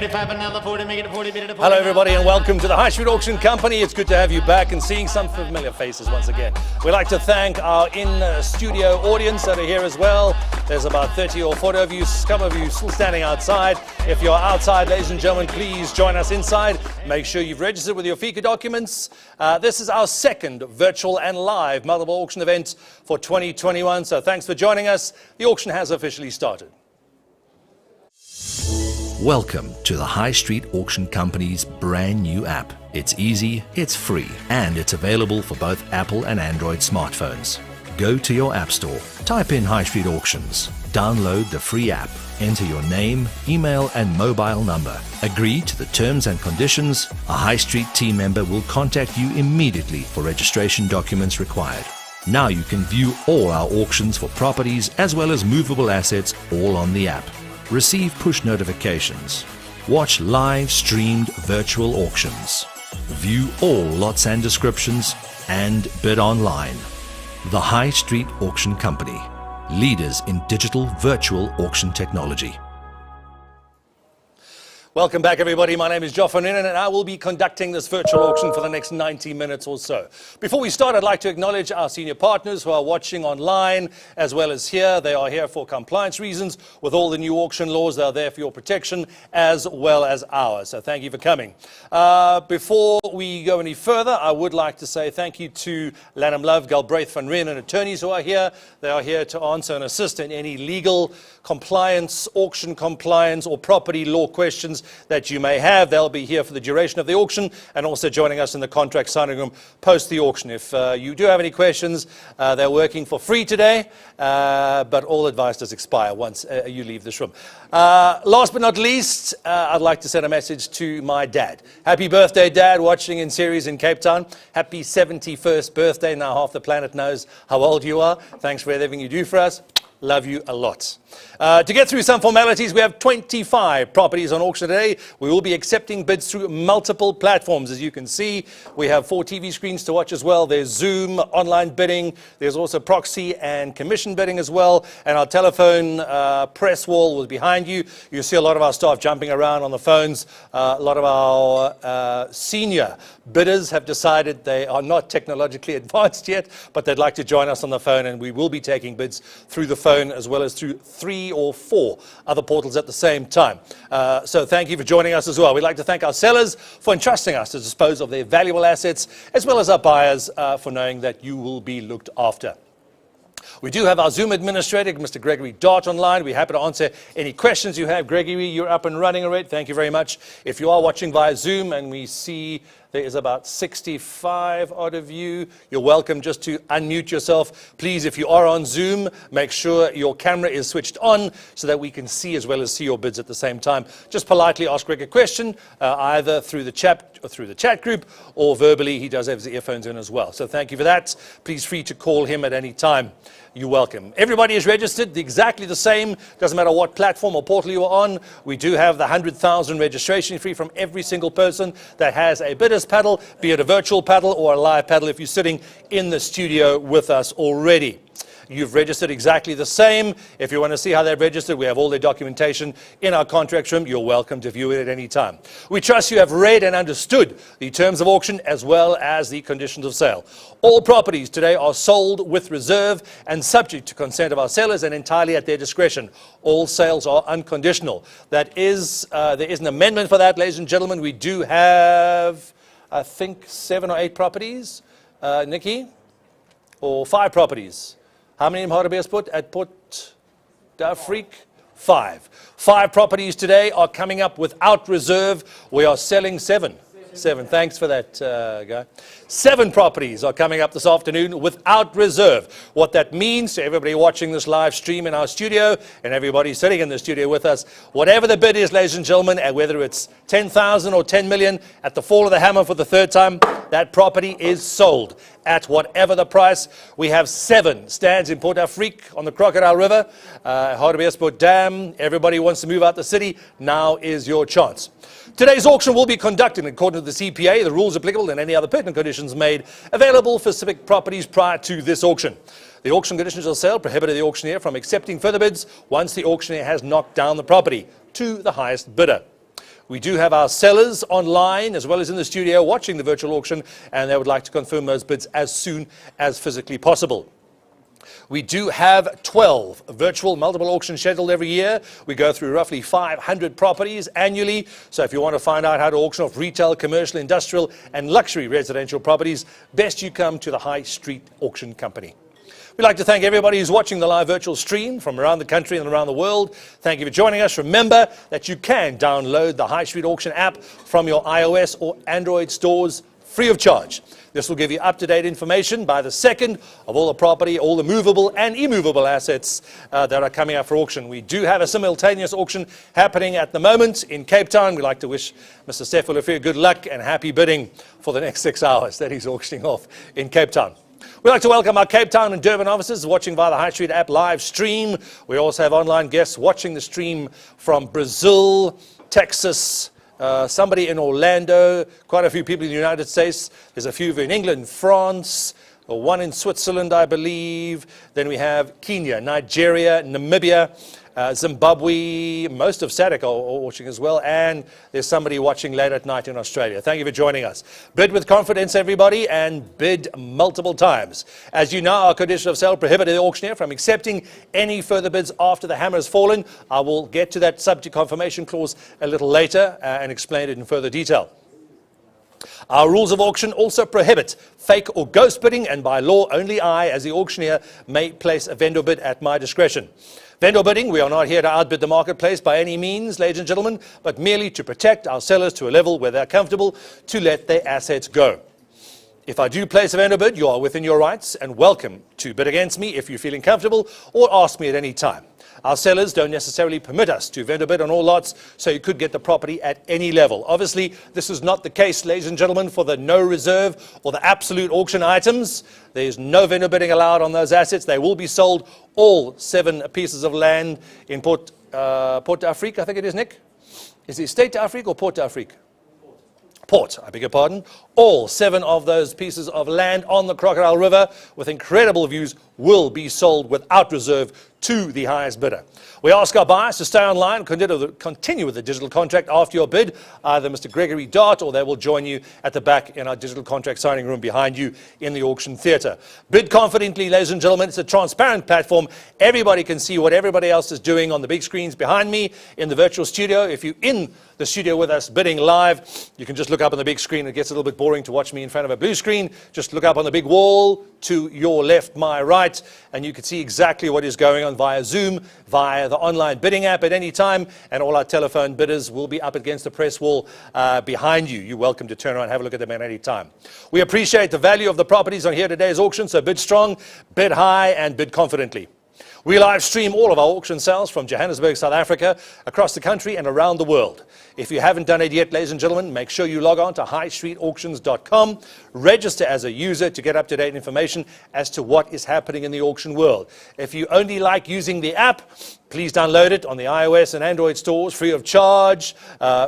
35, another 40, make it 40, bid it 40. Hello everybody and welcome to the High Street Auction Company. It's good to have you back and seeing some familiar faces once again. We'd like to thank our in-studio audience that are here as well. There's about 30 or 40 of you, some of you still standing outside. If you're outside, ladies and gentlemen, please join us inside. Make sure you've registered with your FICA documents. This is our second virtual and live multiple auction event for 2021. So thanks for joining us. The auction has officially started. Welcome to the High Street Auction Company's brand new app. It's easy, it's free, and it's available for both Apple and Android smartphones. Go to your app store, type in High Street Auctions, download the free app, enter your name, email and mobile number. Agree to the terms and conditions. A High Street team member will contact you immediately for registration documents required. Now you can view all our auctions for properties as well as movable assets all on the app. Receive push notifications. Watch live streamed virtual auctions. View all lots and descriptions and bid online. The High Street Auction Company, leaders in digital virtual auction technology. Welcome back everybody, my name is Joffin and I will be conducting this virtual auction for the next 90 minutes or so. Before we start, I'd like to acknowledge our senior partners who are watching online as well as here. They are here for compliance reasons. With all the new auction laws, they are there for your protection as well as ours. So thank you for coming. Before we go any further, I would like to say thank you to Lanham Love, Galbraith van Rijn and attorneys who are here. They are here to answer and assist in any legal compliance, auction compliance or property law questions that you may have. They'll be here for the duration of the auction and also joining us in the contract signing room post the auction. If you do have any questions, they're working for free today, but all advice does expire once you leave this room. Last but not least, I'd like to send a message to my dad. Happy birthday, Dad, watching in series in Cape Town. Happy 71st birthday. Now half the planet knows how old you are. Thanks for everything you do for us. Love you a lot. To get through some formalities, we have 25 properties on auction today. We will be accepting bids through multiple platforms. As you can see, we have 4 TV screens to watch as well. There's Zoom, online bidding. There's also proxy and commission bidding as well. And our telephone press wall was behind you. You see a lot of our staff jumping around on the phones. A lot of our senior bidders have decided they are not technologically advanced yet, but they'd like to join us on the phone, and we will be taking bids through the phone as well as through 3 or 4 other portals at the same time. So thank you for joining us as well. We'd like to thank our sellers for entrusting us to dispose of their valuable assets, as well as our buyers for knowing that you will be looked after. We do have our Zoom administrator, Mr. Gregory Dart, online. We're happy to answer any questions you have. Gregory, you're up and running already. Thank you very much. If you are watching via Zoom and we see there is about 65 odd of you, you're welcome just to unmute yourself. Please, if you are on Zoom, make sure your camera is switched on so that we can see as well as see your bids at the same time. Just politely ask Greg a question, either through the chat group or verbally. He does have his earphones in as well. So thank you for that. Please free to call him at any time. You're welcome. Everybody is registered exactly the same. Doesn't matter what platform or portal you are on. We do have the 100,000 registration fee from every single person that has a bidder's paddle, be it a virtual paddle or a live paddle if you're sitting in the studio with us already. You've registered exactly the same. If you want to see how they've registered, we have all their documentation in our contract room. You're welcome to view it at any time. We trust you have read and understood the terms of auction as well as the conditions of sale. All properties today are sold with reserve and subject to consent of our sellers and entirely at their discretion. All sales are unconditional. There is an amendment for that, ladies and gentlemen. We do have, I think, 7 or 8 properties, Nikki, or 5 properties. How many in Roodepoort at Port Afrique? 5. 5 properties today are coming up without reserve. We are selling 7. 7. Thanks for that, guy. 7 properties are coming up this afternoon without reserve. What that means to everybody watching this live stream in our studio and everybody sitting in the studio with us, whatever the bid is, ladies and gentlemen, and whether it's 10,000 or 10 million at the fall of the hammer for the 3rd time, that property is sold at whatever the price. We have 7 stands in Port Afrique on the Crocodile River, Roodepoort Dam. Everybody wants to move out the city. Now is your chance. Today's auction will be conducted in accordance with the CPA, the rules applicable, and any other pertinent conditions made available for specific properties prior to this auction. The auction conditions of sale prohibited the auctioneer from accepting further bids once the auctioneer has knocked down the property to the highest bidder. We do have our sellers online as well as in the studio watching the virtual auction, and they would like to confirm those bids as soon as physically possible. We do have 12 virtual multiple auctions scheduled every year. We go through roughly 500 properties annually. So if you want to find out how to auction off retail, commercial, industrial, and luxury residential properties, best you come to the High Street Auction Company. We'd like to thank everybody who's watching the live virtual stream from around the country and around the world. Thank you for joining us. Remember that you can download the High Street Auction app from your iOS or Android stores free of charge. This will give you up-to-date information by the second of all the property, all the movable and immovable assets that are coming up for auction. We do have a simultaneous auction happening at the moment in Cape Town. We'd like to wish Mr. Steph Lefevre good luck and happy bidding for the next 6 hours that he's auctioning off in Cape Town. We'd like to welcome our Cape Town and Durban offices watching via the High Street app live stream. We also have online guests watching the stream from Brazil, Texas, somebody in Orlando, quite a few people in the United States. There's a few in England, France, one in Switzerland, I believe. Then we have Kenya, Nigeria, Namibia, Zimbabwe, most of SADC are watching as well, and there's somebody watching late at night in Australia. Thank you for joining us. Bid with confidence, everybody, and bid multiple times. As you know, our condition of sale prohibited the auctioneer from accepting any further bids after the hammer has fallen. I will get to that subject confirmation clause a little later and explain it in further detail. Our rules of auction also prohibit fake or ghost bidding, and by law, only I, as the auctioneer, may place a vendor bid at my discretion. Vendor bidding, we are not here to outbid the marketplace by any means, ladies and gentlemen, but merely to protect our sellers to a level where they're comfortable to let their assets go. If I do place a vendor bid, you are within your rights and welcome to bid against me if you're feeling comfortable, or ask me at any time. Our sellers don't necessarily permit us to vendor bid on all lots, so you could get the property at any level. Obviously, this is not the case, ladies and gentlemen, for the no reserve or the absolute auction items. There is no vendor bidding allowed on those assets. They will be sold, all 7 pieces of land in Port d'Afrique, I think it is, Nick? Is it State d'Afrique or Port d'Afrique? Port, I beg your pardon. All 7 of those pieces of land on the Crocodile River with incredible views will be sold without reserve to the highest bidder. We ask our buyers to stay online and continue with the digital contract after your bid, either Mr. Gregory Dart or they will join you at the back in our digital contract signing room behind you in the auction theatre. Bid confidently, ladies and gentlemen. It's a transparent platform. Everybody can see what everybody else is doing on the big screens behind me in the virtual studio. If you're in the studio with us bidding live, you can just look up on the big screen. It gets a little bit boring to watch me in front of a blue screen. Just look up on the big wall to your left, my right, and you can see exactly what is going on via Zoom, via the online bidding app at any time, and all our telephone bidders will be up against the press wall behind you. You're welcome to turn around and have a look at them at any time. We appreciate the value of the properties on here today's auction, so bid strong, bid high, and bid confidently. We live stream all of our auction sales from Johannesburg, South Africa, across the country and around the world. If you haven't done it yet, ladies and gentlemen, make sure you log on to highstreetauctions.com, register as a user to get up-to-date information as to what is happening in the auction world. If you only like using the app, please download it on the iOS and Android stores free of charge.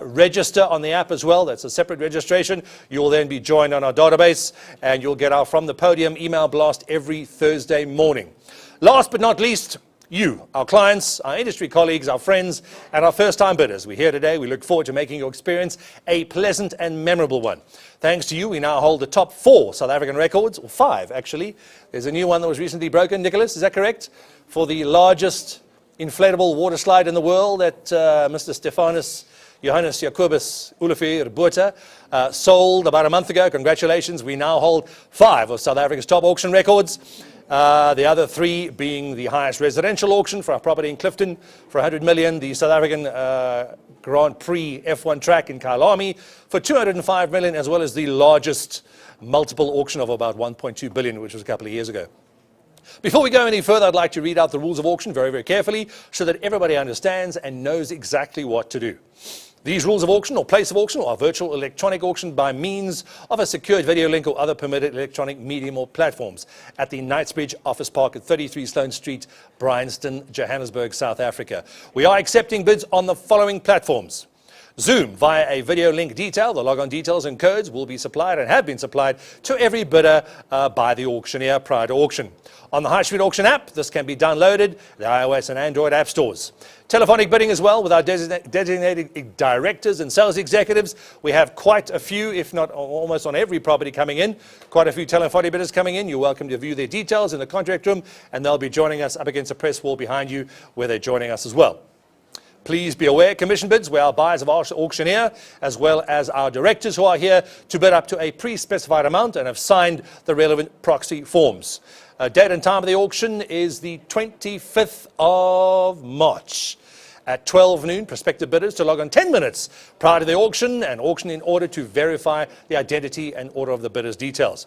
Register on the app as well. That's a separate registration. You'll then be joined on our database, and you'll get our From the Podium email blast every Thursday morning. Last but not least, you, our clients, our industry colleagues, our friends, and our first-time bidders. We're here today. We look forward to making your experience a pleasant and memorable one. Thanks to you, we now hold the top 4 South African records, or 5 actually. There's a new one that was recently broken, Nicholas, is that correct? For the largest inflatable water slide in the world that Mr. Johannes Jacobus Roodepoort sold about a month ago. Congratulations. We now hold 5 of South Africa's top auction records. The other 3 being the highest residential auction for our property in Clifton for 100 million, the South African Grand Prix F1 track in Kyalami for 205 million, as well as the largest multiple auction of about 1.2 billion, which was a couple of years ago. Before we go any further, I'd like to read out the rules of auction very, very carefully so that everybody understands and knows exactly what to do. These rules of auction or place of auction are virtual electronic auction by means of a secured video link or other permitted electronic medium or platforms at the Knightsbridge Office Park at 33 Sloane Street, Bryanston, Johannesburg, South Africa. We are accepting bids on the following platforms: Zoom via a video link detail. The logon details and codes will be supplied and have been supplied to every bidder by the auctioneer prior to auction. On the High Street Auction app, this can be downloaded, the iOS and Android app stores. Telephonic bidding as well with our designated directors and sales executives. We have quite a few, if not almost on every property coming in. Quite a few telephonic bidders coming in. You're welcome to view their details in the contract room, and they'll be joining us up against a press wall behind you where they're joining us as well. Please be aware, commission bids, where our buyers of our auctioneer, as well as our directors who are here to bid up to a pre-specified amount and have signed the relevant proxy forms. Date and time of the auction is the 25th of March. At 12 noon, prospective bidders to log on 10 minutes prior to the auction and auction in order to verify the identity and order of the bidder's details.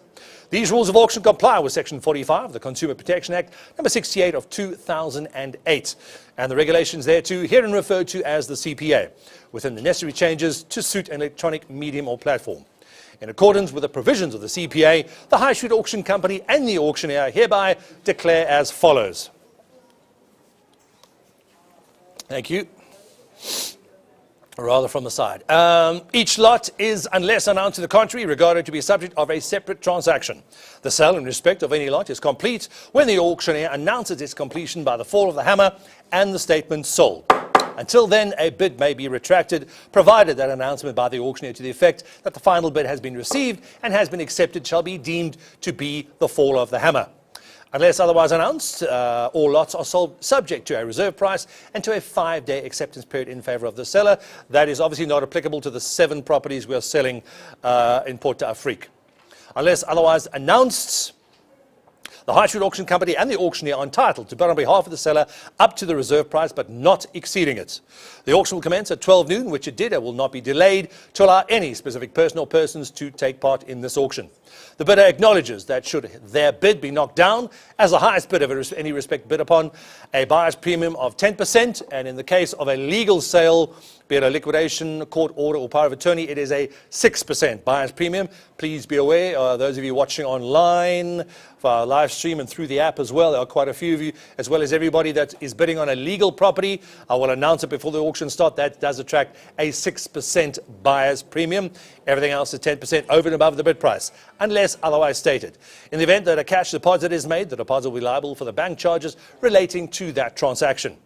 These rules of auction comply with Section 45 of the Consumer Protection Act, number 68 of 2008, and the regulations thereto herein referred to as the CPA, within the necessary changes to suit an electronic medium or platform. In accordance with the provisions of the CPA, the High Street Auction Company and the auctioneer hereby declare as follows. Thank you. Rather from the side. Each lot is, unless announced to the contrary, regarded to be subject of a separate transaction. The sale in respect of any lot is complete when the auctioneer announces its completion by the fall of the hammer and the statement sold. Until then, a bid may be retracted, provided that announcement by the auctioneer to the effect that the final bid has been received and has been accepted shall be deemed to be the fall of the hammer. Unless otherwise announced, all lots are sold subject to a reserve price and to a 5-day acceptance period in favour of the seller. That is obviously not applicable to the 7 properties we are selling in Port-Afrique. Unless otherwise announced, the High Street Auction Company and the auctioneer are entitled to bid on behalf of the seller up to the reserve price, but not exceeding it. The auction will commence at 12 noon, which it did and will not be delayed to allow any specific person or persons to take part in this auction. The bidder acknowledges that should their bid be knocked down as the highest bid of any respect bid upon, a buyer's premium of 10%, and in the case of a legal sale, be it a liquidation, court order or power of attorney, it is a 6% buyer's premium. Please be aware, those of you watching online, for our live stream and through the app as well, there are quite a few of you, as well as everybody that is bidding on a legal property. I will announce it before the auction starts. That does attract a 6% buyer's premium. Everything else is 10% over and above the bid price, unless otherwise stated. In the event that a cash deposit is made, the deposit will be liable for the bank charges relating to that transaction.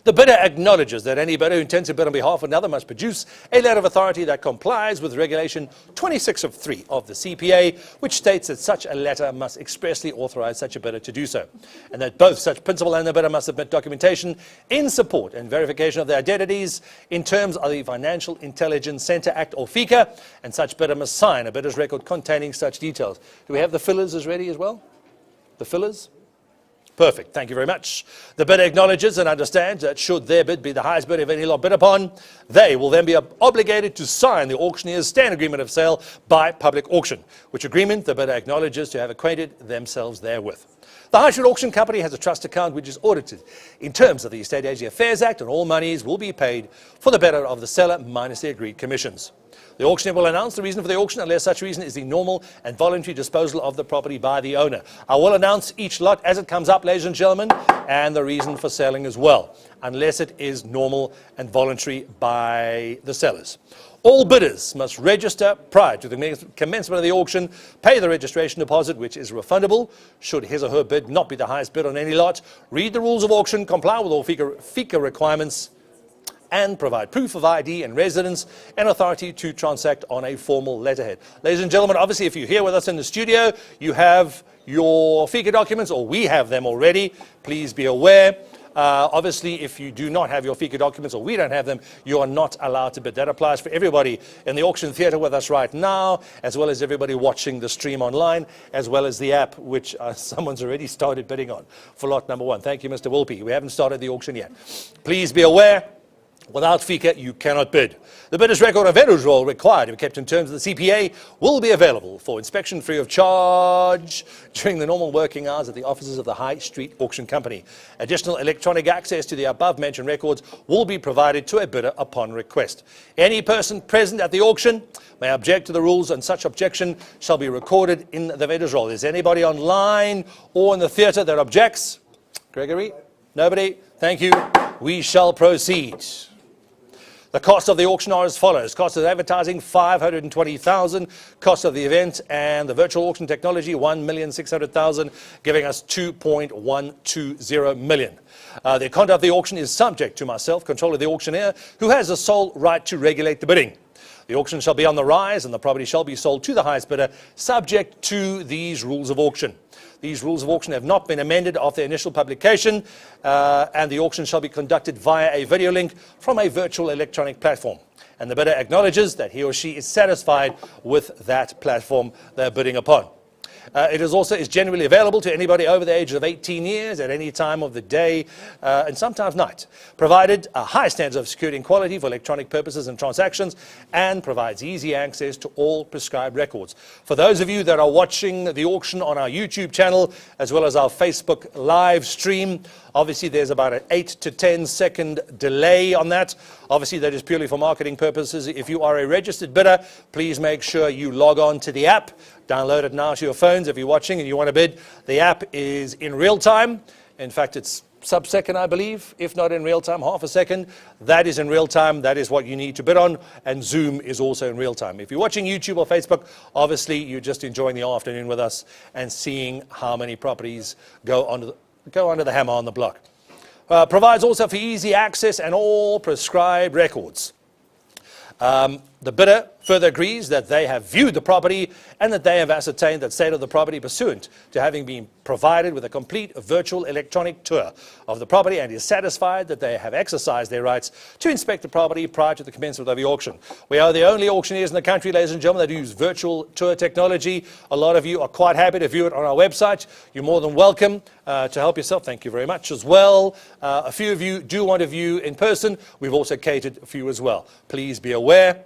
The bidder acknowledges that any bidder who intends to bid on behalf of another must produce a letter of authority that complies with Regulation 26 of 3 of the CPA, which states that such a letter must expressly authorize such a bidder to do so, and that both such principal and the bidder must submit documentation in support and verification of their identities in terms of the Financial Intelligence Centre Act or FICA, and such bidder must sign a bidder's record containing such details. Do we have the fillers as ready as well? The fillers? Perfect. Thank you very much. The bidder acknowledges and understands that should their bid be the highest bid of any lot bid upon, they will then be obligated to sign the auctioneer's stand agreement of sale by public auction, which agreement the bidder acknowledges to have acquainted themselves therewith. The High Street Auction Company has a trust account which is audited in terms of the Estate Agency Affairs Act, and all monies will be paid for the better of the seller minus the agreed commissions. The auctioneer will announce the reason for the auction unless such reason is the normal and voluntary disposal of the property by the owner. I will announce each lot as it comes up, ladies and gentlemen, and the reason for selling as well, unless it is normal and voluntary by the sellers. All bidders must register prior to the commencement of the auction, pay the registration deposit, which is refundable should his or her bid not be the highest bid on any lot, read the rules of auction, comply with all FICA requirements, and provide proof of ID and residence and authority to transact on a formal letterhead. Ladies and gentlemen, obviously if you're here with us in the studio, you have your FICA documents, or we have them already. Please be aware. Obviously, if you do not have your FICA documents or we don't have them, you are not allowed to bid. That applies for everybody in the auction theatre with us right now, as well as everybody watching the stream online, as well as the app, which someone's already started bidding on for lot number 1. Thank you, Mr. Wilpe. We haven't started the auction yet. Please be aware. Without FICA, you cannot bid. The bidder's record of vendor's roll required to be kept in terms of the CPA will be available for inspection free of charge during the normal working hours at the offices of the High Street Auction Company. Additional electronic access to the above-mentioned records will be provided to a bidder upon request. Any person present at the auction may object to the rules, and such objection shall be recorded in the vendor's roll. Is anybody online or in the theatre that objects? Gregory? Nobody? Thank you. We shall proceed. The costs of the auction are as follows. Cost of advertising, 520,000. Cost of the event and the virtual auction technology, 1,600,000, giving us 2.120 million. The conduct of the auction is subject to myself, control of the auctioneer, who has the sole right to regulate the bidding. The auction shall be on the rise and the property shall be sold to the highest bidder, subject to these rules of auction. These rules of auction have not been amended after initial publication, and the auction shall be conducted via a video link from a virtual electronic platform. And the bidder acknowledges that he or she is satisfied with that platform they're bidding upon. It is generally available to anybody over the age of 18 years at any time of the day and sometimes night, provided a high standard of security and quality for electronic purposes and transactions, and provides easy access to all prescribed records. For those of you that are watching the auction on our YouTube channel as well as our Facebook live stream, obviously there's about an 8 to 10 second delay on that. Obviously that is purely for marketing purposes. If you are a registered bidder, please make sure you log on to the app. Download it now to your phones if you're watching and you want to bid. The app is in real time. In fact, it's sub-second, I believe, if not in real time, half a second. That is in real time. That is what you need to bid on. And Zoom is also in real time. If you're watching YouTube or Facebook, obviously you're just enjoying the afternoon with us and seeing how many properties go under the hammer on the block. Provides also for easy access and all prescribed records. The bidder further agrees that they have viewed the property and that they have ascertained the state of the property pursuant to having been provided with a complete virtual electronic tour of the property, and is satisfied that they have exercised their rights to inspect the property prior to the commencement of the auction. We are the only auctioneers in the country, ladies and gentlemen, that use virtual tour technology. A lot of you are quite happy to view it on our website. You're more than welcome to help yourself. Thank you very much as well. A few of you do want to view in person. We've also catered for you as well. Please be aware.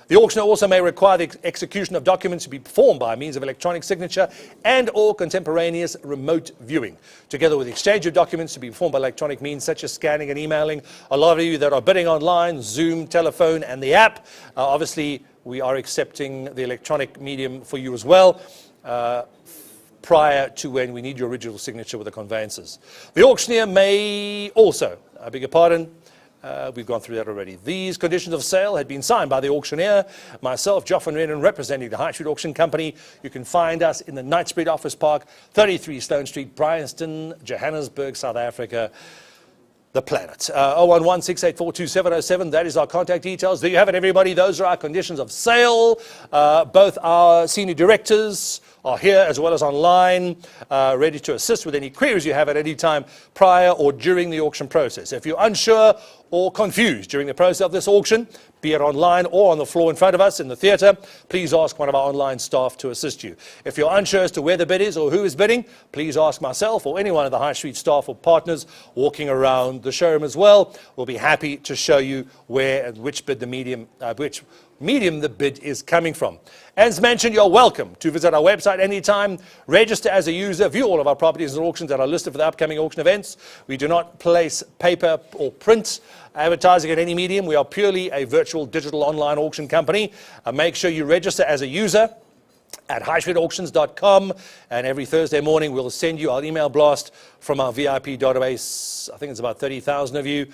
The auctioneer also may require the execution of documents to be performed by means of electronic signature and or contemporaneous remote viewing, together with the exchange of documents to be performed by electronic means such as scanning and emailing. A lot of you that are bidding online, Zoom, telephone, and the app, obviously we are accepting the electronic medium for you as well, prior to when we need your original signature with the conveyances. The auctioneer may also, I beg your pardon, we've gone through that already. These conditions of sale had been signed by the auctioneer, myself, Joff and Renan, representing the High Street Auction Company. You can find us in the Knightsbridge Office Park, 33 Stone Street, Bryanston, Johannesburg, South Africa. The planet. 011-684-2707. That is our contact details. There you have it, everybody. Those are our conditions of sale. Both our senior directors are here as well as online, ready to assist with any queries you have at any time prior or during the auction process. If you're unsure or confused during the process of this auction, be it online or on the floor in front of us in the theatre, please ask one of our online staff to assist you. If you're unsure as to where the bid is or who is bidding, please ask myself or any one of the High Street staff or partners walking around the showroom as well. We'll be happy to show you where and which medium the bid is coming from. As mentioned, you're welcome to visit our website anytime, register as a user, view all of our properties and auctions that are listed for the upcoming auction events. We do not place paper or print advertising at any medium. We are purely a virtual digital online auction company. Make sure you register as a user at highstreetauctions.com, and every Thursday morning we'll send you our email blast from our VIP database. I think it's about 30,000 of you.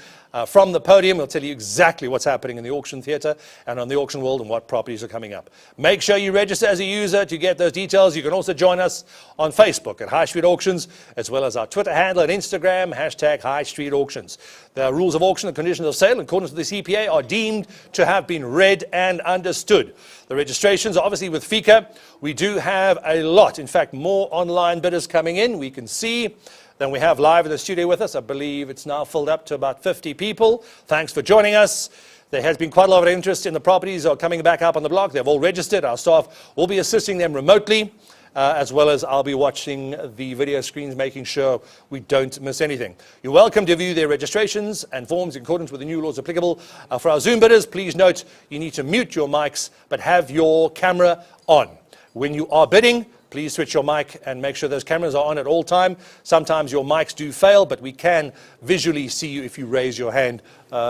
From the podium, we'll tell you exactly what's happening in the auction theatre and on the auction world and what properties are coming up. Make sure you register as a user to get those details. You can also join us on Facebook at High Street Auctions, as well as our Twitter handle and Instagram, hashtag High Street Auctions. The rules of auction and conditions of sale in accordance with the CPA are deemed to have been read and understood. The registrations are obviously with FICA. We do have a lot, in fact, more online bidders coming in. We can see than we have live in the studio with us. I believe it's now filled up to about 50 people. Thanks for joining us. There has been quite a lot of interest in the properties that are coming back up on the block. They've all registered. Our staff will be assisting them remotely, as well as I'll be watching the video screens, making sure we don't miss anything. You're welcome to view their registrations and forms in accordance with the new laws applicable. For our Zoom bidders, please note you need to mute your mics, but have your camera on. When you are bidding, please switch your mic and make sure those cameras are on at all time. Sometimes your mics do fail, but we can visually see you if you raise your hand.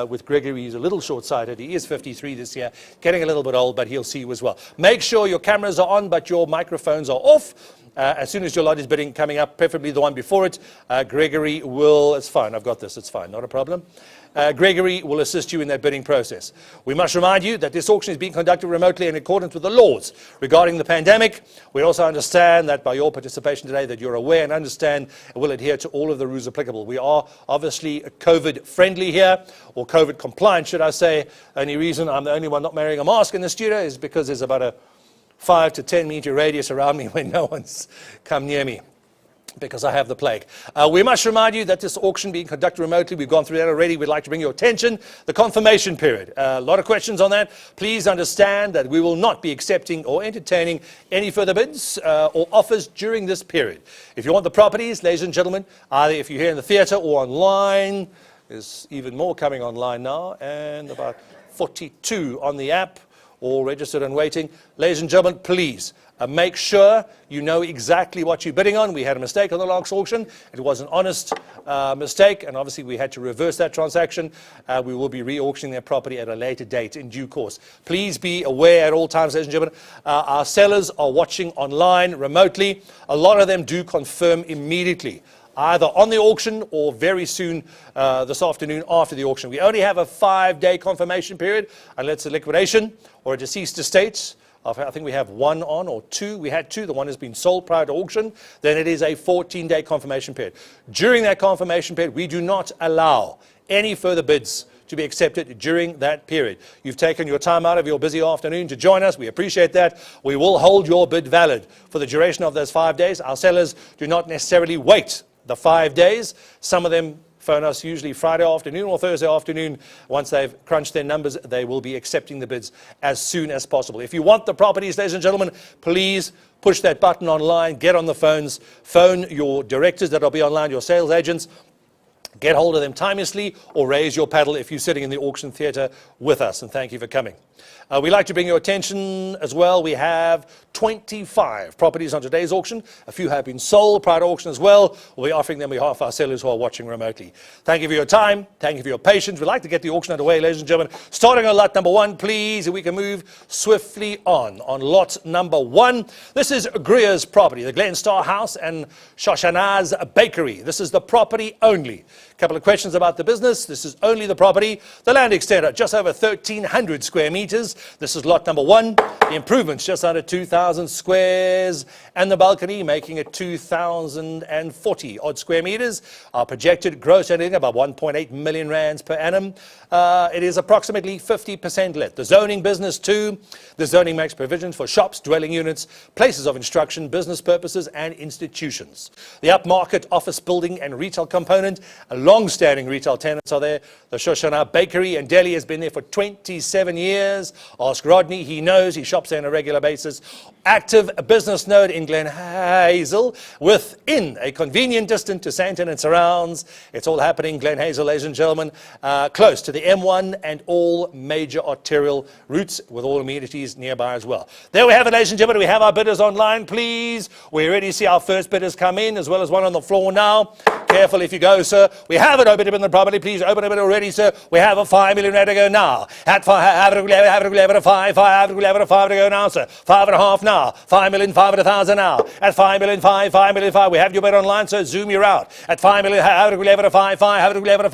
With Gregory, he's a little short-sighted. He is 53 this year, getting a little bit old, but he'll see you as well. Make sure your cameras are on, but your microphones are off. As soon as your lot is bidding coming up, preferably the one before it, Gregory will, it's fine, I've got this, it's fine, not a problem. Gregory will assist you in that bidding process. We must remind you that this auction is being conducted remotely in accordance with the laws regarding the pandemic. We also understand that by your participation today that you're aware and understand and will adhere to all of the rules applicable. We are obviously COVID friendly here, or COVID compliant, should I say. Only reason I'm the only one not wearing a mask in the studio is because there's about a 5 to 10 meter radius around me when no one's come near me, because I have the plague. We must remind you that this auction being conducted remotely, we've gone through that already. We'd like to bring your attention the confirmation period. A lot of questions on that. Please understand that we will not be accepting or entertaining any further bids or offers during this period. If you want the properties, ladies and gentlemen, either if you're here in the theatre or online, there's even more coming online now, and about 42 on the app, all registered and waiting. Ladies and gentlemen, please make sure you know exactly what you're bidding on. We had a mistake on the last auction. It was an honest mistake, and obviously we had to reverse that transaction. We will be re-auctioning that property at a later date in due course. Please be aware at all times, ladies and gentlemen, our sellers are watching online remotely. A lot of them do confirm immediately, either on the auction or very soon this afternoon after the auction. We only have a 5-day confirmation period unless it's a liquidation or a deceased estate. I think we have one on, or two. We had two. The one has been sold prior to auction. Then it is a 14-day confirmation period. During that confirmation period, we do not allow any further bids to be accepted during that period. You've taken your time out of your busy afternoon to join us. We appreciate that. We will hold your bid valid for the duration of those 5 days. Our sellers do not necessarily wait the 5 days. Some of them phone us usually Friday afternoon or Thursday afternoon. Once they've crunched their numbers, they will be accepting the bids as soon as possible. If you want the properties, ladies and gentlemen, please push that button online, get on the phones, phone your directors that will be online, your sales agents. Get hold of them timelessly or raise your paddle if you're sitting in the auction theatre with us, and thank you for coming. We'd like to bring your attention as well. We have 25 properties on today's auction. A few have been sold prior to auction as well. We'll be offering them on behalf of our sellers who are watching remotely. Thank you for your time. Thank you for your patience. We'd like to get the auction underway, ladies and gentlemen. Starting on lot number 1, please, if we can move swiftly on lot number 1. This is Greer's property, the Glen Star House and Shoshana's Bakery. This is the property only. A couple of questions about the business. This is only the property. The land extender, just over 1,300 square meters. This is lot number 1. The improvements, just under 2,000 squares. And the balcony, making it 2,040 odd square meters. Our projected gross rental about 1.8 million rands per annum. It is approximately 50% let. The zoning business too. The zoning makes provisions for shops, dwelling units, places of instruction, business purposes and institutions. The upmarket office building and retail component, a long-standing retail tenants are there. The Shoshana Bakery and Deli has been there for 27 years. Ask Rodney, he knows, he shops there on a regular basis. Active business node in Glen Hazel, within a convenient distance to Sandton and surrounds. It's all happening, Glen Hazel, ladies and gentlemen, close to the M1 and all major arterial routes with all amenities nearby as well. There we have it, ladies and gentlemen. We have our bidders online, please. We already see our first bidders come in, as well as one on the floor now. Careful if you go, sir. We have it open in the property. Please open it already, sir. We have a 5 million rand to go now. At 5, have it a 5 to go now, sir. 5.5 now. 5 million, 500,000 now. At 5 million, 5 million, 5. We have your bid online, sir. Zoom you out. At 5 million, have it a 5, have it a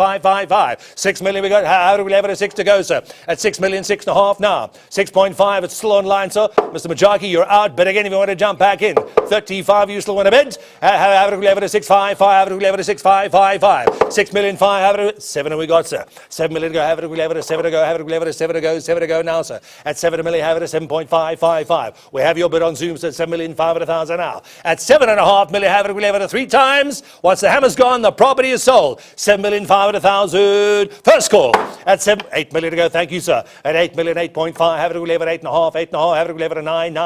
5. 6 million, we got, have it a 6 to go, sir. At 6 million, 6.5 now. 6.5, it's still online, sir. Mr. Majaki, you're out. Bid again if you want to jump back in. 35, you still want to bid? Have it a 6, 5, have it a 6, 5. 6 million, 5, have it a 7, and we got, sir. 7 million to go, have it a 7 to go, have it a 7 to go, 7 to go now, sir. At 7 million, have it a 7.555. We have your bid on Zoom, sir. 7 million, 500,000 now. At 7.5 million, have it a 3 times. Once the hammer's gone, the property is sold. 7 million, 500,000. First call. At 8 million to go, thank you, sir. At 8 million, 8.5, have it 8.5, have it a 9.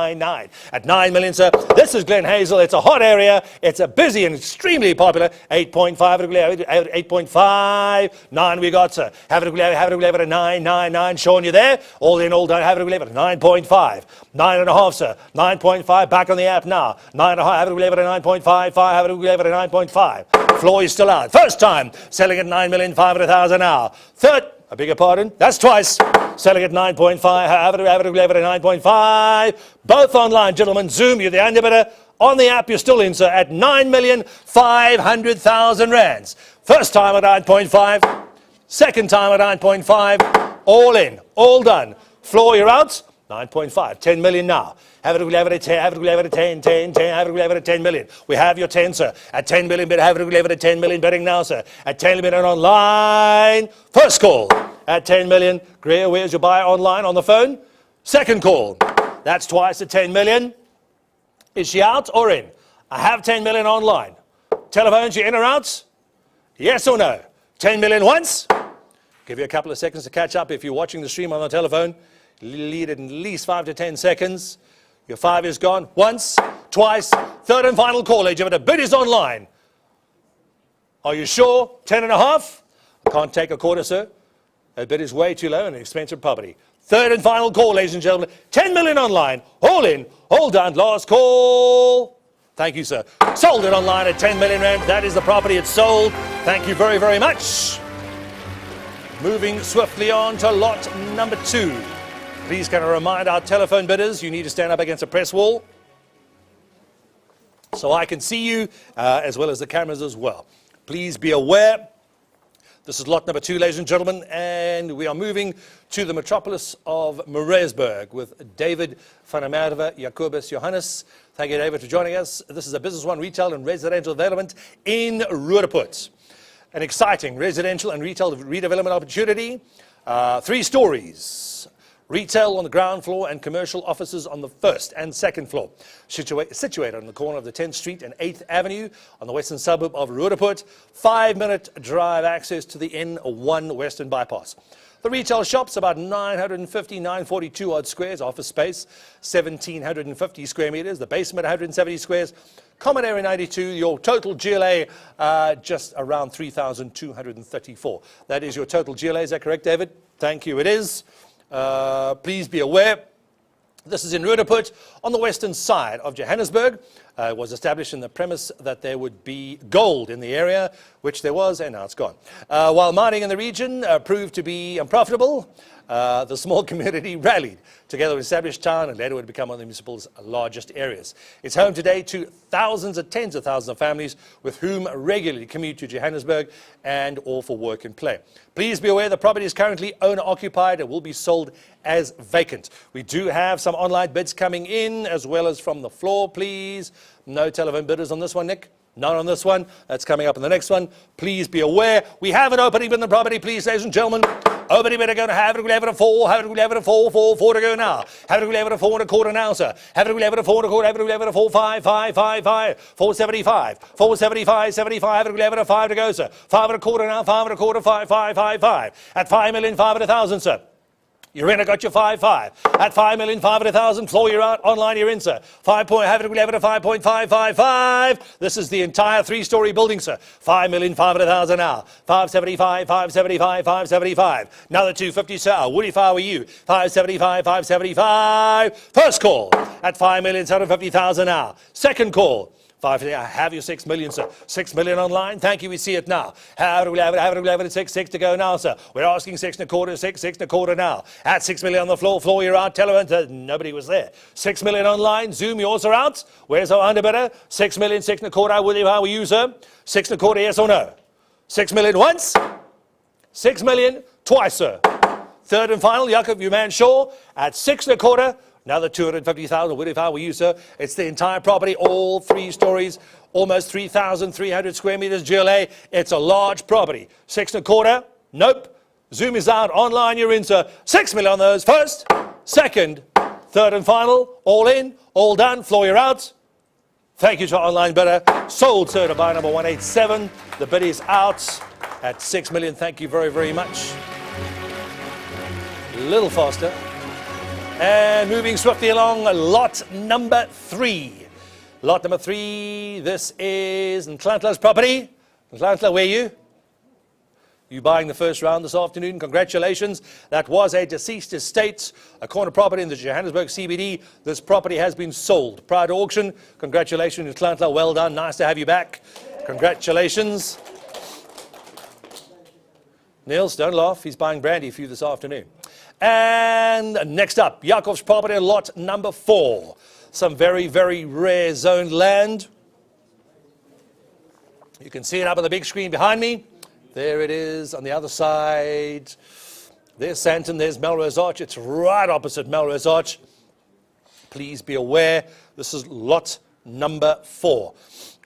At 9 million, sir. This is Glen Hazel. It's a hot area. It's a busy and extremely popular. 8.5, 8.5. 9 we got, sir. Have it a 9. Sean, you there? All in, all done. Have it a 9.5. 9.5, sir. 9.5. Back on the app now. 9.5. Have it a 9.55. Have it a 9.5. Floor is still out. First time selling at 9,500,000 now. Third, I beg your pardon, that's twice. Selling at 9.5. Have it a 9.5. Both online, gentlemen. Zoom, you're the underbidder. On the app, you're still in, sir, at 9,500,000 rands. First time at 9.5. Second time at 9.5. All in. All done. Floor, you're out. 9.5. 10 million now. Have it, we'll have it at 10, have it, we'll have it at 10, 10, 10, have it, we'll have it at 10 million. We have your 10, sir. At 10 million bid, have it, we'll have it at 10 million bidding now, sir. At 10 million online. First call at 10 million. Greer, where's your buyer online on the phone? Second call. That's twice at 10 million. Is she out or in? I have 10 million online. Telephone, she in or out? Yes or no? 10 million once. Give you a couple of seconds to catch up if you're watching the stream on the telephone. Lead at least 5 to 10 seconds. Your 5 is gone. Once, twice, third and final call. Age of it. A bid is online. Are you sure? 10.5? I can't take a quarter, sir. A bid is way too low and an expensive property. Third and final call, ladies and gentlemen. 10 million online. All in, all done. Last call. Thank you, sir. Sold it online at 10 million rand. That is the property. It's sold. Thank you very, very much. Moving swiftly on to lot number 2. Please can I remind our telephone bidders, you need to stand up against a press wall so I can see you, as well as the cameras as well. Please be aware, this is lot number 2, ladies and gentlemen, and we are moving to the metropolis of Randburg with David van der Merwe, Jacobus Johannes. Thank you, David, for joining us. This is a Business One retail and residential development in Roodepoort. An exciting residential and retail redevelopment opportunity. 3 stories. Retail on the ground floor and commercial offices on the first and second floor. Situated on the corner of the 10th Street and 8th Avenue on the western suburb of Roodepoort. 5-minute drive access to the N1 Western Bypass. The retail shop's about 950, 942 odd squares, office space, 1,750 square meters, the basement 170 squares, common area 92, your total GLA just around 3,234. That is your total GLA, is that correct, David? Thank you, it is. Please be aware, this is in Roodepoort on the western side of Johannesburg. It was established in the premise that there would be gold in the area, which there was, and now it's gone. While mining in the region proved to be unprofitable, the small community rallied together to establish town and later would become one of the municipal's largest areas. It's home today to thousands and tens of thousands of families with whom regularly commute to Johannesburg and all for work and play. Please be aware the property is currently owner-occupied and will be sold as vacant. We do have some online bids coming in as well as from the floor, please. No telephone bidders on this one, Nick? None on this one. That's coming up in the next one. Please be aware. We have an opening in the property, please, ladies and gentlemen. Opening bidder going to have it, we'll have it at 4, have it, we'll have it at 4, 4, 4 to go now. Have it, we'll have it at 4 and a quarter now, sir. Have it, we'll have it at 4 and a quarter, have it, we'll have it at 4, 5, 5, 5, 5, 475, 475, 75, have it, we'll have it at 5 to go, sir. 5 and a quarter now, 5 and a quarter, 5, 5, 5, 5. At 5,500,000, sir. You're in, I got your 5.5. At 5,500,000, floor you're out, online you're in, sir. 5 point, have it, we'll have it at 5.555. This is the entire 3-story building, sir. 5,500,000 now. 575, 575, 575. Another 250, sir. Woody, if I were you. 575, 575. First call at 5,750,000 now. Second call. 5, I have your 6 million, sir. 6 million online. Thank you. We see it now. Have it, we'll have it, have it, we'll have it at 6, 6 to go now, sir. We're asking 6 and a quarter, 6, 6 and a quarter now. At 6 million on the floor, floor you're out. Telephone, nobody was there. 6 million online. Zoom, yours are out. Where's our underbidder? 6 million, 6 and a quarter. Will you, how are you, sir? 6 and a quarter, yes or no? 6 million once. 6 million twice, sir. Third and final, Jacob, you man sure. At 6 and a quarter. Another 250,000. What if I were you, sir? It's the entire property, all 3 stories, almost 3,300 square meters GLA. It's a large property. 6 and a quarter? Nope. Zoom is out. Online, you're in, sir. 6 million on those. First, second, third and final. All in, all done. Floor, you're out. Thank you to our online bidder. Sold, sir, to buyer number 187. The bid is out at 6 million. Thank you very, very much. A little faster. And moving swiftly along, lot number 3. Lot number 3, this is Nhlanhla's property. Nhlanhla, where are you? You buying the first round this afternoon. Congratulations. That was a deceased estate, a corner property in the Johannesburg CBD. This property has been sold prior to auction. Congratulations, Nhlanhla. Well done. Nice to have you back. Congratulations. Niels, don't laugh. He's buying brandy for you this afternoon. And next up, Yakov's property, lot number 4. some very, very rare zoned land. You can see it up on the big screen behind me. There it is on the other side. There's Sandton, there's Melrose Arch. It's right opposite Melrose Arch. Please be aware, this is lot number 4.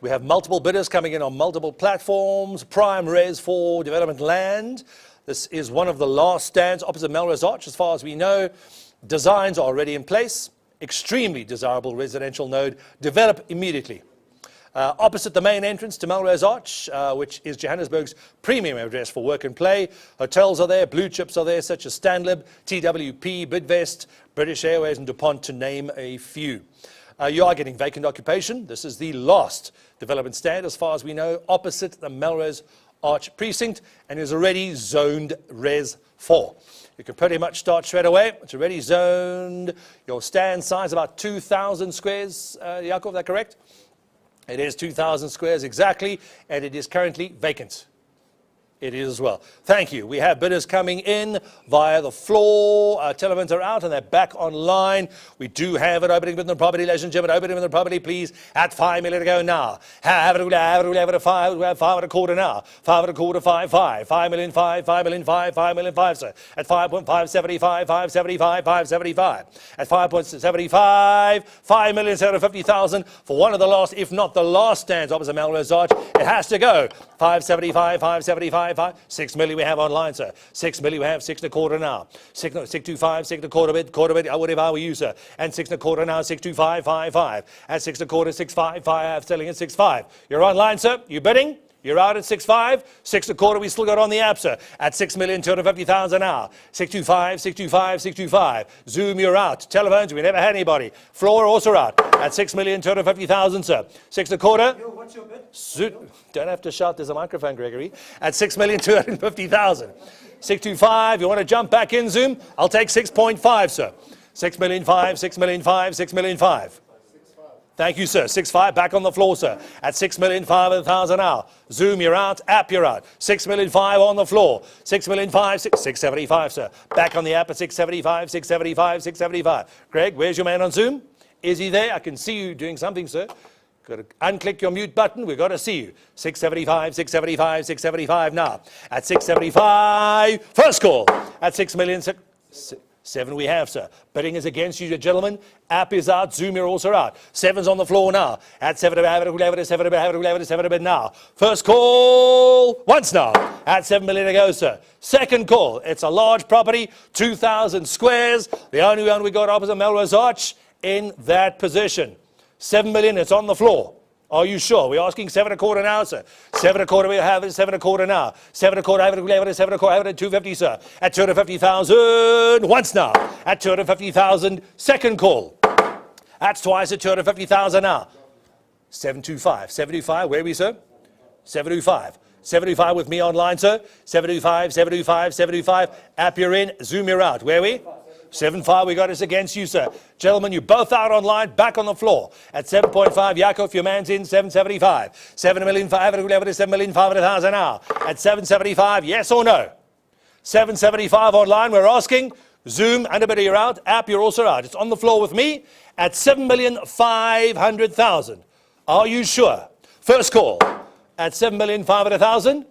We have multiple bidders coming in on multiple platforms, prime res for development land. This is one of the last stands opposite Melrose Arch, as far as we know. Designs are already in place. Extremely desirable residential node. Develop immediately. Opposite the main entrance to Melrose Arch, which is Johannesburg's premium address for work and play. Hotels are there, blue chips are there, such as Stanlib, TWP, Bidvest, British Airways, and DuPont, to name a few. You are getting vacant occupation. This is the last development stand, as far as we know, opposite the Melrose Arch precinct, and is already zoned Res 4. You can pretty much start straight away. It's already zoned. Your stand size about 2,000 squares, Jacob, is that correct? It is 2,000 squares exactly, and it is currently vacant. It is as well. Thank you. We have bidders coming in via the floor. Telephones are out and they're back online. We do have an opening bid on the property, ladies and gentlemen. Opening bid on the property, please, at 5 million to go now. Have it at 5 and a quarter now. 5 and a quarter, 5. 5 million, 5 million, 5 million, 5, sir. At 5.575, 575, 575. At 5.75, 5,750,000 for one of the last, if not the last stands opposite Melrose Arch. It has to go. 575, 575. 6 million we have online, sir. 6 million we have, 6 and a quarter now. 625, 6 and a quarter bid. I would if I were you, sir. And 6 and a quarter now, 625, 55. At 6 and a quarter, 655, selling at 65. You're online, sir. You bidding? You're out at 6.5. 6 and a quarter, we still got on the app, sir. At 6,250,000 now. 625, 625, 625. Zoom, you're out. Telephones, we never had anybody. Floor also out. At 6,250,000, sir. 6 and a quarter. Yo, what's your bid? Don't have to shout, there's a microphone, Gregory. At 6,250,000. 625, you want to jump back in, Zoom? I'll take 6.5, sir. 6,500,000, 6,500,000, 6,500,000. Thank you, sir. 6.5, back on the floor, sir. At 6,500,000 now. Zoom, you're out. App, you're out. 6,500,000 on the floor. 6,500,000, 675, sir. Back on the app at 675, 675, 675. Greg, where's your man on Zoom? Is he there? I can see you doing something, sir. Got to unclick your mute button. We've got to see you. 675, 675, 675 now. At 675, first call. At 6 million, 7 we have, sir. Bidding is against you, gentlemen. App is out. Zoom, you're also out. 7's on the floor now. At 7 bid now. First call, once now. At 7 million to go, sir. Second call. It's a large property, 2,000 squares. The only one we got opposite Melrose Arch in that position. 7 million, it's on the floor. Are you sure? We're asking 7 and a quarter now, sir. 7 and a quarter, we have it, 7 and a quarter now. 7 and a quarter, 7 and a quarter, 250, sir. At 250,000, once now. At 250,000, second call. That's twice at 250,000 now. 725, 725, where are we, sir? 725. 725 with me online, sir. 725, 725, 725. App, you're in. Zoom, you're out. Where are we? 7.5, we got us against you, sir. Gentlemen, you both out online, back on the floor. At 7.5, Jakob, your man's in, 775. 7,500,000 now. At 775, yes or no? 775 online, we're asking. Zoom, and a bit of you're out. App, you're also out. It's on the floor with me at 7,500,000. Are you sure? First call at 7,500,000.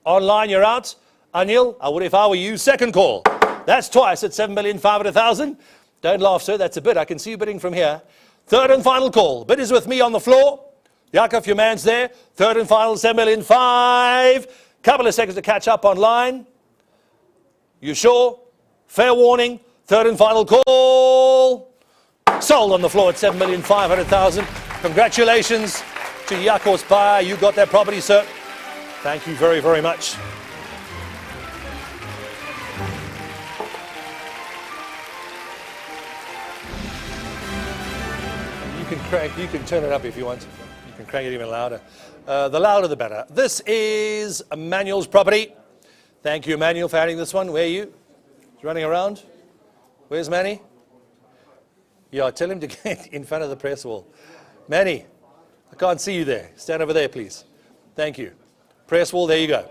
Online, you're out. Anil, I would if I were you. Second call. That's twice at 7,500,000. Don't laugh, sir. That's a bid. I can see you bidding from here. Third and final call. Bid is with me on the floor. Jakob, your man's there. Third and final, 7,500,000. Couple of seconds to catch up online. You sure? Fair warning. Third and final call. Sold on the floor at 7,500,000. Congratulations to Jakob Bayer. You got that property, sir. Thank you very, very much. You can turn it up if you want. You can crank it even louder. The louder the better. This is Emmanuel's property. Thank you, Emmanuel, for adding this one. Where are you? He's running around. Where's Manny? Yeah, tell him to get in front of the press wall. Manny, I can't see you there. Stand over there, please. Thank you. Press wall, there you go.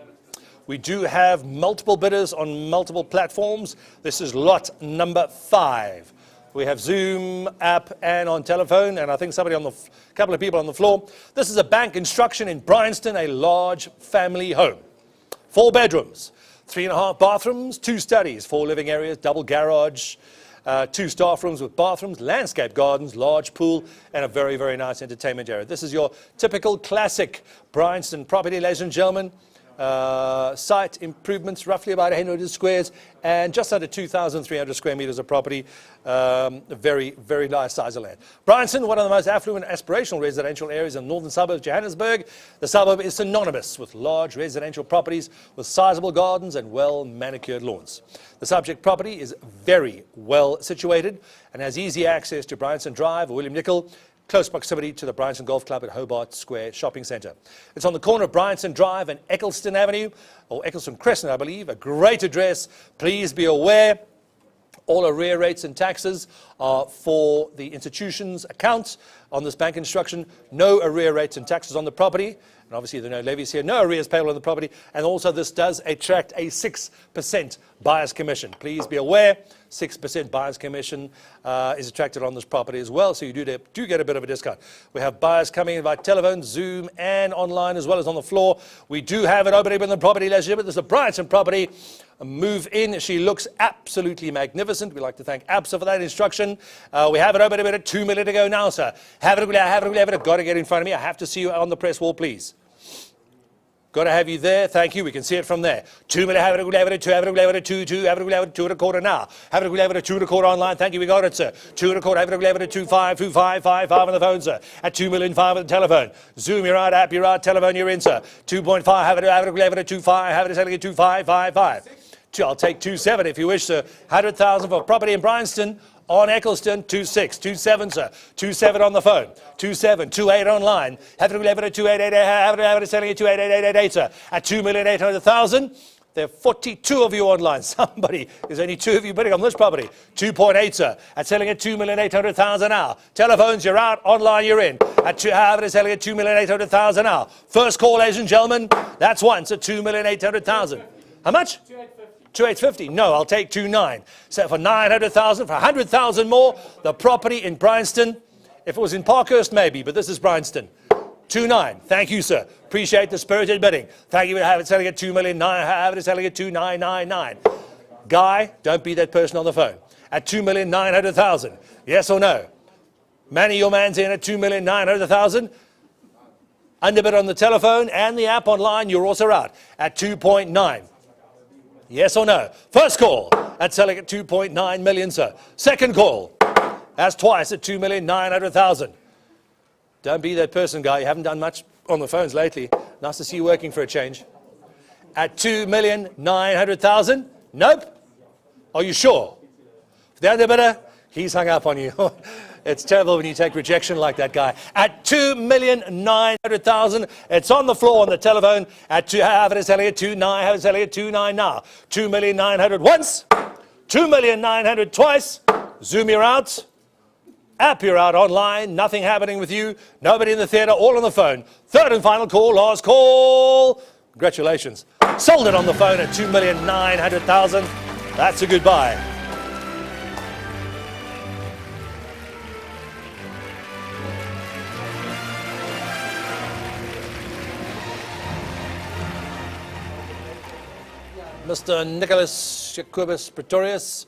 We do have multiple bidders on multiple platforms. This is lot number 5. We have Zoom app and on telephone, and I think somebody on the couple of people on the floor. This is a bank instruction in Bryanston, a large family home. 4 bedrooms, 3.5 bathrooms, 2 studies, 4 living areas, double garage, 2 staff rooms with bathrooms, landscape gardens, large pool, and a very, very nice entertainment area. This is your typical classic Bryanston property, ladies and gentlemen. Site improvements, roughly about 100 squares and just under 2,300 square meters of property. A very, very nice size of land. Bryanston, one of the most affluent aspirational residential areas in the northern suburbs of Johannesburg. The suburb is synonymous with large residential properties with sizable gardens and well-manicured lawns. The subject property is very well situated and has easy access to Bryanston Drive or William Nicol, close proximity to the Bryanston Golf Club at Hobart Square Shopping Centre. It's on the corner of Bryanston Drive and Eccleston Avenue, or Eccleston Crescent, I believe. A great address. Please be aware, all arrear rates and taxes are for the institution's account on this bank instruction. No arrear rates and taxes on the property. And obviously there are no levies here. No arrears payable on the property. And also this does attract a 6% buyer's commission. Please be aware, 6% buyer's commission is attracted on this property as well. So you do get a bit of a discount. We have buyers coming in by telephone, Zoom, and online as well as on the floor. We do have an opening in the property, ladies and gentlemen. This is a Bryanston property. Move in. She looks absolutely magnificent. We'd like to thank ABSA for that instruction. We have it open at 2 million to go now, sir. Have it. Got to get in front of me. I have to see you on the press wall, please. Got to have you there. Thank you. We can see it from there. 2 million. Have it. 2. Have it. 2. 2. Have it. 2 2.25 now. Have it. 2 2.25 online. Thank you. We got it, sir. 2 2.25. Have it. 2 5. 2 5 5 5 on the phone, sir. At 2 million 5 on the telephone. Zoom, you're out. App, you're out. Telephone, you're in, sir. 2.5. Have it. 2 5. Have it. Selling it 2 5 5 5. I'll take 2.7 if you wish, sir. 100,000 for property in Bryanston. On Eccleston, 2.6, 2.7, sir. 2.7 on the phone. 2.7, 2.8 online. Have it 2.888. Have it selling at 2.8888, sir. At 2,800,000. There are 42 of you online. There's only 2 of you bidding on this property. 2.8, sir. At selling at 2,800,000 now. Telephones, you're out. Online, you're in. Have it selling at 2,800,000 now. First call, ladies and gentlemen. That's once at 2,800,000. How much? 2,850. No, I'll take 2.9. So for 900,000, for 100,000 more, the property in Bryanston. If it was in Parkhurst, maybe, but this is Bryanston. 2.9. Thank you, sir. Appreciate the spirited bidding. Thank you. Have it selling at 2 million. Have it selling at 2,999. Guy, don't be that person on the phone. At 2,900,000. Yes or no? Manny, your man's in at 2,900,000. Underbid on the telephone and the app online. You're also out at 2.9. Yes or no? First call, that's selling at 2.9 million, sir. Second call, that's twice at 2,900,000. Don't be that person, guy. You haven't done much on the phones lately. Nice to see you working for a change. At 2,900,000? Nope. Are you sure? The underbidder, he's hung up on you. It's terrible when you take rejection like that guy. At 2,900,000, it's on the floor on the telephone. At 2, have it selling at 2.9, have it selling at 2.9 now. 2,900,000 once, 2,900,000 twice. Zoom, you're out. App, you're out online. Nothing happening with you. Nobody in the theatre, all on the phone. Third and final call, last call. Congratulations. Sold it on the phone at 2,900,000. That's a goodbye. Mr. Nicholas Jacobus Pretorius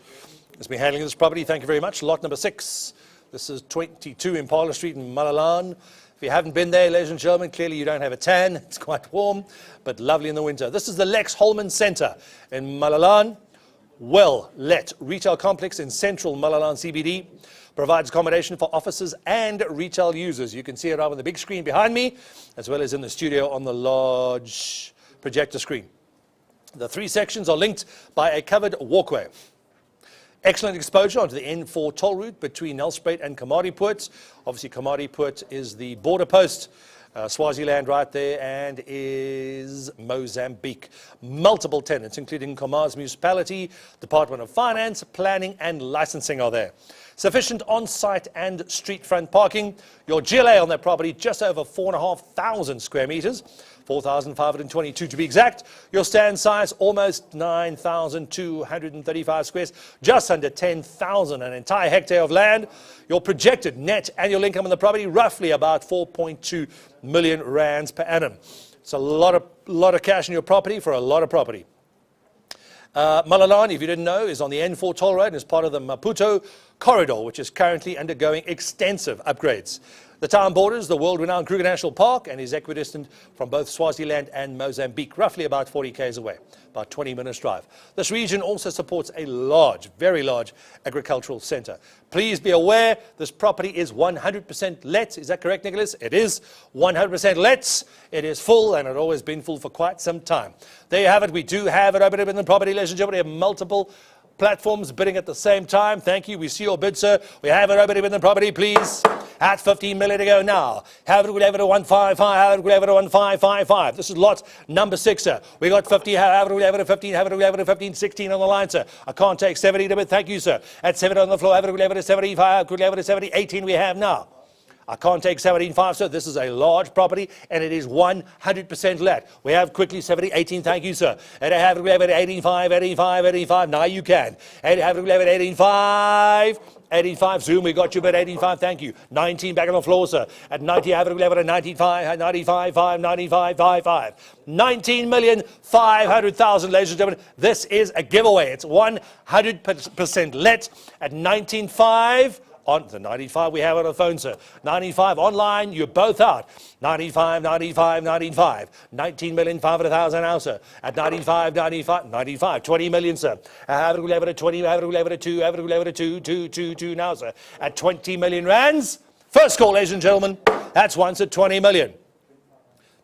has been handling this property. Thank you very much. Lot number 6. This is 22 Impala Street in Malalane. If you haven't been there, ladies and gentlemen, clearly you don't have a tan. It's quite warm, but lovely in the winter. This is the Lex Holman Centre in Malalane. Well-let retail complex in central Malalane CBD. Provides accommodation for offices and retail users. You can see it on the big screen behind me, as well as in the studio on the large projector screen. The 3 sections are linked by a covered walkway. Excellent exposure onto the N4 toll route between Nelspruit and Roodepoort. Obviously, Roodepoort is the border post. Swaziland right there, and is Mozambique. Multiple tenants, including Coma's Municipality, Department of Finance, Planning and Licensing are there. Sufficient on-site and street front parking. Your GLA on that property, just over 4,500 square meters. 4,522 to be exact. Your stand size, almost 9,235 squares, just under 10,000, an entire hectare of land. Your projected net annual income on the property, roughly about 4.2 million rands per annum. It's a lot of cash in your property for a lot of property. Malalane, if you didn't know, is on the N4 toll road and is part of the Maputo corridor, which is currently undergoing extensive upgrades. The town borders the world-renowned Kruger National Park and is equidistant from both Swaziland and Mozambique, roughly about 40 k's away, about 20 minutes drive. This region also supports a large, very large agricultural centre. Please be aware this property is 100% let. Is that correct, Nicholas? It is 100% let. It is full and it has always been full for quite some time. There you have it. We do have it open in the property, ladies and gentlemen. We have multiple platforms bidding at the same time. Thank you. We see your bid, sir. We have it open in the property, please. At 15 million to go now. Have it, we'll have it at 155. Have it, we'll have it at 1555. This is lot number 6, sir. We got 50. Have it, we'll have it at 15. Have it, we'll have it at 15. 16 on the line, sir. I can't take 70 to bid. Thank you, sir. At 7 on the floor. Have it, we'll have it at 75. We'll have it at 70. 18 we have now. I can't take 17.5, sir. This is a large property, and it is 100% let. We have quickly 70, 18, thank you, sir. And I have it, we have it at 85, 85, 85. Now you can. And I have it, we have it at 85. 85, Zoom, we got you at 85, thank you. 19 back on the floor, sir. At 90, I have it, we have it at 95, 95, 5, 95, 5, 5. 19,500,000, ladies and gentlemen. This is a giveaway. It's 100% let at 19.5. On the 95, we have it on the phone, sir. 95 online, you're both out. 95, 95, 95. 19,500,000 now, sir. At 95, 95, 95. 20 million, sir. Have it, we'll have it at 20, have it, we'll have it at 2, have it, we'll have it at 2, 2, 2, 2 now, sir. At 20 million rands. First call, ladies and gentlemen. That's once at 20 million.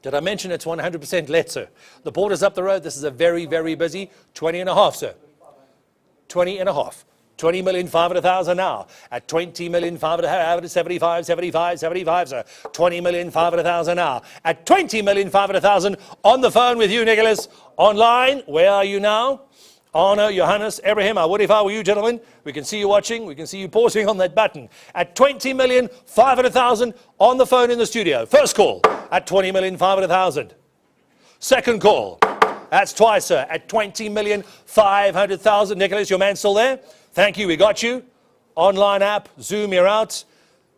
Did I mention it's 100% let, sir? The border's up the road. This is a very, very busy 20 and a half, sir. 20 and a half. 20,500,000 now. At 20,500,000, 75, 75, 75, sir. 20,500,000 now. At 20,500,000 on the phone with you, Nicholas. Online, where are you now? Honor, Johannes, Abraham, I would if I were you, gentlemen. We can see you watching. We can see you pausing on that button. At 20,500,000 on the phone in the studio. First call at 20,500,000. Second call. That's twice, sir. At 20,500,000. Nicholas, your man still there? Thank you, we got you. Online app, Zoom, you're out.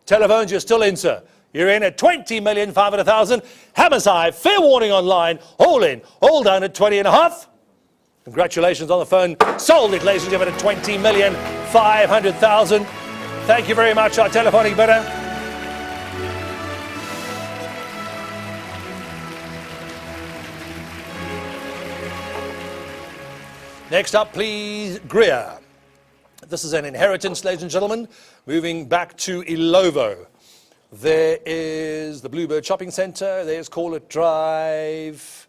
Telephones, you're still in, sir. You're in at 20,500,000. Hammersdale, fair warning online. All in, all done at 20 and a half. Congratulations on the phone. Sold it, ladies and gentlemen, at 20,500,000. Thank you very much, our telephonic bidder. Next up, please, Greer. This is an inheritance, ladies and gentlemen, moving back to Illovo. There is the Bluebird Shopping Centre. There's Corlett Drive.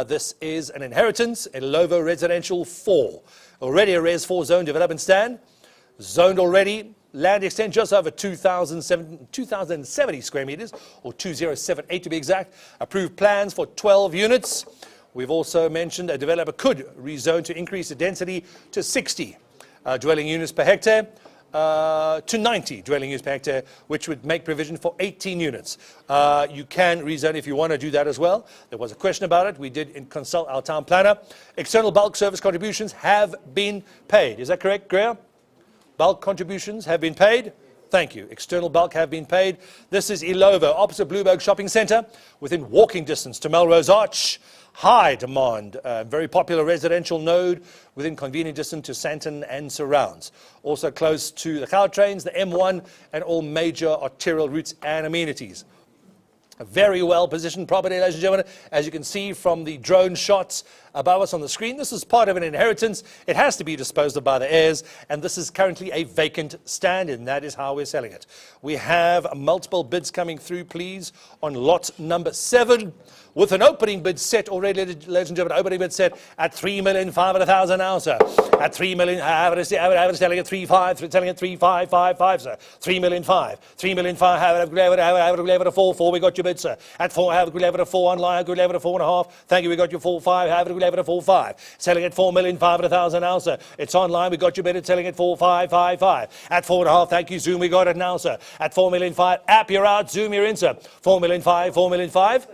This is an inheritance, Illovo Residential 4. Already a Res 4 zone development stand. Zoned already. Land extent just over 2,070 square meters, or 2,078 to be exact. Approved plans for 12 units. We've also mentioned a developer could rezone to increase the density to 60 dwelling units per hectare, to 90 dwelling units per hectare, which would make provision for 18 units. You can rezone if you want to do that as well. There was a question about it. We did consult our town planner. External bulk service contributions have been paid. Is that correct, Greer? Bulk contributions have been paid. Thank you. External bulk have been paid. This is Illovo, opposite Bluebird Shopping Centre, within walking distance to Melrose Arch. High demand, very popular residential node within convenient distance to Sandton and surrounds. Also close to the Gautrains, the M1, and all major arterial routes and amenities. A very well positioned property, ladies and gentlemen. As you can see from the drone shots above us on the screen, this is part of an inheritance. It has to be disposed of by the heirs, and this is currently a vacant stand, and that is how we're selling it. We have multiple bids coming through, please, on lot number 7. With an opening bid set already, ladies and gentlemen, opening bid set at 3,500,000 now, sir. At 3 million, I was selling at 3.5, selling at 3.555, sir. 3,500,000. 3,500,000, have it at 4, we got your bid, sir. At 4, have it at 4 online, have it at 4.5. Thank you, we got your 4.5, have it at 4.5. Selling at 4,500,000 now, sir. It's online, we got your bid at selling at 4.555. At 4.5, thank you, Zoom, we got it now, sir. At 4,500,000, app, you're out, Zoom, you're in, sir. 4,500,000, 4,500,000.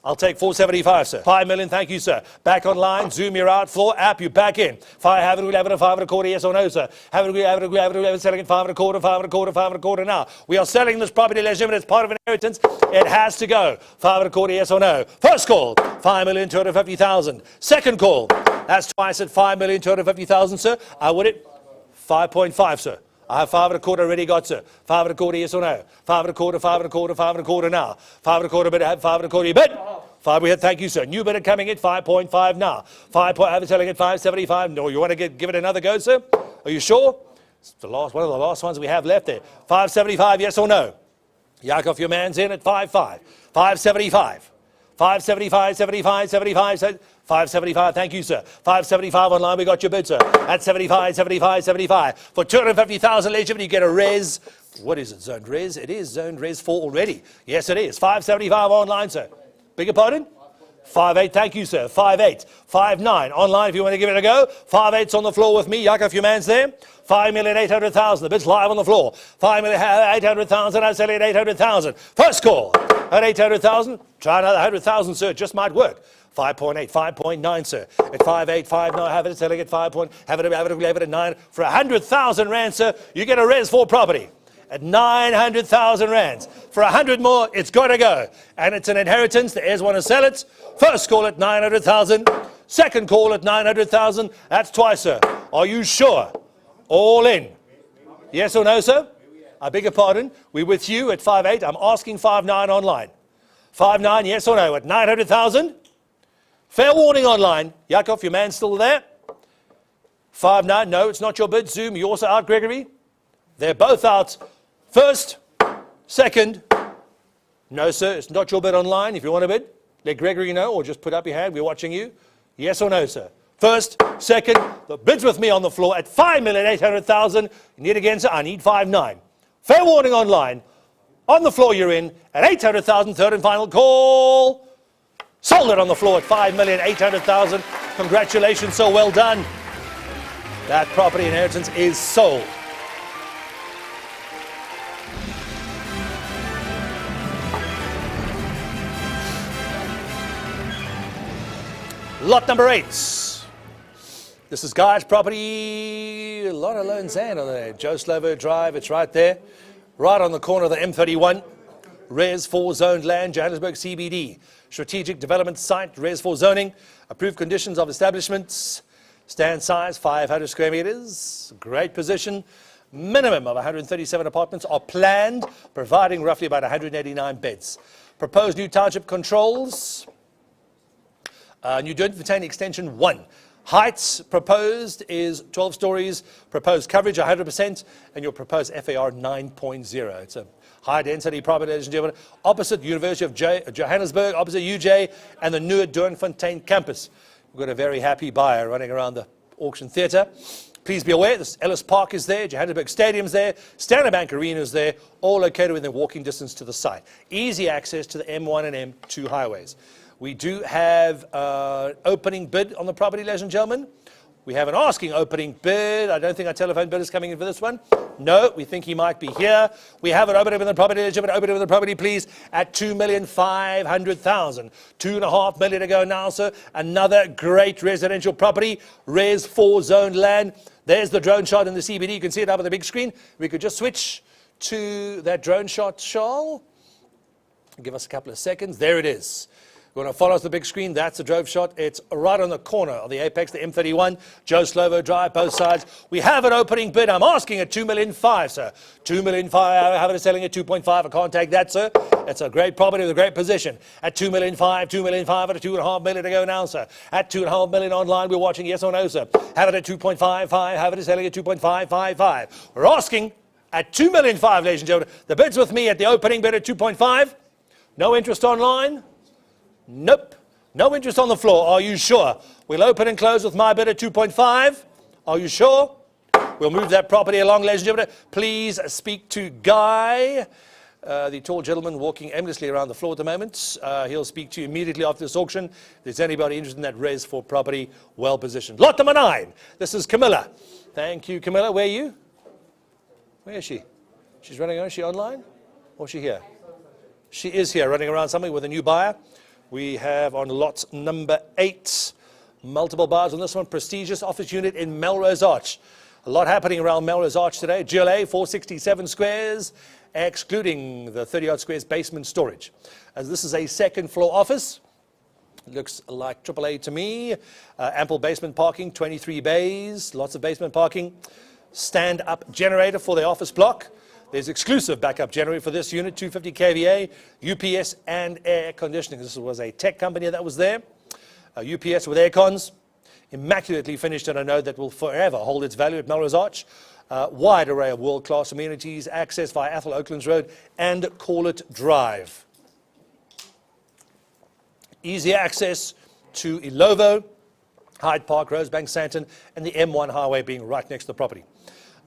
I'll take 475, sir. 5 million, thank you, sir. Back online, Zoom, you're out. Floor, app, you back in. Have it, we'll have it at 5 1/4, yes or no, sir? Have it, selling at 5 1/4, 5 1/4, 5 1/4 now. We are selling this property, ladies and gentlemen, it's part of inheritance. It has to go. 5 1/4, yes or no? First call, 5,250,000. Second call, that's twice at 5,250,000, sir. I would it 5.5, sir. I have 5 1/4 already got, sir. 5 1/4, yes or no? 5 1/4, 5 1/4, 5 1/4 now. 5 1/4 bid, 5 1/4 bid. 5 we had, thank you, sir. New bidder coming at 5.5 now. 5 I have it selling at 575. No, you want to give it another go, sir? Are you sure? It's the last one of the last ones we have left there. 575, yes or no? Yakov, your man's in at 5.5. 575. 575, 75, 75, 575, thank you, sir. 575 online, we got your bid, sir. At 75, 75, 75. For 250,000, ladies and gentlemen, you get a res. What is it, zoned res? It is zoned res 4 already. Yes, it is. 575 online, sir. Beg your pardon? 5.8, thank you, sir. 5.8. 5.9 online if you want to give it a go. 5.8's on the floor with me. Yakov, your man's there. 5,800,000. The bid's live on the floor. 5,800,000. I'm selling at 800,000. First call at 800,000. Try another 100,000, sir. It just might work. 5.8, 5.9, sir. At 5.8, 5.9, have it selling at 5. Have it at 9. For 100,000 rand, sir, you get a res 4 property. At 900,000 rands. For 100 more, it's got to go. And it's an inheritance. The heirs want to sell it. First call at 900,000. Second call at 900,000. That's twice, sir. Are you sure? All in. Yes or no, sir? I beg your pardon. We're with you at 5.8. I'm asking 5.9 online. 5.9, yes or no? At 900,000. Fair warning online. Yakov, your man's still there? 5.9, no, it's not your bid. Zoom, you also out, Gregory? They're both out. First, second. No, sir, it's not your bid online. If you want to bid, let Gregory know or just put up your hand. We're watching you. Yes or no, sir? First, second, the bid's with me on the floor at 5,800,000. You need again, sir? I need 5.9. Fair warning online. On the floor you're in at 800,000. Third and final call. Sold it on the floor at 5,800,000. Congratulations, so well done. That property inheritance is sold. Lot number 8. This is Guy's property. A lot of lone sand on there. Joe Slovo Drive, it's right there. Right on the corner of the M31. Res 4 zoned land, Johannesburg CBD. Strategic development site, Res 4 zoning. Approved conditions of establishments. Stand size 500 square meters. Great position. Minimum of 137 apartments are planned, providing roughly about 189 beds. Proposed new township controls. New Doringkloof extension 1. Heights proposed is 12 stories. Proposed coverage 100%, and your proposed FAR 9.0. It's a high density property, ladies and gentlemen, opposite University of Johannesburg, opposite UJ, and the newer Doringkloof campus. We've got a very happy buyer running around the auction theatre. Please be aware, this Ellis Park is there, Johannesburg Stadium's there, Standard Bank Arena is there, all located within walking distance to the site. Easy access to the M1 and M2 highways. We do have an opening bid on the property, ladies and gentlemen. We have an asking opening bid. I don't think our telephone bid is coming in for this one. No, we think he might be here. We have an opening bid on the property, ladies and gentlemen. Opening bid on the property, please, at 2,500,000. 2.5 million to go now, sir. Another great residential property, Res 4 zoned land. There's the drone shot in the CBD. You can see it up on the big screen. We could just switch to that drone shot, Charles. Give us a couple of seconds. There it is. You want to follow us the big screen? That's the drone shot. It's right on the corner of the apex, the M31, Joe Slovo Drive, both sides. We have an opening bid. I'm asking at 2,500,000, sir. 2,500,000. I have it selling at 2.5. I can't take that, sir. It's a great property with a great position. At 2,500,000, 2,500,000 at 2.5 million to go now, sir. At 2.5 million online, we're watching, yes or no, sir. Have it at 2.55. Have it selling at 2.555. We're asking at 2,500,000, ladies and gentlemen. The bid's with me at the opening bid at 2.5. No interest online. Nope. No interest on the floor. Are you sure? We'll open and close with my bid at 2.5. Are you sure? We'll move that property along, ladies and gentlemen. Please speak to Guy, the tall gentleman walking aimlessly around the floor at the moment. He'll speak to you immediately after this auction. If there's anybody interested in that Res 4 property, well positioned. Lot number 9. This is Camilla. Thank you, Camilla. Where are you? Where is she? She's running around. Is she online? Or is she here? She is here, running around something with a new buyer. We have on lot number 8, multiple bars on this one, prestigious office unit in Melrose Arch. A lot happening around Melrose Arch today. GLA 467 squares, excluding the 30-odd squares basement storage. As this is a second floor office, looks like AAA to me. Ample basement parking, 23 bays, lots of basement parking. Stand-up generator for the office block. There's exclusive backup generator for this unit, 250 kVA, UPS and air conditioning. This was a tech company that was there. UPS with air cons, immaculately finished, and I know that will forever hold its value at Melrose Arch. Wide array of world-class amenities, access via Athol Oaklands Road and Corlett Drive. Easy access to Illovo, Hyde Park, Rosebank, Santon, and the M1 highway being right next to the property.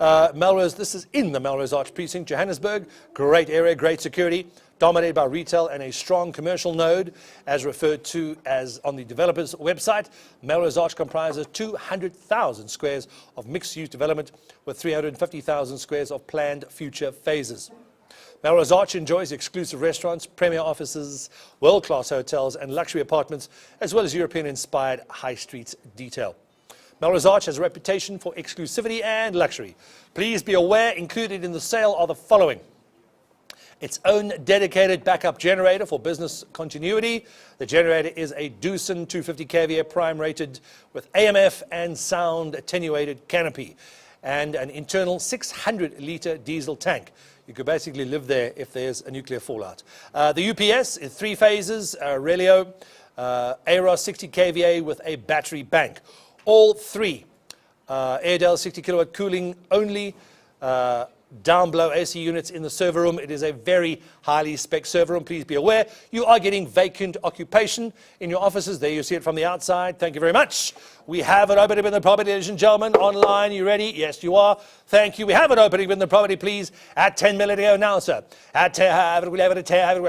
Melrose, this is in the Melrose Arch precinct, Johannesburg. Great area, great security, dominated by retail and a strong commercial node, as referred to as on the developer's website. Melrose Arch comprises 200,000 squares of mixed-use development with 350,000 squares of planned future phases. Melrose Arch enjoys exclusive restaurants, premier offices, world-class hotels and luxury apartments, as well as European-inspired high street detail. Melrose Arch has a reputation for exclusivity and luxury. Please be aware, included in the sale are the following: its own dedicated backup generator for business continuity. The generator is a Doosan 250 kVA prime rated with AMF and sound attenuated canopy, and an internal 600-litre diesel tank. You could basically live there if there's a nuclear fallout. The UPS is 3 phases, Relio, AROS 60 kVA with a battery bank. All 3 Airedale 60 kilowatt cooling only, down below AC units in the server room. It is a very highly spec server room. Please be aware you are getting vacant occupation in your offices. There you see it from the outside. Thank you very much. We have an opening in the property, ladies and gentlemen. Online, you ready? Yes, you are. Thank you. We have an opening in the property, please. At 10 million to go now, sir. At 10,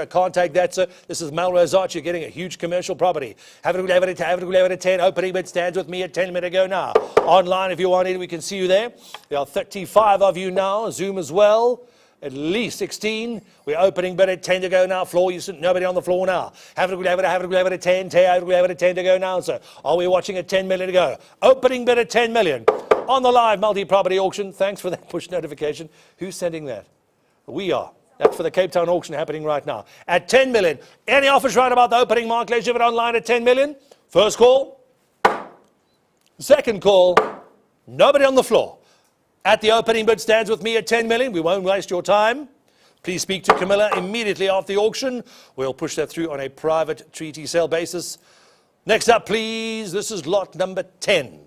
can't take that, sir. This is Melrose Arch. You're getting a huge commercial property. Have it at 10. Opening bid stands with me at 10 minutes ago now. Online, if you want it, we can see you there. There are 35 of you now. Zoom as well. At least 16. We're opening bid at 10 to go now. Floor, nobody on the floor now. Have it at 10. Have it at 10 to go now, sir. Are we watching at 10 million to go? Opening bid at 10 million. On the live multi-property auction. Thanks for that push notification. Who's sending that? We are. That's for the Cape Town auction happening right now. At 10 million. Any offers right about the opening mark? Let's give it online at 10 million. First call. Second call. Nobody on the floor. At the opening bid stands with me at 10 million. We won't waste your time. Please speak to Camilla immediately after the auction. We'll push that through on a private treaty sale basis. Next up, please. This is lot number 10.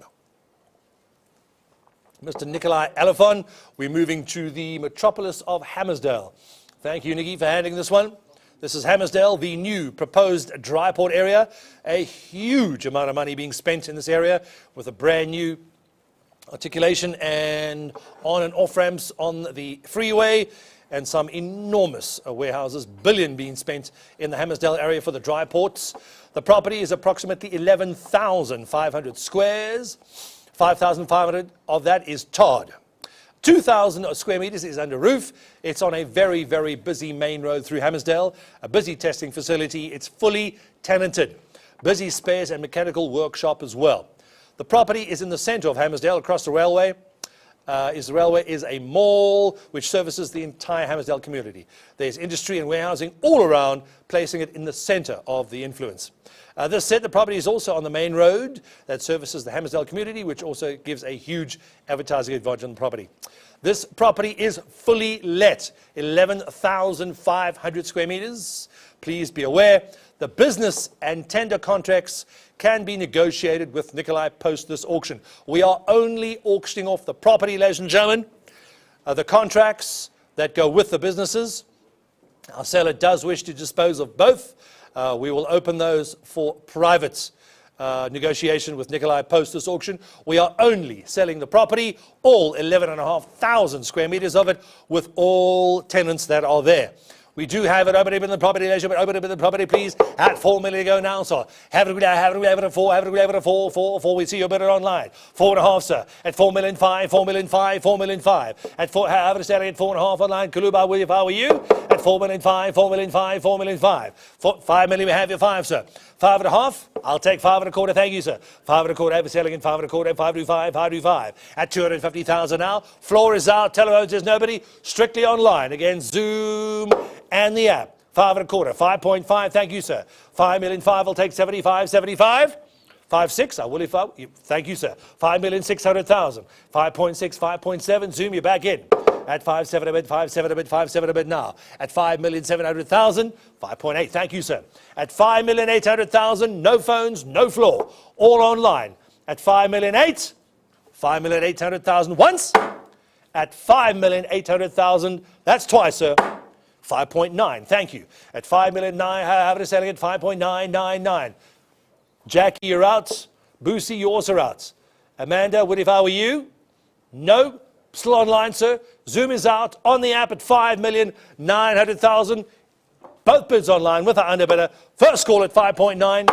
Mr. Nikolai Alifon. We're moving to the metropolis of Hammersdale. Thank you, Nikki, for handling this one. This is Hammersdale, the new proposed dry port area. A huge amount of money being spent in this area with a brand new articulation and on and off ramps on the freeway, and some enormous warehouses, billion being spent in the Hammersdale area for the dry ports. The property is approximately 11,500 squares. 5,500 of that is tarred. 2,000 square meters is under roof. It's on a very, very busy main road through Hammersdale, a busy testing facility. It's fully tenanted. Busy spares and mechanical workshop as well. The property is in the center of Hammersdale, across the railway. The railway is a mall which services the entire Hammersdale community. There's industry and warehousing all around, placing it in the center of the influence. This said, the property is also on the main road that services the Hammersdale community, which also gives a huge advertising advantage on the property. This property is fully let, 11,500 square meters. Please be aware, the business and tender contracts can be negotiated with Nikolai post this auction. We are only auctioning off the property, ladies and gentlemen. The contracts that go with the businesses. Our seller does wish to dispose of both. We will open those for private negotiation with Nikolai post this auction. We are only selling the property, all 11,500 square meters of it, with all tenants that are there. We do have it. Open it in the property, ladies and gentlemen. Open it in the property, please. At 4 million to go now, sir. Have it at 4. We see your bidder online. 4.5, sir. At 4 million 5, 4 million 5, 4 million 5. At 4, have it selling at 4.5 online. Kaluba, if I were you, at 4 million 5, 4 million 5, 4 million 5. 5 million, we have your 5, sir. 5.5, I'll take 5.25, thank you, sir. 5.25, have it selling at 5.25, 525, 525. At 250,000 now. Floor is out, telephones, there's nobody. Strictly online. Again, Zoom and the app. 5.25, 5.5, thank you, sir. 5 million 5, I'll take 75, 75. 5.6, I will if I, thank you, sir. 5,600,000. 5.6, 5.7, Zoom, you're back in. At 5.7 a bit, 5.7 a bit, 5.7 a bit now. At 5,700,000, 5.8, thank you, sir. At 5,800,000, no phones, no floor, all online. At 5,800,000, 5,800,000 once. At 5,800,000, that's twice, sir. 5.9, thank you. At 5,900,000, have it selling at 5.999. Jackie, you're out. Boosie, you're also out. Amanda, what if I were you? No. Still online, sir. Zoom is out on the app at 5,900,000. Both bids online with our underbidder. First call at 5.9.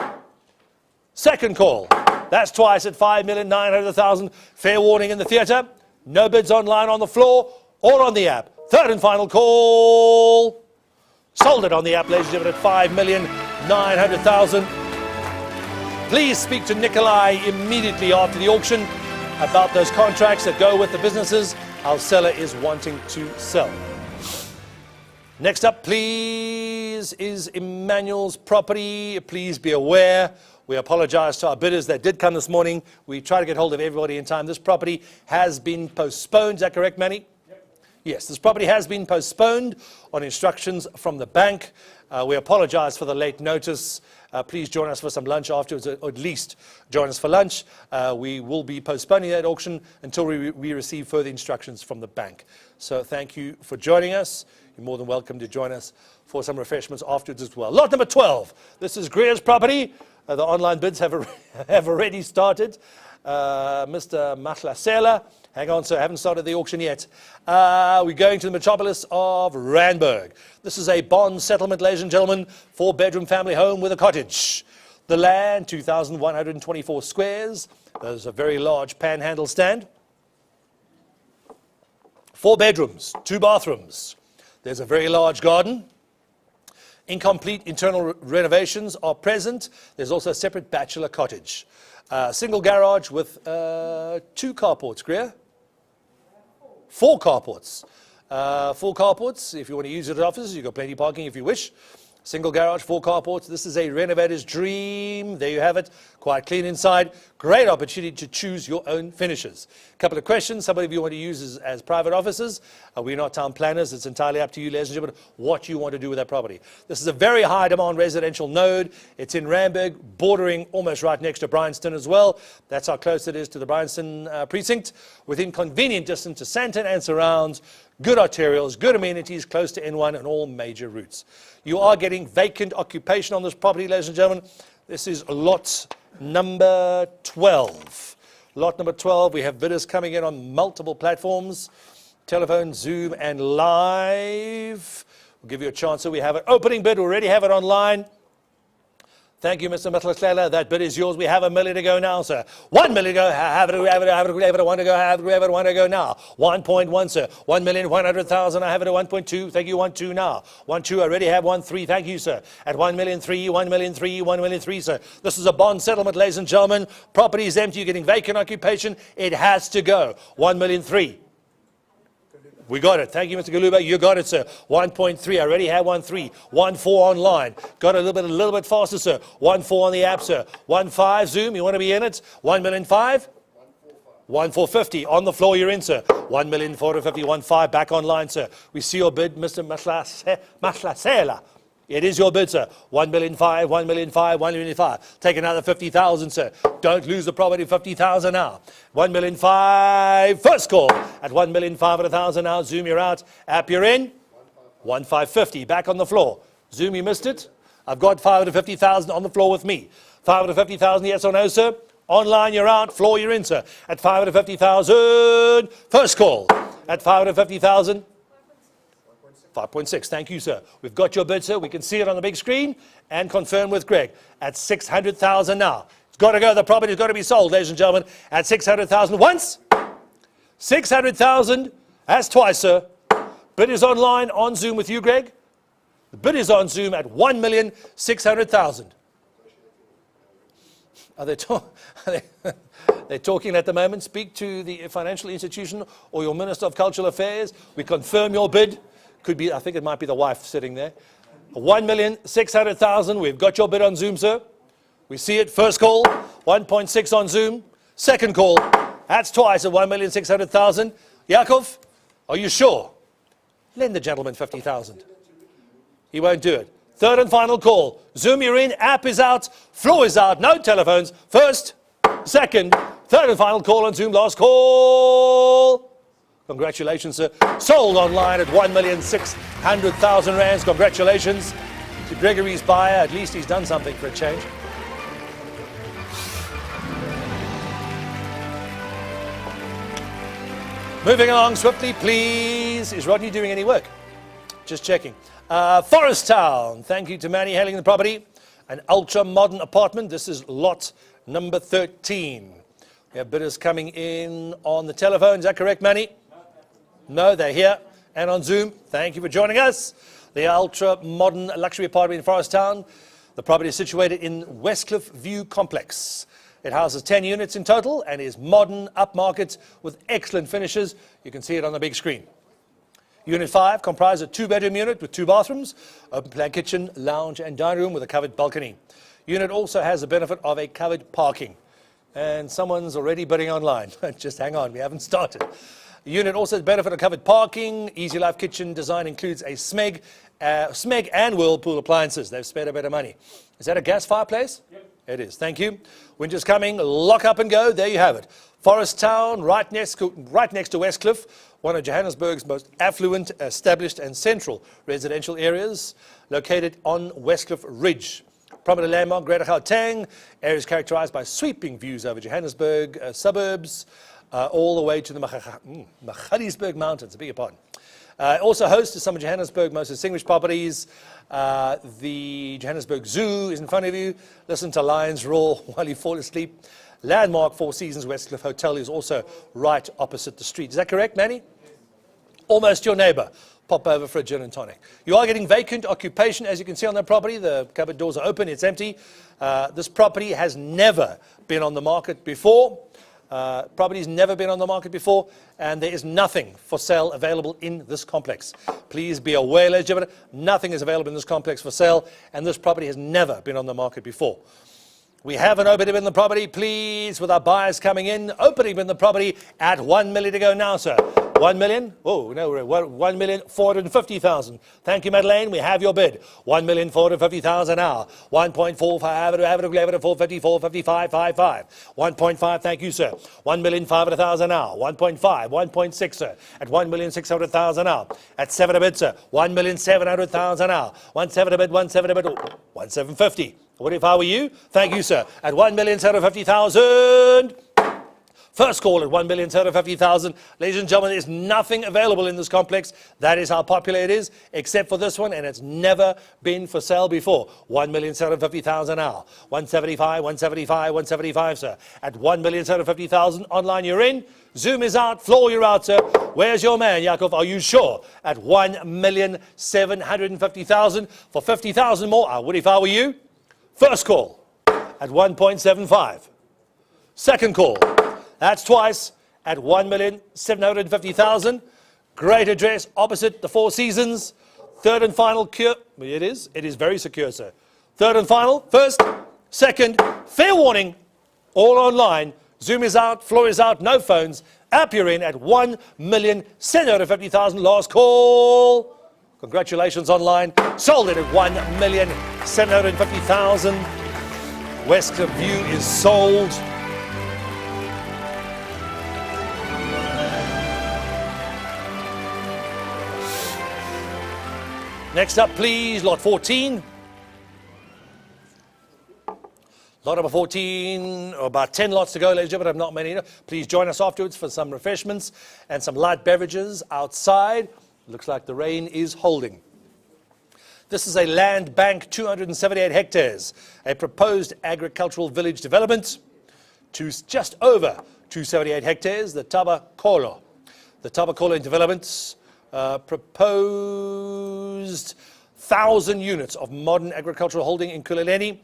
Second call. That's twice at 5,900,000. Fair warning in the theatre. No bids online on the floor. All on the app. Third and final call. Sold it on the app, ladies and gentlemen, at 5,900,000. Please speak to Nikolai immediately after the auction about those contracts that go with the businesses our seller is wanting to sell. Next up, please, is Emmanuel's property. Please be aware. We apologize to our bidders that did come this morning. We try to get hold of everybody in time. This property has been postponed. Is that correct, Manny? Yep. Yes, this property has been postponed on instructions from the bank. We apologize for the late notice. Please join us for some lunch afterwards, or at least join us for lunch. We will be postponing that auction until we receive further instructions from the bank. So thank you for joining us. You're more than welcome to join us for some refreshments afterwards as well. Lot number 12. This is Greer's property. The online bids have already started. Mr. Mahlasela. Hang on, sir, I haven't started the auction yet. We're going to the metropolis of Randburg. This is a bond settlement, ladies and gentlemen, 4-bedroom family home with a cottage. The land, 2,124 squares. There's a very large panhandle stand. 4 bedrooms, 2 bathrooms. There's a very large garden. Incomplete internal renovations are present. There's also a separate bachelor cottage. Single garage with 2 carports, Greer? 4 carports. 4 carports. If you want to use it at offices, you've got plenty of parking if you wish. Single garage, 4 carports. This is a renovator's dream. There you have it. Quite clean inside. Great opportunity to choose your own finishes. A couple of questions. Some of you want to use as private offices. We're not town planners. It's entirely up to you, ladies and gentlemen, what you want to do with that property. This is a very high demand residential node. It's in Randburg, bordering almost right next to Bryanston as well. That's how close it is to the Bryanston precinct. Within convenient distance to Sandton and surrounds. Good arterials, good amenities, close to N1 and all major routes. You are getting vacant occupation on this property, ladies and gentlemen. This is lot number 12. Lot number 12, we have bidders coming in on multiple platforms. Telephone, Zoom, and live. We'll give you a chance. So we have an opening bid. We already have it online. Thank you, Mr. Mahlasela. That bid is yours. We have 1 million to go now, sir. 1 million to go. Have it, one to go. Have it, one to go now. 1.1, sir. 1,100,000. I have it at 1.2. Thank you. 1.2 now. 1.2. I already have 1.3. Thank you, sir. At 1,000,003, 1,000,003, 1,000,003, sir. This is a bond settlement, ladies and gentlemen. Property is empty. You're getting vacant occupation. It has to go. 1,000,003. We got it. Thank you, Mr. Galuba. You got it, sir. 1.3. I already have 1.3. 1.4 online. Got it a little bit faster, sir. 1.4 on the app, sir. 1.5 Zoom. You want to be in it? 1,000,005. 1,450 on the floor. You're in, sir. 1,450. 1.5 back online, sir. We see your bid, Mr. Mahlasela. It is your bid, sir. 1,005, 1,005, 1,005. Take another 50,000, sir. Don't lose the property. 50,000 now. 1,005. First call at 1,500,000 now. Zoom, you're out. App, you're in. 1,550. Back on the floor. Zoom, you missed it. I've got 550,000 on the floor with me. 550,000, yes or no, sir? Online, you're out. Floor, you're in, sir. At 550,000. First call at 550,000. 5.6. Thank you, sir. We've got your bid, sir. We can see it on the big screen and confirm with Greg at 600,000 now. It's got to go. The property's got to be sold, ladies and gentlemen, at 600,000 once. 600,000. That's twice, sir. Bid is online on Zoom with you, Greg. The bid is on Zoom at 1,600,000. Are they they're talking at the moment? Speak to the financial institution or your Minister of Cultural Affairs. We confirm your bid. Could be, I think it might be the wife sitting there. 1,600,000. We've got your bid on Zoom, sir. We see it. First call, 1.6 on Zoom. Second call, that's twice at 1,600,000. Yakov, are you sure? Lend the gentleman 50,000. He won't do it. Third and final call. Zoom, you're in. App is out. Floor is out. No telephones. First, second, third and final call on Zoom. Last call. Congratulations, sir. Sold online at 1,600,000 rands. Congratulations to Gregory's buyer. At least he's done something for a change. Moving along swiftly, please. Is Rodney doing any work? Just checking. Forest Town. Thank you to Manny hailing the property. An ultra-modern apartment. This is lot number 13. We have bidders coming in on the telephone. Is that correct, Manny? No, they're here and on Zoom. Thank you for joining us. The ultra-modern luxury apartment in Forest Town. The property is situated in Westcliff View Complex. It houses 10 units in total and is modern, upmarket, with excellent finishes. You can see it on the big screen. Unit 5 comprises a 2-bedroom unit with 2 bathrooms, open-plan kitchen, lounge and dining room with a covered balcony. Unit also has the benefit of a covered parking. And someone's already bidding online. Just hang on, we haven't started. The unit also has the benefit of covered parking. Easy Life kitchen design includes a Smeg and Whirlpool appliances. They've spent a bit of money. Is that a gas fireplace? Yep. It is. Thank you. Winter's coming. Lock up and go. There you have it. Forest Town, right next to Westcliff, one of Johannesburg's most affluent, established and central residential areas, located on Westcliff Ridge. Prominent landmark, Greater Gauteng, areas characterized by sweeping views over Johannesburg suburbs, all the way to the Magaliesberg Mountains, I beg your pardon. Also hosts to some of Johannesburg's most distinguished properties. The Johannesburg Zoo is in front of you. Listen to lions roar while you fall asleep. Landmark Four Seasons Westcliff Hotel is also right opposite the street. Is that correct, Manny? Almost your neighbor. Pop over for a gin and tonic. You are getting vacant occupation, as you can see on that property. The cupboard doors are open. It's empty. This property has never been on the market before. Property's never been on the market before, and there is nothing for sale available in this complex. Please be aware, ladies and gentlemen, nothing is available in this complex for sale, and this property has never been on the market before. We have an opening in the property, please, with our buyers coming in. Opening in the property at 1 million to go now, sir. 1 million? Oh, no, 1,450,000. Thank you, Malalane. We have your bid. 1,450,000 now. 1.45, 450, 455, 55. 1.5, thank you, sir. 1,500,000 now. 1.5, 1.6, sir. At 1,600,000 now. At 7 a bid, sir. 1,700,000 now. 1.7 a bid, 1.7 a bid, 1,750. What if I were you? Thank you, sir. At 1,750,000. First call at 1,750,000. Ladies and gentlemen, there's nothing available in this complex. That is how popular it is, except for this one, and it's never been for sale before. 1,750,000 now. 175, 175, 175, sir. At 1,750,000. Online, you're in. Zoom is out. Floor, you're out, sir. Where's your man, Yakov? Are you sure? At 1,750,000. For 50,000 more, I would if I were you. First call at 1.75. Second call, that's twice at 1,750,000. Great address opposite the Four Seasons. Third and final cure. It is very secure, sir. Third and final, first, second, fair warning, all online. Zoom is out, floor is out, no phones. App you're in at 1,750,000. Last call. Congratulations online. Sold it at 1,750,000. Westcliff View is sold. Next up, please, lot 14. Lot number 14, about 10 lots to go, ladies and gentlemen, not many. Please join us afterwards for some refreshments and some light beverages outside. Looks like the rain is holding. This is a land bank, 278 hectares, a proposed agricultural village development to just over 278 hectares, the Tabakolo. The Tabakolo developments proposed 1,000 units of modern agricultural holding in Kuleleni,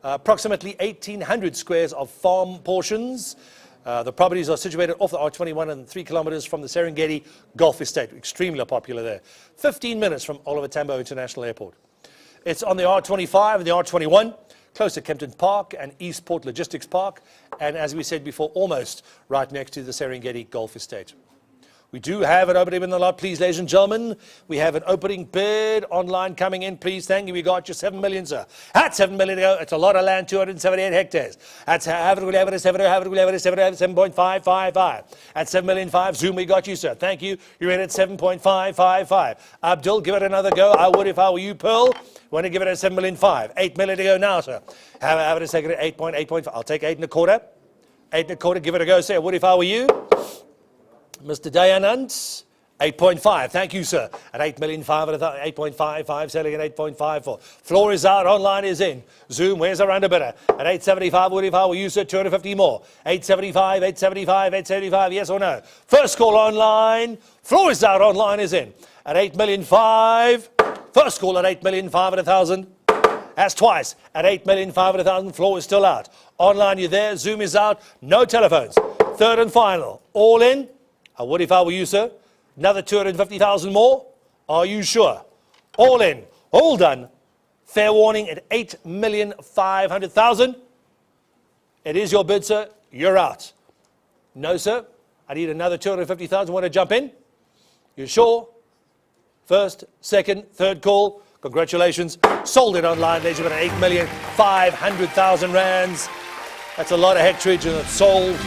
approximately 1,800 squares of farm portions. The properties are situated off the R21 and 3 kilometers from the Serengeti Golf Estate, extremely popular there. 15 minutes from Oliver Tambo International Airport. It's on the R25 and the R21, close to Kempton Park and Eastport Logistics Park, and as we said before, almost right next to the Serengeti Golf Estate. We do have an opening in the lot, please, ladies and gentlemen. We have an opening bid online coming in, please. Thank you. We got you 7 million, sir. At 7 million to go. It's a lot of land, 278 hectares. That's 7.555. At 7 million 5, Zoom, we got you, sir. Thank you. You're in at 7.555. Abdul, give it another go. I would if I were you, Pearl. Want to give it at 7 million 5. 8 million to go now, sir. Have it a second at 8.5. I'll take 8.25. 8.25. Give it a go, sir. I would if I were you. Mr. Dayanand, 8.5. Thank you, sir. At 8,500,000, 8.55, selling at 8.54. Floor is out, online is in. Zoom, where's the under bidder? At 8.75, what if I were you, sir? 250 more. 8.75, 8.75, 8.75, yes or no? First call online. Floor is out, online is in. At 8,500,000. First call at 8,500,000. That's twice. At 8,500,000, floor is still out. Online, you there? Zoom is out. No telephones. Third and final. All in. What if I were you, sir? Another 250,000 more? Are you sure? All in, all done. Fair warning at 8,500,000. It is your bid, sir. You're out. No, sir. I need another 250,000. Want to jump in? You sure? First, second, third call. Congratulations. Sold it online, ladies and gentlemen, 8,500,000 rands. That's a lot of hectareage and it's sold.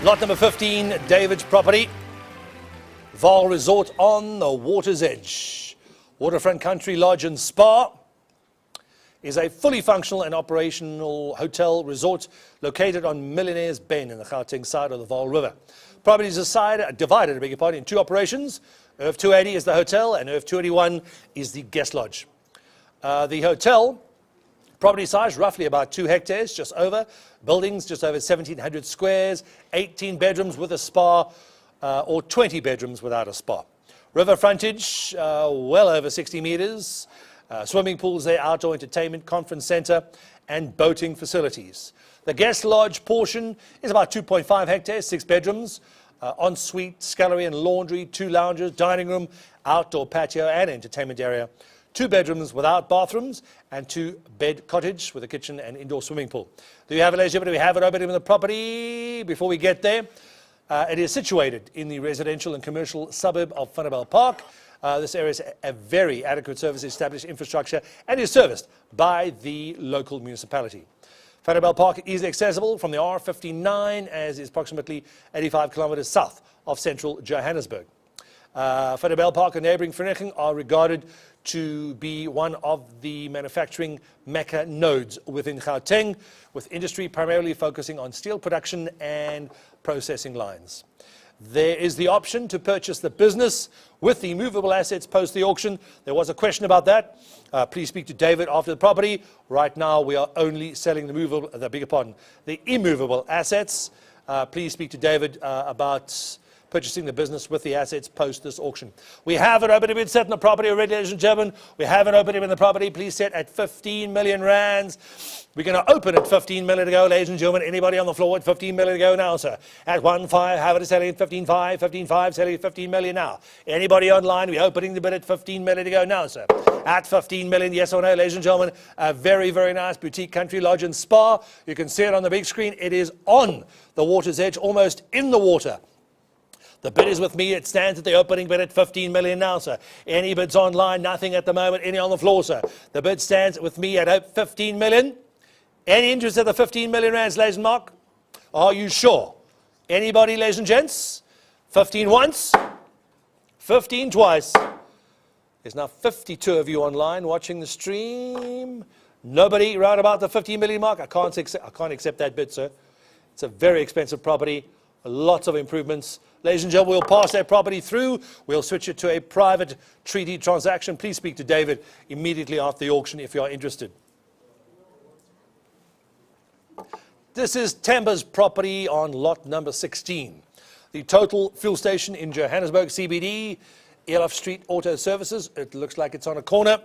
Lot number 15, David's property. Vaal Resort on the water's edge. Waterfront Country Lodge and Spa is a fully functional and operational hotel resort located on Millionaire's Bend in the Gauteng side of the Vaal River. Property is divided in two operations. Earth 280 is the hotel and Earth 281 is the guest lodge. The hotel property size, roughly about 2 hectares, just over. Buildings, just over 1,700 squares, 18 bedrooms with a spa, or 20 bedrooms without a spa. River frontage, well over 60 meters. Swimming pools there, outdoor entertainment, conference center, and boating facilities. The guest lodge portion is about 2.5 hectares, 6 bedrooms, ensuite, scullery and laundry, 2 lounges, dining room, outdoor patio and entertainment area. 2 bedrooms without bathrooms, and 2-bed cottage with a kitchen and indoor swimming pool. Do you have it, ladies and gentlemen? Do we have it open in the property? Before we get there, it is situated in the residential and commercial suburb of Vanderbijl Park. This area is a very adequate service established infrastructure and is serviced by the local municipality. Vanderbijl Park is accessible from the R59 as is approximately 85 kilometers south of central Johannesburg. Vanderbijl Park and neighboring Vereniging are regarded to be one of the manufacturing mecca nodes within Gauteng, with industry primarily focusing on steel production and processing lines. There is the option to purchase the business with the movable assets post the auction. There was a question about that. Please speak to David after the property. Right now we are only selling the immovable assets. Please speak to David about purchasing the business with the assets post this auction. We have an opening bid set in the property already, ladies and gentlemen. We have an opening in the property. Please set at 15 million rands. We're going to open at 15 million to go, ladies and gentlemen. Anybody on the floor at 15 million to go now, sir? At 1.5, have it selling at 15.5, 15.5, selling at 15 million now. Anybody online? We're opening the bid at 15 million to go now, sir. At 15 million, yes or no, ladies and gentlemen. A very, very nice boutique country lodge and spa. You can see it on the big screen. It is on the water's edge, almost in the water. The bid is with me. It stands at the opening bid at 15 million now, sir. Any bids online? Nothing at the moment. Any on the floor, sir? The bid stands with me at 15 million. Any interest at the 15 million rands, ladies and Mark? Are you sure? Anybody, ladies and gents? 15 once, 15 twice. There's now 52 of you online watching the stream. Nobody round about the 50 million mark? I can't accept that bid, sir. It's a very expensive property, lots of improvements. Ladies and gentlemen, we'll pass that property through. We'll switch it to a private treaty transaction. Please speak to David immediately after the auction if you are interested. This is Temba's property on lot number 16. The total fuel station in Johannesburg CBD, Illovo Street Auto Services. It looks like it's on a corner.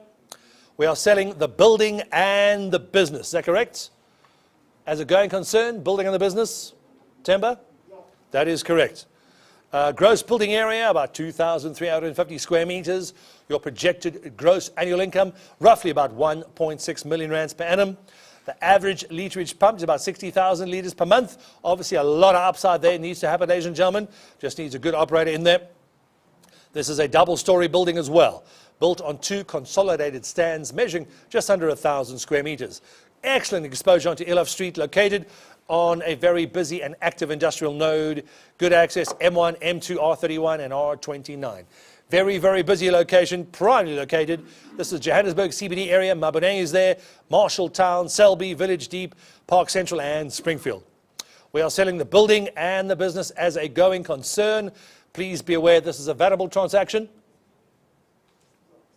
We are selling the building and the business. Is that correct? As a going concern, building and the business, Temba? That is correct. Gross building area, about 2,350 square meters. Your projected gross annual income, roughly about 1.6 million rands per annum. The average literage pump is about 60,000 litres per month. Obviously, a lot of upside there needs to happen, ladies and gentlemen. Just needs a good operator in there. This is a double-story building as well, built on 2 consolidated stands measuring just under 1,000 square meters. Excellent exposure onto Illovo Street, located on a very busy and active industrial node. Good access, M1, M2, R31 and R29. Very, very busy location, primarily located. This is Johannesburg CBD area. Malalane is there, Marshalltown, Selby, Village Deep, Park Central and Springfield. We are selling the building and the business as a going concern. Please be aware this is a variable transaction.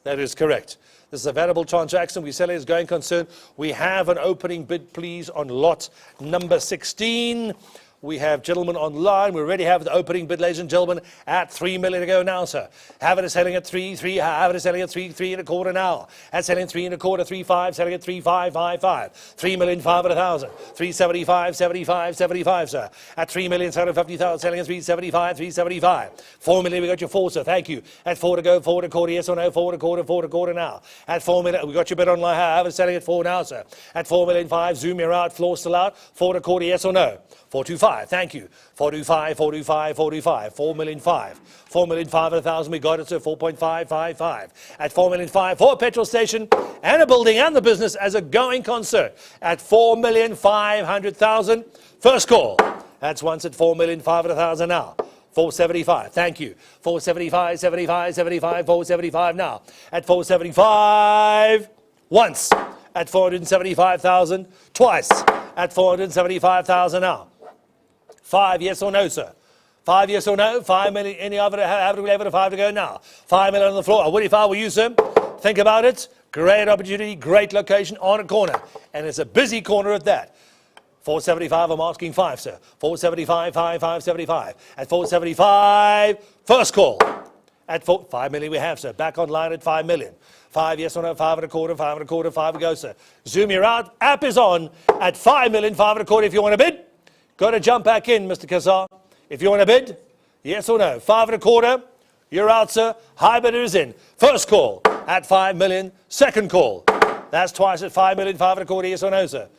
That is correct. This is a variable transaction. We sell it as going concern. We have an opening bid, please, on lot number 16. We have gentlemen online. We already have the opening bid, ladies and gentlemen, at 3 million to go now, sir. Have it selling at 3, have it selling at 3 and a quarter now. At selling 3 and a quarter, 3.5, selling at 3.555. 3,500,000. 375, 75, 75, sir. At 3,750,000, selling at 375, 375. 4 million, we got your 4, sir. Thank you. At 4 to go, 4 to quarter, yes or no, 4 to quarter, 4 to quarter now. At 4 million, we got your bid online. Have it selling at 4 now, sir. At 4,500,000, zoom your out, floor still out. 4 to quarter, yes or no. 425, thank you. 425, 425, 425, 4,500,000. 4,500,000, we got it, sir. 4.555. At 4,500,000, for a petrol station and a building and the business as a going concern. At 4,500,000, first call. That's once at 4,500,000 now. 475, thank you. 475, 75, 75, 475 now. At 475, once. At 475,000, twice. At 475,000 now. 5, yes or no, sir? 5, yes or no? 5 million, any other, have to 5 to go now. 5 million on the floor. What if I were you, sir? Think about it. Great opportunity, great location on a corner. And it's a busy corner at that. 475, I'm asking 5, sir. 475, 575. At 475, first call. At 5 million we have, sir. Back online at 5 million. 5, yes or no? 5 and a quarter, 5 and a quarter, 5 we go, sir. Zoom your out. App is on at 5 million, 5 and a quarter if you want to bid. Got to jump back in, Mr. Kazar. If you want to bid, yes or no? 5 and a quarter, you're out, sir. High bidder is in. First call at 5 million. Second call. That's twice at 5 million, 5 and a quarter, yes or no, sir?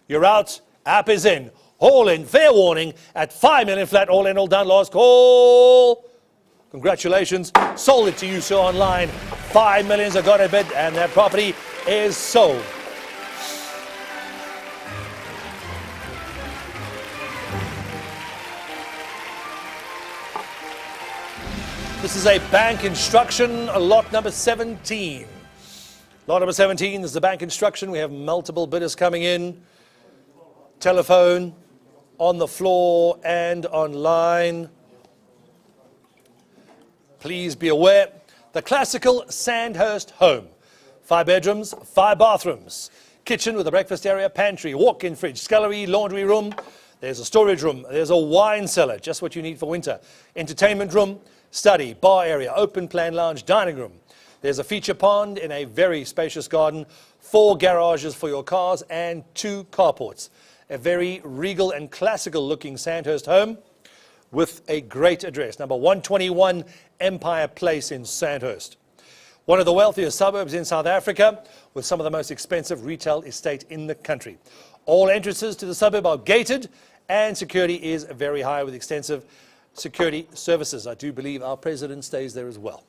You're out. App is in. All in. Fair warning at 5 million flat. All in, all done. Last call. Congratulations. Sold it to you, sir, online. 5 million. I got a bid, and that property is sold. This is a bank instruction, lot number 17. Lot number 17 is the bank instruction. We have multiple bidders coming in. Telephone, on the floor and online. Please be aware, the classical Sandhurst home. 5 bedrooms, 5 bathrooms. Kitchen with a breakfast area, pantry, walk-in fridge, scullery, laundry room. There's a storage room. There's a wine cellar, just what you need for winter. Entertainment room, study, bar area, open plan lounge, dining room. There's a feature pond in a very spacious garden, 4 garages for your cars and 2 carports. A very regal and classical looking Sandhurst home with a great address. Number 121 Empire Place in Sandhurst. One of the wealthiest suburbs in South Africa with some of the most expensive retail estate in the country. All entrances to the suburb are gated and security is very high with extensive security services. I do believe our president stays there as well.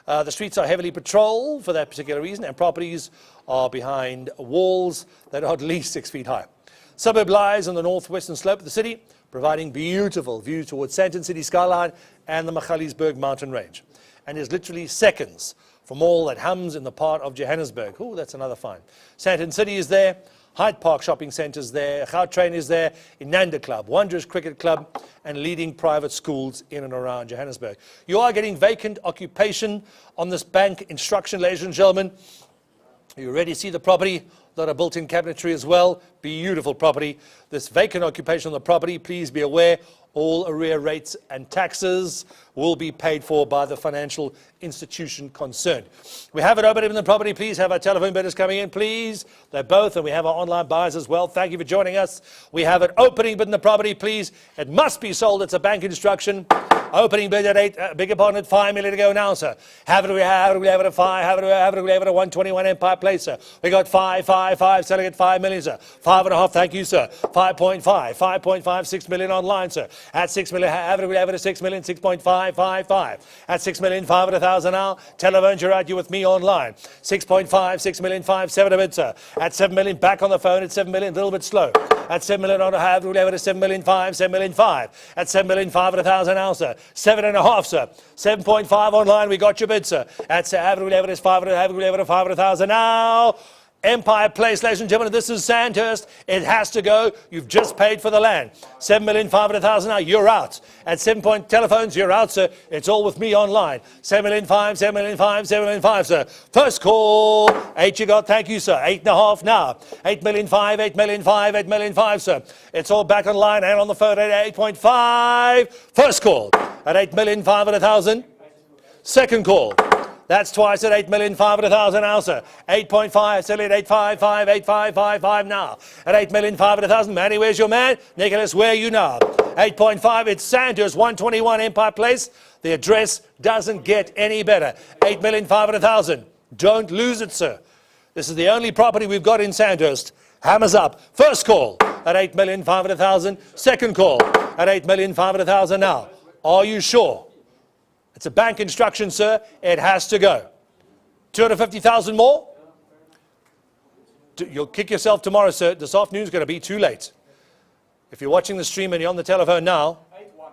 The streets are heavily patrolled for that particular reason, and properties are behind walls that are at least 6 feet high. Suburb lies on the northwestern slope of the city, providing beautiful views towards Sandton City skyline and the Magaliesberg mountain range. And is literally seconds from all that hums in the part of Johannesburg. Oh, that's another fine. Sandton City is there. Hyde Park Shopping Centre is there. Gautrain is there. Inanda Club, Wanderers Cricket Club, and leading private schools in and around Johannesburg. You are getting vacant occupation on this bank instruction, ladies and gentlemen. You already see the property. Got a built-in cabinetry as well. Beautiful property. This vacant occupation on the property, please be aware, all arrear rates and taxes will be paid for by the financial institution concerned. We have it open in the property. Please have our telephone bidders coming in, please. They're both, and we have our online buyers as well. Thank you for joining us. We have an opening bid in the property, please. It must be sold. It's a bank instruction. Opening bid at 8, bigger pardon, at 5 million to go now, sir. Have it, we have it at 5, have it, we have it at 121 Empire Place, sir. We got 5, selling at 5 million, sir. 5.5, thank you, sir. 5.5, 6 million online, sir. At 6 million, have it, we have it at 6 million, 6.5. At 6 million, 5 at 1,000 now. Telephone, you're out, you with me online. 6.5, 6 million, 5, 7 a bid, sir. At 7 million, back on the phone at 7 million, a little bit slow. At 7 million on a have, we have it at 7 million, 5, 7 million, 5. At 7 million, 5 at 1,000 now, sir. 7.5, sir. 7.5 online. We got your bid, sir. At 7, we'll have it as 5, we'll have it at 5 at 1,000 now. Empire Place, ladies and gentlemen, this is Sandhurst. It has to go. You've just paid for the land. 7 million, 5 at 1,000 now. You're out. At 7 point telephones, you're out, sir. It's all with me online. 7 million, 5, 7 million, 5, 7 million, 5, sir. First call. 8 you got. Thank you, sir. 8.5 now. 8 million, 5, 8 million, 5, 8 million, 5, sir. It's all back online and on the phone at 8.5. First call. At 8 million, 5 at 1,000. Second call. That's twice at 8 million, 5 at 1,000 now, sir. 8.5, silly at 8.55, 8.555 now. At 8 million, 5 at 1,000. Manny, where's your man? Nicholas, where are you now? 8.5, it's Sandhurst, 121 Empire Place. The address doesn't get any better. 8 million, 5 at 1,000. Don't lose it, sir. This is the only property we've got in Sandhurst. Hammers up. First call at 8 million, 5 at 1,000. Second call at 8 million, 5 at 1,000 now. Are you sure? It's a bank instruction, sir. It has to go. 250,000 more? You'll kick yourself tomorrow, sir. This afternoon's going to be too late. If you're watching the stream and you're on the telephone now. 8.1.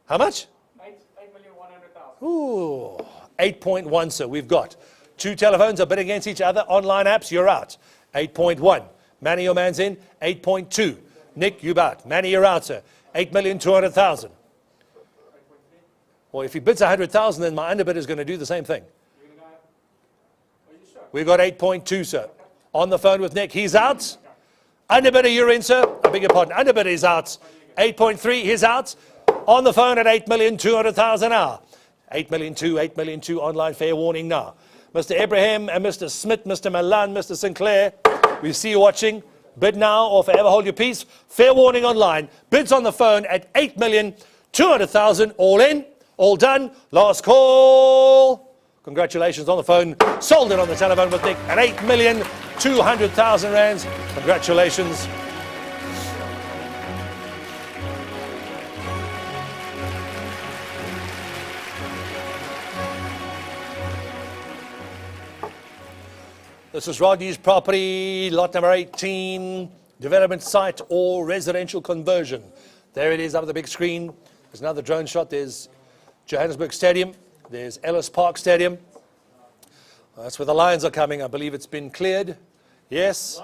How much? 8,100,000. Ooh, 8.1, sir. We've got 2 telephones are bidding against each other. Online apps, you're out. 8.1. Manny, your man's in. 8.2. Nick, you out. Manny, you're out, sir. 8,200,000. Well, if he bids 100,000, then my underbid is going to do the same thing. We've got 8.2, sir. On the phone with Nick. He's out. Underbidder, you're in, sir. I beg your pardon. Underbidder is out. 8.3, he's out. On the phone at 8,200,000 now. 8,200,000 online. Fair warning now. Mr. Abraham and Mr. Smith, Mr. Malalane, Mr. Sinclair, we see you watching. Bid now or forever hold your peace. Fair warning online. Bids on the phone at 8,200,000. All in. All done. Last call. Congratulations on the phone. Sold it on the telephone with Nick at 8,200,000 rands. Congratulations. This is Rodney's property, lot number 18, development site or residential conversion. There it is up on the big screen. There's another drone shot. There's Johannesburg Stadium. There's Ellis Park Stadium. That's where the Lions are coming. I believe it's been cleared. Yes?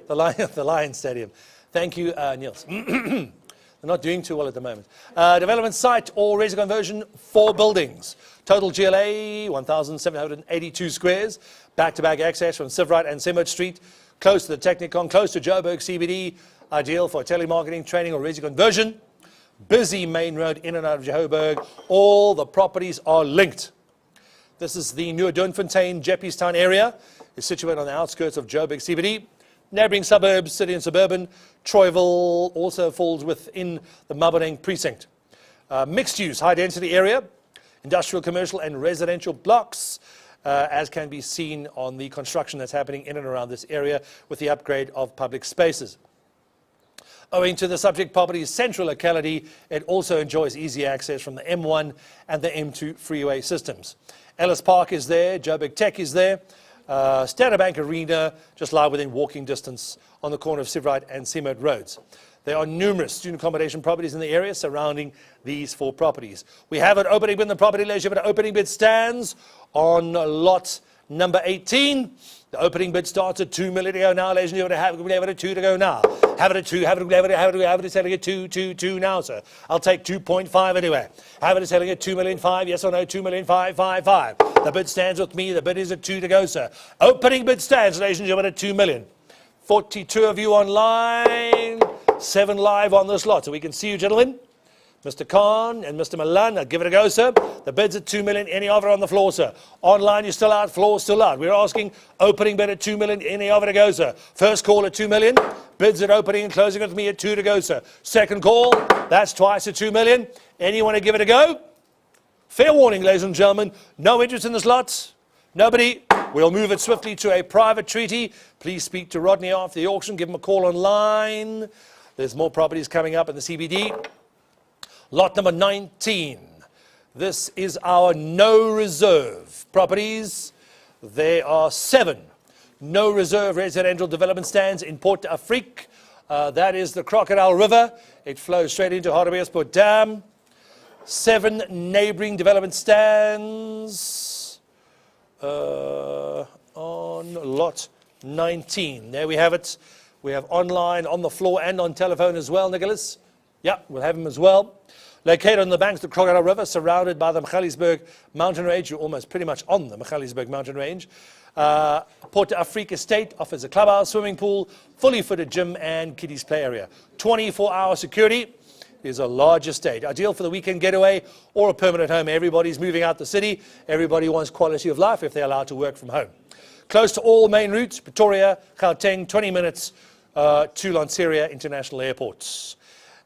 The Lions Stadium. Thank you, Niels. They're not doing too well at the moment. Development site or residential conversion, 4 buildings. Total GLA, 1,782 squares. Back-to-back access from Sivrite and Simmert Street. Close to the Technicon, close to Joburg CBD. Ideal for telemarketing, training or residential conversion. Busy main road in and out of Joburg. All the properties are linked. This is the New Doringkloof, Jeppystown area. It's situated on the outskirts of Joburg CBD. Neighbouring suburbs, city and suburban. Troyville also falls within the Malalane precinct. Mixed use, high density area. Industrial, commercial and residential blocks. As can be seen on the construction that's happening in and around this area with the upgrade of public spaces. Owing to the subject property's central locality, it also enjoys easy access from the M1 and the M2 freeway systems. Ellis Park is there, Joburg Tech is there, Standard Bank Arena, just lie within walking distance on the corner of Sivrite and Seamoat Roads. There are numerous student accommodation properties in the area surrounding these 4 properties. We have an opening bid in the property leisure, but an opening bid stands on lot number 18. The opening bid starts at 2 million to go now, ladies and gentlemen. Have it at 2 to go now. Have it at 2, have it selling at 2 now, sir. I'll take 2.5 anyway. Have it selling at 2,500,000, yes or no, 2,555,555. The bid stands with me, the bid is at 2 to go, sir. Opening bid stands, ladies and gentlemen, at 2 million. 42 of you online, 7 live on this lot. So we can see you, gentlemen. Mr. Khan and Mr. Malalane, I'll give it a go, sir. The bid's at 2 million. Any offer on the floor, sir? Online, you're still out. Floor, still out. We're asking opening bid at 2 million. Any offer to go, sir? First call at 2 million. Bids at opening and closing with me at 2 to go, sir. Second call, that's twice at 2 million. Anyone to give it a go? Fair warning, ladies and gentlemen. No interest in this lot. Nobody. We'll move it swiftly to a private treaty. Please speak to Rodney after the auction. Give him a call online. There's more properties coming up in the CBD. Lot number 19. This is our no reserve properties. There are 7 no reserve residential development stands in Port Afrique. That is the Crocodile River. It flows straight into Roodepoort Dam. 7 neighboring development stands on lot 19. There we have it. We have online, on the floor, and on telephone as well, Nicholas. Yeah, we'll have him as well. Located on the banks of the Crocodile River, surrounded by the Magaliesberg mountain range. You're almost pretty much on the Magaliesberg mountain range. Port Afrique Estate offers a clubhouse, swimming pool, fully fitted gym and kiddies play area. 24-hour security. Is a large estate. Ideal for the weekend getaway or a permanent home. Everybody's moving out the city. Everybody wants quality of life if they're allowed to work from home. Close to all main routes, Pretoria, Gauteng, 20 minutes to Lanseria International Airports.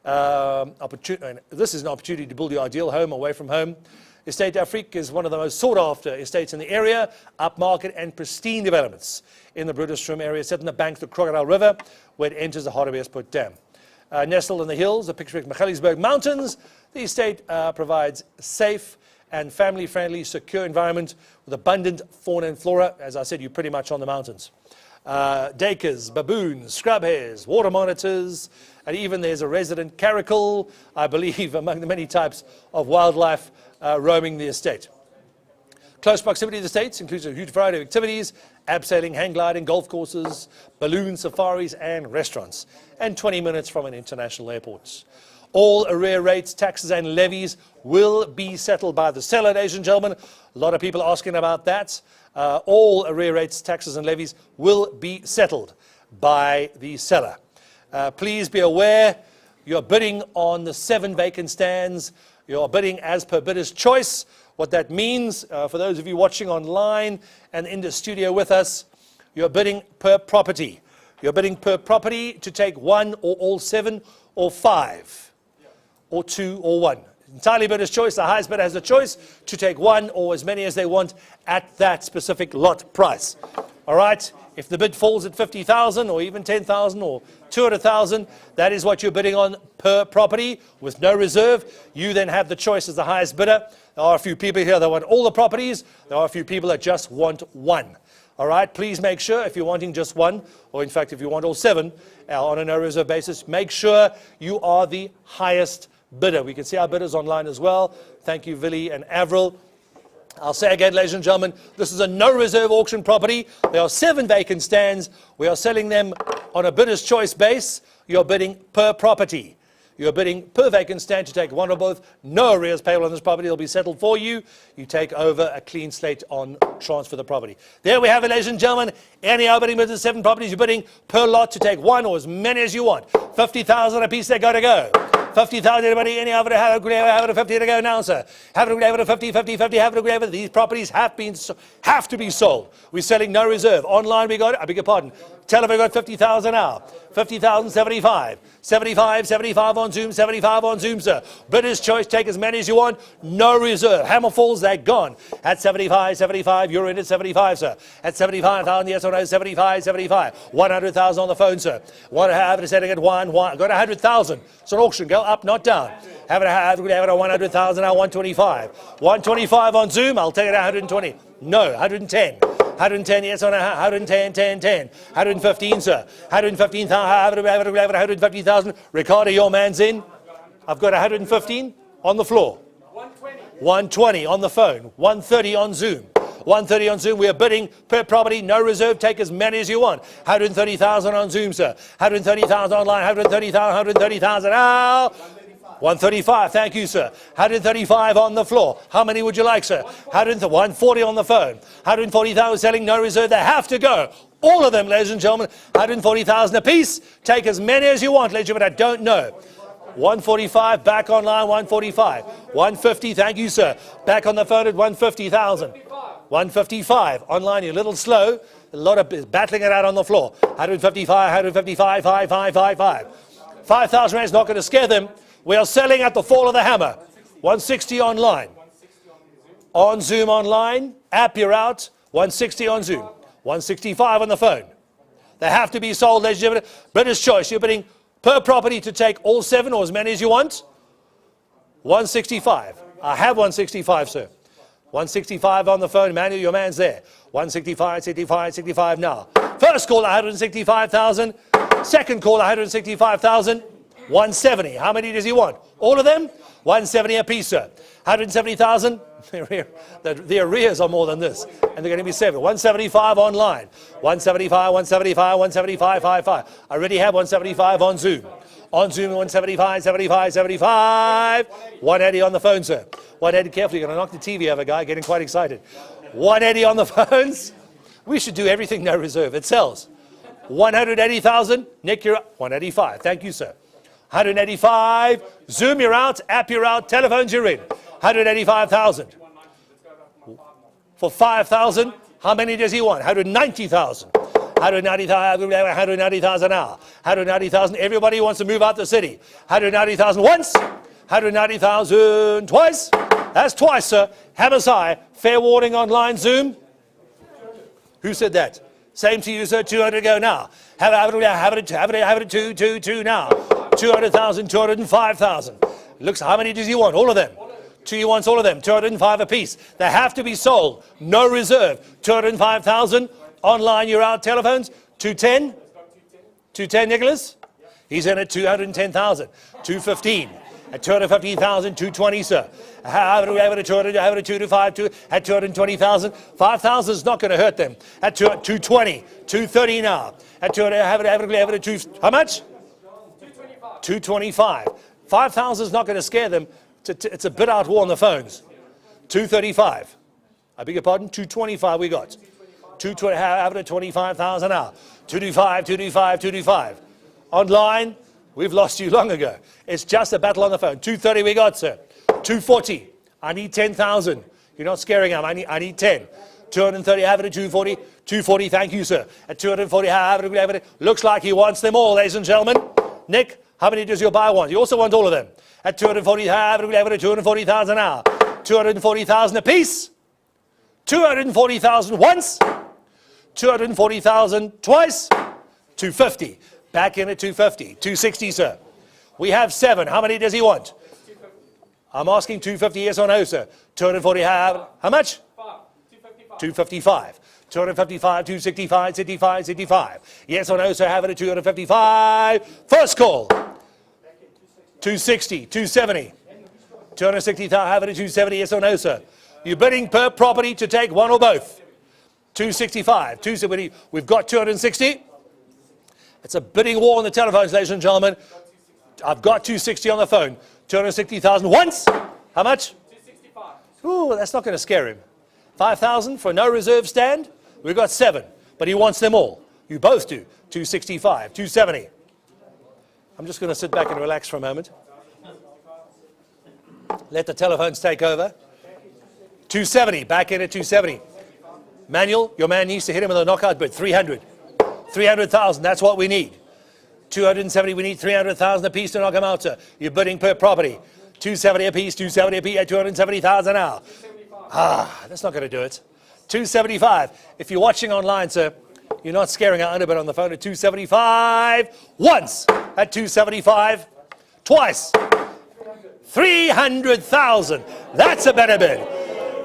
This is an opportunity to build your ideal home away from home. Estate Afrique is one of the most sought-after estates in the area, upmarket and pristine developments in the Roodepoort area, set on the banks of the Crocodile River, where it enters the Roodepoort Dam. Nestled in the hills, the picturesque Magaliesberg Mountains, the estate provides safe and family-friendly, secure environment with abundant fauna and flora. As I said, you're pretty much on the mountains. Duikers, baboons, scrub hares, water monitors, and even there's a resident caracal, I believe, among the many types of wildlife roaming the estate. Close proximity to the estates includes a huge variety of activities, abseiling, hang gliding, golf courses, balloon safaris, and restaurants, and 20 minutes from an international airport. All arrear rates, taxes, and levies will be settled by the seller, ladies and gentlemen. A lot of people asking about that. All arrear rates, taxes, and levies will be settled by the seller. Please be aware, you're bidding on the 7 vacant stands. You're bidding as per bidder's choice. What that means, for those of you watching online and in the studio with us, you're bidding per property. You're bidding per property to take 1 or all 7 or 5 or 2 or 1. Entirely bidder's choice. The highest bidder has the choice to take 1 or as many as they want at that specific lot price. All right? If the bid falls at 50,000 or even 10,000 or 200,000, that is what you're bidding on per property with no reserve. You then have the choice as the highest bidder. There are a few people here that want all the properties. There are a few people that just want 1. All right, please make sure if you're wanting just 1, or in fact if you want all 7 on a no reserve basis, make sure you are the highest bidder. We can see our bidders online as well. Thank you, Villy and Avril. I'll say again, ladies and gentlemen, this is a no reserve auction property. There are 7 vacant stands. We are selling them on a bidder's choice base. You're bidding per property. You're bidding per vacant stand to take 1 or both. No arrears payable on this property. It'll be settled for you. You take over a clean slate on transfer the property. There we have it, ladies and gentlemen. Any opening bids of 7 properties, you're bidding per lot to take 1 or as many as you want. 50,000 a piece, they got to go. 50,000, anybody, any other, have a 50 to go now, sir. Have a 50, 50, 50, have a. These properties have to be sold. We're selling no reserve. Online we got, I beg your pardon, telephone got 50,000 now. 50,000, 75. 75, 75 on Zoom, 75 on Zoom, sir. Bidder's choice, take as many as you want. No reserve. Hammer falls, they're gone. At 75, 75, you're in at 75, sir. At 75,000, yes or no, 75, 75. 100,000 on the phone, sir. Want to have it setting at 1, got 100,000. It's an auction, go up, not down. Have it at 100,000 now, 125. 125 on Zoom, I'll take it at 120. No, 110. 110, yes, on 110, 10, 10. 115, sir. 115,000. Ricardo, your man's in. I've got 115 on the floor. 120 on the phone. 130 on Zoom. 130 on Zoom. We are bidding per property, no reserve. Take as many as you want. 130,000 on Zoom, sir. 130,000 online. 130,000 now. 135, thank you, sir. 135 on the floor. How many would you like, sir? 140 on the phone. 140,000 selling, no reserve. They have to go. All of them, ladies and gentlemen. 140,000 apiece. Take as many as you want, ladies and gentlemen. I don't know. 145, back online, 145. 150, thank you, sir. Back on the phone at 150,000. 155, online, you're a little slow. A lot of battling it out on the floor. 155, 155, 5. 5,000 rand is not going to scare them. We are selling at the fall of the hammer. 160 online. On Zoom online, app, you're out. 160 on Zoom. 165 on the phone. They have to be sold, ladies and gentlemen. British choice, you're bidding per property to take all 7 or as many as you want. 165. I have 165, sir. 165 on the phone. Emmanuel, your man's there. 165, 65, 65 now. First call, 165,000. Second call, 165,000. 170. How many does he want? All of them? 170 apiece, sir. 170,000. The arrears are more than this. And they're going to be 7. 175 online. 175, 175, 175, 55. I already have 175 on Zoom. On Zoom, 175, 75, 75. 180 on the phone, sir. 180, carefully, you're going to knock the TV over, guy, getting quite excited. 180 on the phones. We should do everything no reserve. It sells. 180,000. Nick, you're up. 185. Thank you, sir. 185. Zoom, you're out. App, you're out. Telephones, you're in. 185,000. For 5,000, how many does he want? 190,000. 190,000 now. 190,000. Everybody wants to move out the city. 190,000 once. 190,000 twice. That's twice, sir. Hammers high. Fair warning online, Zoom. Who said that? Same to you, sir. 200 go now. Have it 2 now. 200,000, 205,000. Looks, how many does he want? All of them. He wants all of them. 205 apiece. They have to be sold. No reserve. 205,000. Online, you're out. Telephones. 210. 210, Nicholas. He's in at 210,000. 215. At 215,000, 220, sir. Have it at 200, have it at 225, at 220,000. 5,000 is not going to hurt them. At 220, 230 now. At 200, have it at 2, how much? 225. 5,000 is not going to scare them. It's a bit out war on the phones. 235. I beg your pardon? 225 we got. 220, have it at 25,000 now. 225, 225, 225. Online, we've lost you long ago. It's just a battle on the phone. 230 we got, sir. 240. I need 10,000. You're not scaring him. I need 10. 230, have it at 240. 240, thank you, sir. At 240, have it. Looks like he wants them all, ladies and gentlemen. Nick, how many does your buyer want? You also want all of them. At 240, have it at 240,000 now. 240,000 apiece. 240,000 once. 240,000 twice. 250. Back in at 250. 260, sir. We have 7. How many does he want? I'm asking 250, yes or no, sir. 240, how much? 255. 255, 265, 65, 65. Yes or no, sir, have it at 255. First call. 260, 270. 260,000, have it at 270, yes or no, sir. You're bidding per property to take one or both. 265, 270. We've got 260. It's a bidding war on the telephones, ladies and gentlemen. I've got 260 on the phone. 260,000 once. How much? 265. Ooh, that's not going to scare him. 5,000 for no reserve stand. We've got 7, but he wants them all. You both do. 265, 270. I'm just going to sit back and relax for a moment. Let the telephones take over. 270, back in at 270. Manuel, your man needs to hit him with a knockout bid. 300. 300,000, that's what we need. 270, we need 300,000 apiece to knock him out, sir. You're bidding per property. 270 apiece, 270 apiece at 270,000 now. That's not going to do it. 275. If you're watching online, sir, you're not scaring our underbid on the phone at 275. Once at 275. Twice 300,000. That's a better bid.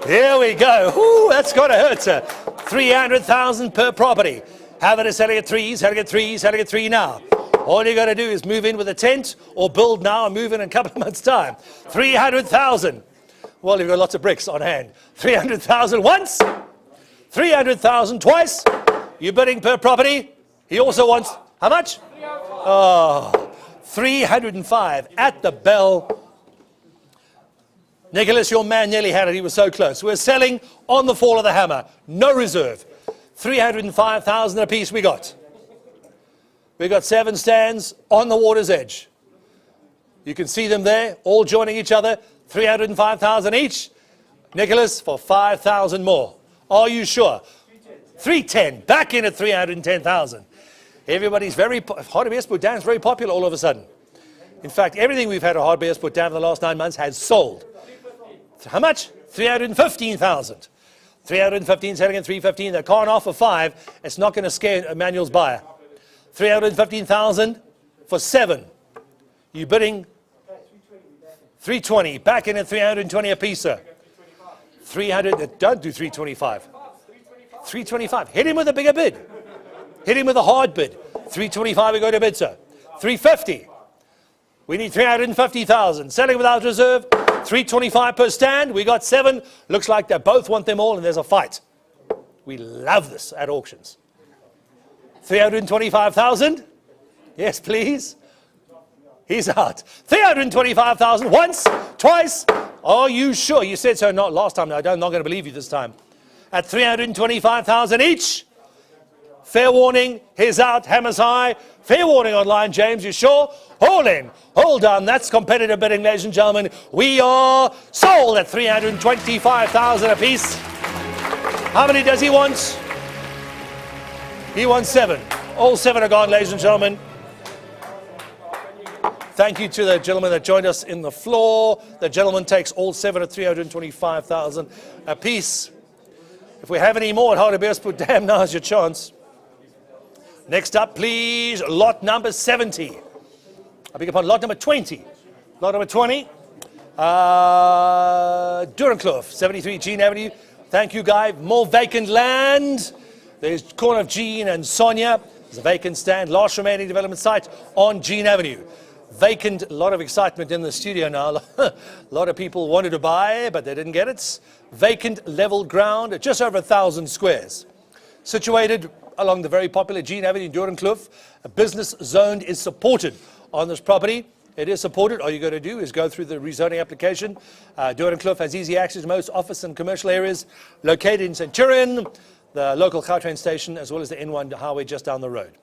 Here we go. Ooh, that's got to hurt, sir. 300,000 per property. Have it at selling at threes, selling at threes, selling at three now. All you got to do is move in with a tent or build now and move in a couple of months' time. 300,000. Well, you've got lots of bricks on hand. 300,000 once. 300,000 twice. You're bidding per property. He also wants, how much? Oh, 305 at the bell. Nicholas, your man nearly had it. He was so close. We're selling on the fall of the hammer. No reserve. 305,000 apiece we got. We got 7 stands on the water's edge. You can see them there, all joining each other. 305,000 each. Nicholas, for 5,000 more. Are you sure? 310. Back in at 310,000. Everybody's very, hardwares put down is very popular all of a sudden. In fact, everything we've had a hardwares put down in the last 9 months has sold. How much? 315,000. 315 selling at 315. They can't offer 5. It's not going to scare Emmanuel's buyer. 315,000 for 7. You bidding 320. Back in at 320 a piece, sir. 300. Don't do 325. 325. Hit him with a bigger bid. Hit him with a hard bid. 325 we go to bid, sir. 350. We need 350,000. Selling without reserve. 325 per stand. We got 7. Looks like they both want them all and there's a fight. We love this at auctions. 325,000. Yes, please. He's out. 325,000 once, twice. Are you sure? You said so not last time. I'm not going to believe you this time. At 325,000 each. Fair warning. He's out. Hammers high. Fair warning online, James. You sure? Hold in. Hold on. That's competitive bidding, ladies and gentlemen. We are sold at 325,000 apiece. How many does he want? He wants 7. All 7 are gone, ladies and gentlemen. Thank you to the gentleman that joined us in the floor. The gentleman takes all 7 at 325,000 apiece. If we have any more at Hardebeers, put damn, now's your chance. Next up, please, lot number 70. I beg your pardon, lot number 20. Lot number 20. Doringkloof, 73 Jean Avenue. Thank you, Guy. More vacant land. There's corner of Jean and Sonia. There's a vacant stand. Last remaining development site on Jean Avenue. Vacant, a lot of excitement in the studio now. A lot of people wanted to buy, but they didn't get it. Vacant level ground, just over 1,000 squares. Situated along the very popular Jean Avenue in Doringkloof. A business zone is supported on this property. It is supported. All you got to do is go through the rezoning application. Doringkloof has easy access to most office and commercial areas. Located in Centurion, the local Gautrain station, as well as the N1 highway just down the road.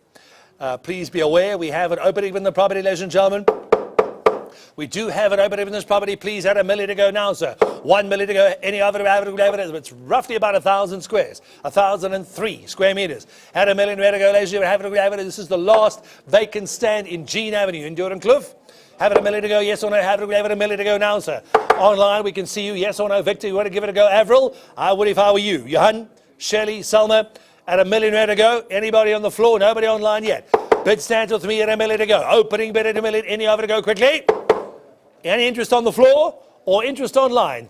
Please be aware, we have an opening in the property, ladies and gentlemen. We do have an opening in this property. Please add 1 million to go now, sir. 1 million to go. Any other evidence? It's roughly about 1,000 squares. 1,003 square meters. Add 1 million to go, ladies and gentlemen. This is the last vacant stand in Jean Avenue in Doringkloof. Have it 1 million to go, yes or no? Have it 1 million to go now, sir. Online, we can see you, yes or no. Victor, you want to give it a go? Avril, I would if I were you. Johan, Shelley, Selma, at 1 million to go. Anybody on the floor? Nobody online yet. Bid stands with me at 1 million to go. Opening bid at 1 million. Any other to go quickly? Any interest on the floor or interest online?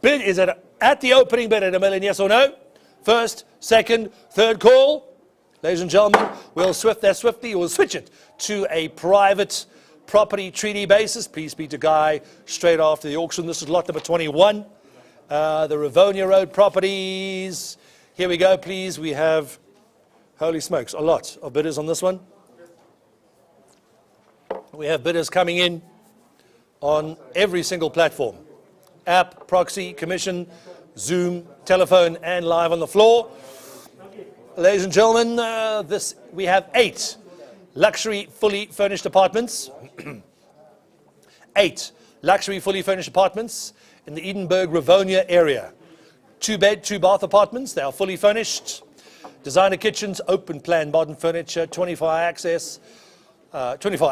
Bid is at the opening bid at 1 million, yes or no? First, second, third call. Ladies and gentlemen, we'll swiftly we'll switch it to a private property treaty basis. Please speak to Guy straight after the auction. This is lot number 21. The Rivonia Road properties. Here we go, please. We have, holy smokes, a lot of bidders on this one. We have bidders coming in on every single platform. App, proxy, commission, Zoom, telephone, and live on the floor. Ladies and gentlemen, we have 8 luxury fully furnished apartments. 8 luxury fully furnished apartments in the Edinburgh Rivonia area. 2-bed, 2-bath apartments. They are fully furnished. Designer kitchens, open plan, modern furniture, 24-hour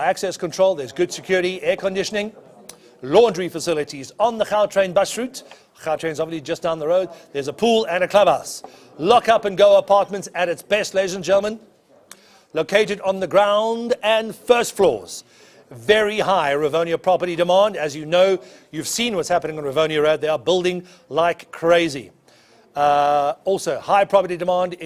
access control. There's good security, air conditioning. Laundry facilities on the Gautrain bus route. Gautrain's obviously just down the road. There's a pool and a clubhouse. Lock up and go apartments at its best, ladies and gentlemen. Located on the ground and first floors. very high Rivonia property demand. As you know, you've seen what's happening on Rivonia Road. They are building like crazy. Also, high property demand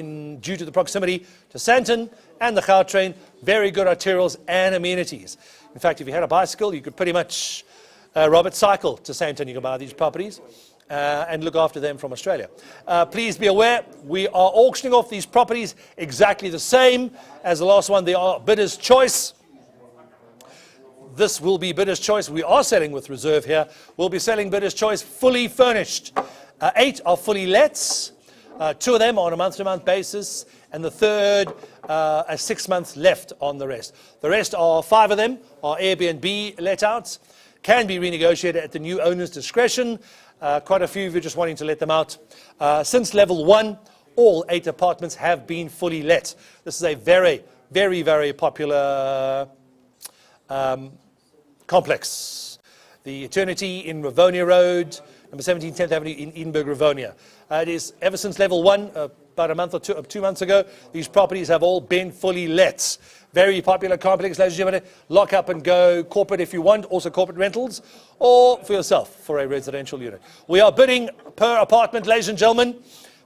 due to the proximity to Sandton and the Gautrain. Very good arterials and amenities. In fact, if you had a bicycle, you could pretty much, Robert, cycle to Sandton. You can buy these properties and look after them from Australia. Please be aware, we are auctioning off these properties exactly the same as the last one. They are bidder's choice. This will be bidder's choice. We are selling with reserve here. We'll be selling bidder's choice fully furnished. 8 are fully lets. 2 of them are on a month-to-month basis, and the third, 6 months left on the rest. The rest are 5 of them are Airbnb let-outs. Can be renegotiated at the new owner's discretion. Quite a few of you just wanting to let them out. Since level 1, all 8 apartments have been fully let. This is a very, very, very popular complex. The Eternity in Rivonia Road, number 17, 10th Avenue in Edinburgh, Rivonia. It is ever since level 1, about a month or 2 months ago, these properties have all been fully let. Very popular complex, ladies and gentlemen. Lock up and go corporate if you want, also corporate rentals, or for yourself for a residential unit. We are bidding per apartment, ladies and gentlemen.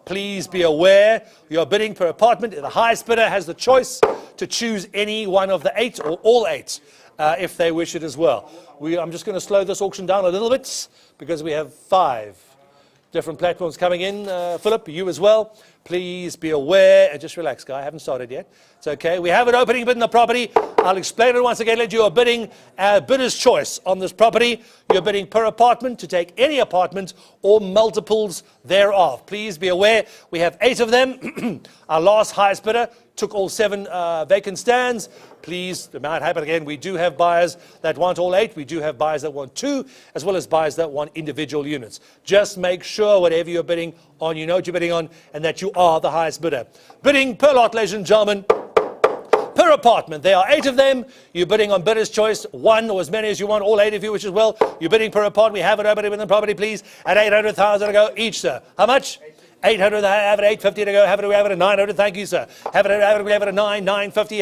Please be aware, we are bidding per apartment. The highest bidder has the choice to choose any one of the 8 or all 8 if they wish it as well. I'm just going to slow this auction down a little bit because we have 5 different platforms coming in. Philip, you as well. Please be aware, and just relax, guy. I haven't started yet. It's okay. We have an opening bid in the property. I'll explain it once again. You are bidding bidder's choice on this property. You're bidding per apartment to take any apartment or multiples thereof. Please be aware, we have 8 of them. Our last highest bidder took all 7 vacant stands. Please, it might happen again. We do have buyers that want all 8. We do have buyers that want 2, as well as buyers that want individual units. Just make sure whatever you're bidding on, you know what you're bidding on, and that you are the highest bidder. Bidding per lot, ladies and gentlemen, per apartment. There are 8 of them. You're bidding on bidder's choice, 1 or as many as you want, all 8 of you, which as well. You're bidding per apartment. We have it opening in the property, please, at 800,000 to go each, sir. How much? 800, have it 850 to go, have it at 900, thank you, sir. Have it at 950, have it at 950,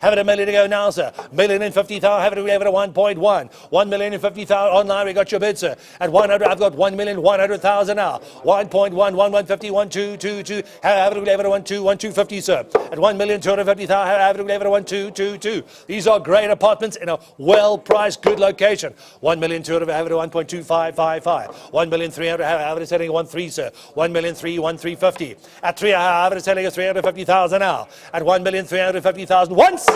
have it a million to go now, sir. 1,050,000, have it at 1.1. 1,050,000, online, we got your bid, sir. At 100, I've got 1,100,000 now. 1.1, 1,150, 1,222, have it at 1,250, sir. At 1,250,000, have it at 1,222. These are great apartments in a well-priced, good location. 1,200,000, have it at 1.2555. 1,300,000, have it setting at 1.3, sir. 1,300,000, at 3, I was selling you 350,000 now. At 1,350,000 once.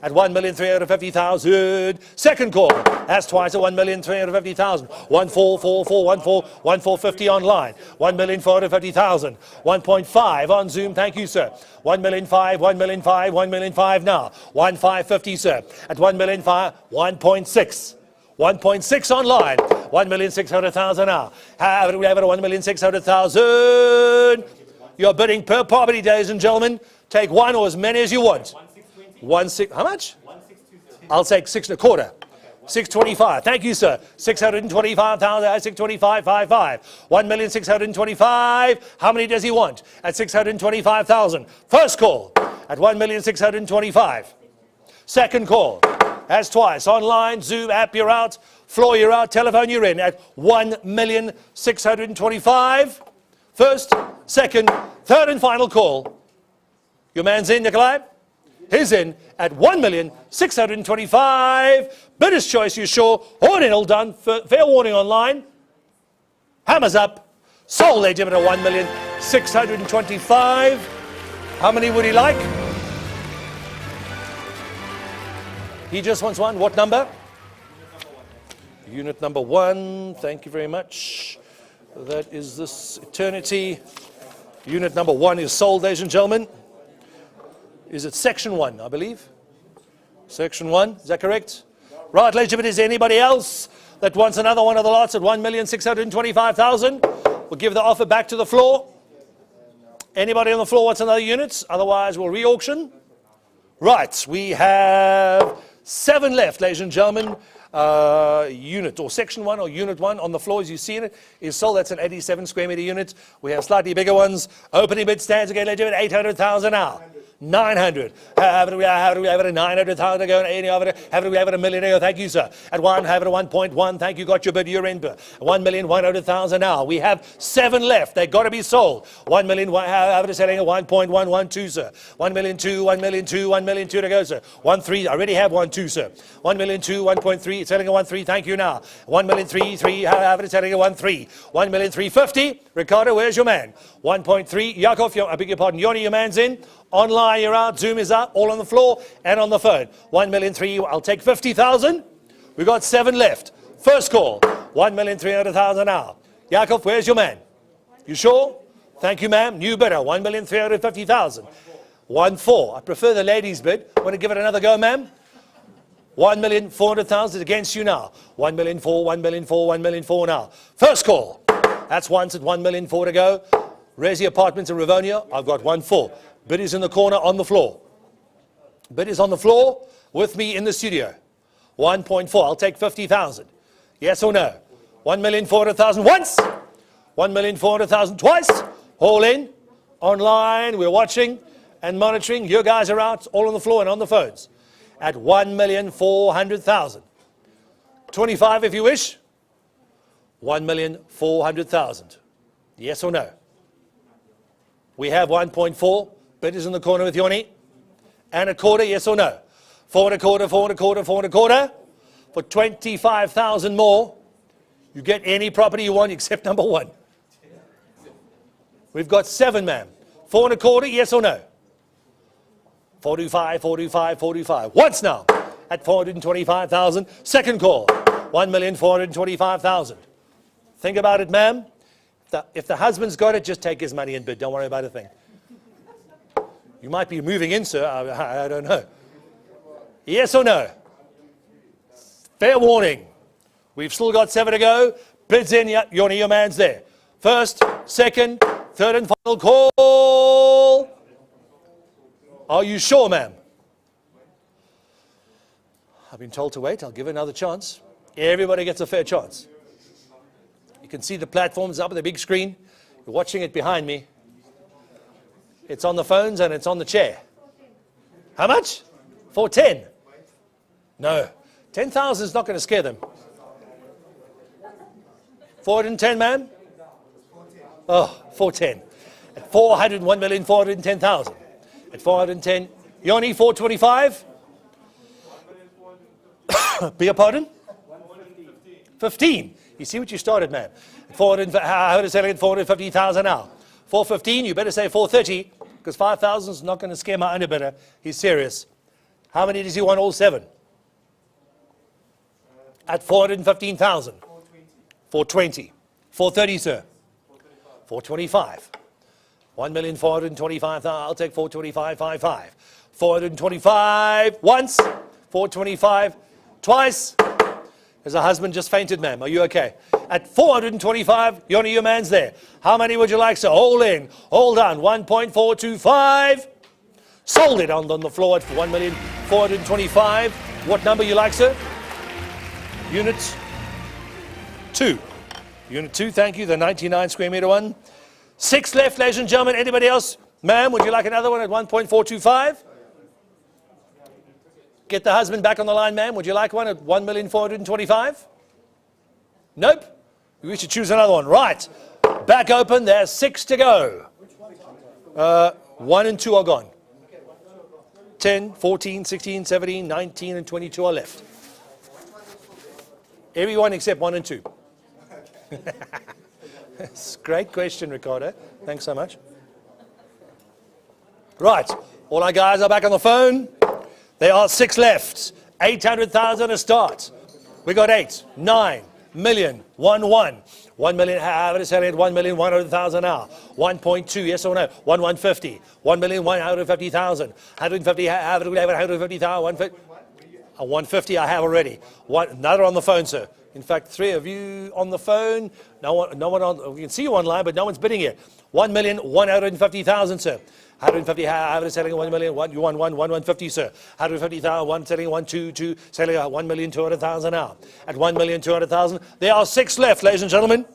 At 1,350,000. Second call. That's twice at 1,350,000. 1,450 online. 1,450,000. 1.5 on Zoom. Thank you, sir. 1,500,000, 1,500,000, 1,500,000 now. 1,550, sir. At 1,500,000, 1.6. 1.6 online, 1,600,000 now. Have it at 1,600,000. You're bidding per property, ladies and gentlemen. Take 1 or as many as you want. 1,620. How much? 1,620. I'll take 6 1/4. 625. Thank you, sir. 625,000. 625,55. 1,625,000. How many does he want? At 625,000. First call at 1,625,000. Second call. That's twice. Online, Zoom, app, you're out. Floor, you're out. Telephone, you're in at 1,625,000. First, second, third and final call. Your man's in, Nikolai? He's in at 1,625,000. Bidder's choice, you sure? All in, all done. Fair warning online. Hammers up. Sold, they give it at 1,625,000. How many would he like? He just wants 1. What number? Unit number 1. Thank you very much. That is this Eternity. Unit number 1 is sold, ladies and gentlemen. Is it section 1, I believe? Section 1, is that correct? Right, ladies and gentlemen, is there anybody else that wants another one of the lots at 1,625,000? We'll give the offer back to the floor. Anybody on the floor wants another unit? Otherwise, we'll re-auction. Right, we have 7 left, ladies and gentlemen. Unit or section 1 or unit 1 on the floor as you see it is sold. That's an 87 square meter unit. We have slightly bigger ones. Opening bid stands again, ladies and gentlemen, 800,000 now. 900. Have it, we have it at 900,000 to go. Have it, we have it a million to go. Thank you, sir. At one, have it at 1.1. Thank you. Got your bid. You're in. 1,100,000 now. We have 7 left. They've got to be sold. 1 million. Have it selling at 1.112, sir. 1,200,000. 1,200,000. 1,200,000 to go, sir. 1.3. I already have 1.2, sir. 1,200,000. 1.3. It's selling at 1.3. Thank you now. 1,300,000. Have it selling at 1.3. 1,350,000. Ricardo, where's your man? 1.3. Yakov, I beg your pardon. Yoni, your man's in. Online, you're out. Zoom is out. All on the floor and on the phone. 1,300,000. I'll take 50,000. We've got 7 left. First call. 1,300,000 now. Yakov, where's your man? You sure? Thank you, ma'am. New bidder. 1,350,000. 1.4. I prefer the ladies' bid. Want to give it another go, ma'am? 1,400,000 against you now. 1,400,000. 1,400,000. 1,400,000 now. First call. That's once at 1,400,000 to go. Resi Apartments in Rivonia. I've got 1.4. Bid is in the corner on the floor. Bid is on the floor with me in the studio. 1.4. I'll take 50,000. Yes or no? 1,400,000 once. 1,400,000 twice. All in. Online. We're watching and monitoring. You guys are out. All on the floor and on the phones. At 1,400,000. 25 if you wish. 1,400,000. Yes or no? We have 1.4. Bid is in the corner with Yoni. And a quarter, yes or no? 4.25, 4.25, 4.25. For 25,000 more, you get any property you want except number 1. We've got 7, ma'am. 4.25, yes or no? 4.25, 4.25, 4.25. Once now at 425,000. Second call, 1,425,000. Think about it, ma'am. If the husband's got it, just take his money and bid. Don't worry about a thing. You might be moving in, sir. I don't know. Yes or no? Fair warning. We've still got 7 to go. Bids in. Yoni, your man's there. First, second, third and final call. Are you sure, ma'am? I've been told to wait. I'll give it another chance. Everybody gets a fair chance. You can see the platforms up on the big screen. You're watching it behind me. It's on the phones and it's on the chair. How much? 410. No. 10,000 is not going to scare them. 410, ma'am? Oh, 410. At 401,410,000. At 410. Yoni, 425? Beg your pardon? 15. You see what you started, man. How is selling at 450,000 now? 415, you better say 430, because 5,000 is not going to scare my underbidder. He's serious. How many does he want? All 7. At 415,000. 420. 430, sir. 425. 1,425,000. I'll take 425.55. 425 once. 425 twice. There's a husband just fainted, ma'am. Are you okay? At 425, Yoni, your man's there. How many would you like, sir? All in. All done. 1.425. Sold it on the floor at 1,425,000. What number you like, sir? Unit 2. Unit 2, thank you. The 99 square meter one. 6 left, ladies and gentlemen. Anybody else? Ma'am, would you like another one at 1.425? Get the husband back on the line, ma'am. Would you like one at 1,425,000? Nope. We should choose another one. Right. Back open. There's 6 to go. 1 and 2 are gone. 10, 14, 16, 17, 19, and 22 are left. Everyone except 1 and 2. Great question, Ricardo. Thanks so much. Right. All our guys are back on the phone. There are 6 left. 800,000 a start. We got 8, 9 million, 1 1. 1 million, how is selling at 1,100,000 now? 1.2, yes or no? 1,150. 1,150,000. 150, how do we have 150,000? 150 I have already. Another on the phone, sir. In fact, 3 of you on the phone. No one on. We can see you online, but no one's bidding here. 1,150,000, sir. 150, how is selling 1 million? 150, sir. 150,000, 1 selling 122, selling 1,200,000 now. At 1,200,000, there are 6 left, ladies and gentlemen.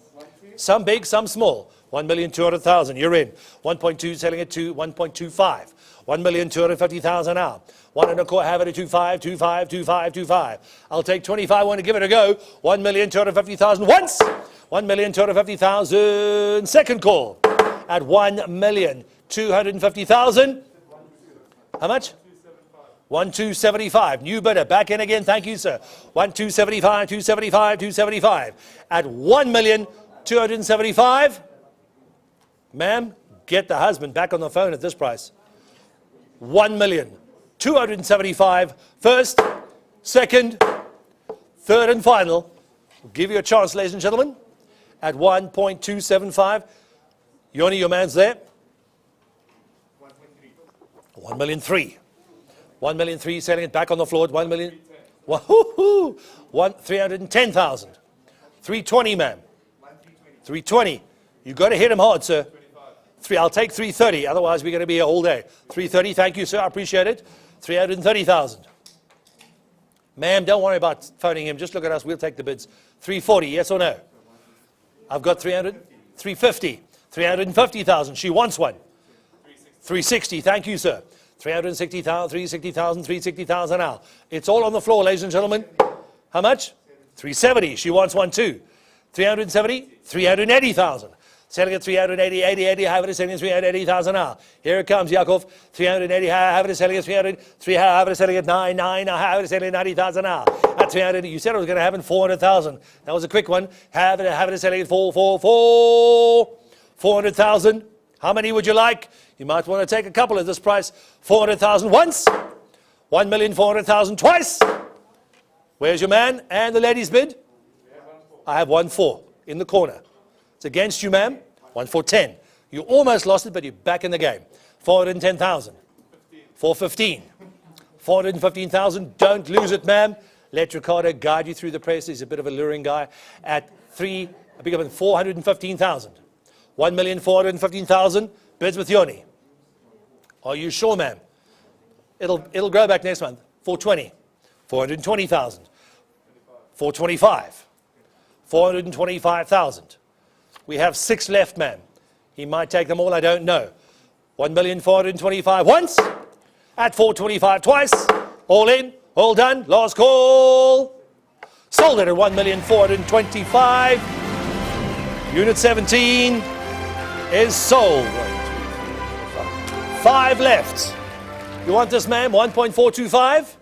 Some big, some small. 1,200,000, you're in. 1.2 selling at 2, 1.25. 1,250,000 now. 1.25, have it at 25, 25, 25, 25. I'll take 25, want to give it a go. 1,250,000 once. 1,250,000 second call at 1,250,000. How much? 1,275. New bidder. Back in again. Thank you, sir. 1,275, 275, 275. At 1,275,000. Ma'am, get the husband back on the phone at this price. 1,275,000. First, second, third, and final. We'll give you a chance, ladies and gentlemen. At 1.275. Yoni, your man's there. 1,000,003. 1,003,000, selling it back on the floor at 1 million. Wahoo! 310,000. 320, ma'am. 320. You got to hit him hard, sir. I'll take 330. Otherwise, we're going to be here all day. 330. Thank you, sir. I appreciate it. 330,000. Ma'am, don't worry about phoning him. Just look at us. We'll take the bids. 340. Yes or no? I've got 300. 350. 350,000. She wants one. 360. Thank you, sir. 360,000, 360,000, 360,000 now. It's all on the floor, ladies and gentlemen. How much? 370. She wants one too. 370, 380,000. Selling at 380, 80, 80, have it selling at 380,000 now. Here it comes, Yakov. 380, have it selling at 300, have it selling at 99, have it selling at 90,000 now. At 300, you said I was going to have it 400,000. That was a quick one. Have it selling at 400,000. How many would you like? You might want to take a couple at this price. 400,000 once. 1,400,000 twice. Where's your man? And the lady's bid? I have 1.4 in the corner. It's against you, ma'am. 1.410. You almost lost it, but you're back in the game. 410,000. 415. 415,000. Don't lose it, ma'am. Let Ricardo guide you through the press. He's a bit of a luring guy. At 415,000. 1,415,000. Bids with Yoni. Are you sure, ma'am? It'll grow back next month. 420. 420,000. 425. 425,000. We have 6 left, ma'am. He might take them all, I don't know. 1,425,000 once. At 425 twice. All in, all done. Last call. Sold it at 1,425,000. Unit 17 is sold. 5 left. You want this, ma'am? 1.425?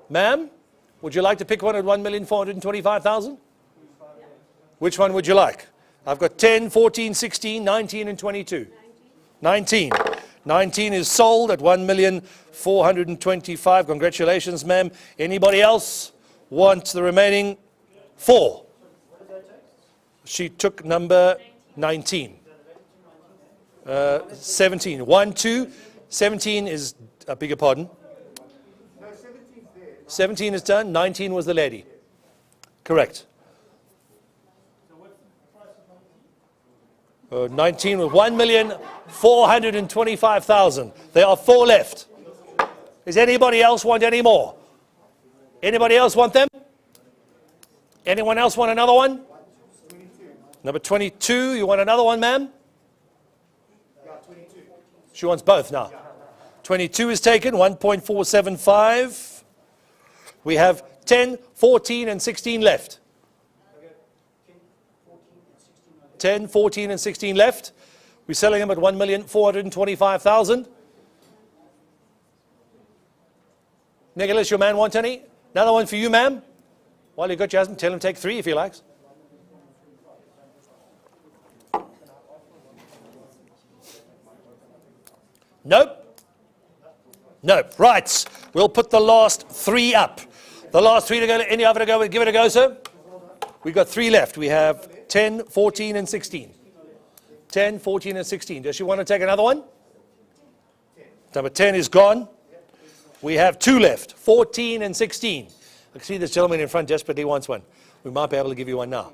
Ma'am, would you like to pick one at 1,425,000? Which one would you like? I've got 10, 14, 16, 19, and 22. 19. 19 is sold at 1,425,000. Congratulations, ma'am. Anybody else want the remaining 4? She took number 19. 17. 1, 2. 17 is, I beg your pardon. 17 is done. 19 was the lady. Correct. 19 with 1,425,000. There are 4 left. Does anybody else want any more? Anybody else want them? Anyone else want another one? Number 22, you want another one, ma'am? She wants both now. 22 is taken, 1.475. We have 10, 14, and 16 left. 10, 14, and 16 left. We're selling them at 1,425,000. Nicholas, your man want any? Another one for you, ma'am? While you got your husband, tell him take 3 if he likes. Nope. Nope. Right. We'll put the last 3 up. The last 3 to go. Any other to go? Give it a go, sir. We've got 3 left. We have 10, 14, and 16. 10, 14, and 16. Does she want to take another one? Number 10 is gone. We have 2 left, 14 and 16. I can see this gentleman in front desperately wants one. We might be able to give you one now.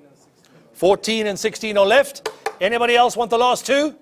14 and 16 are left. Anybody else want the last 2?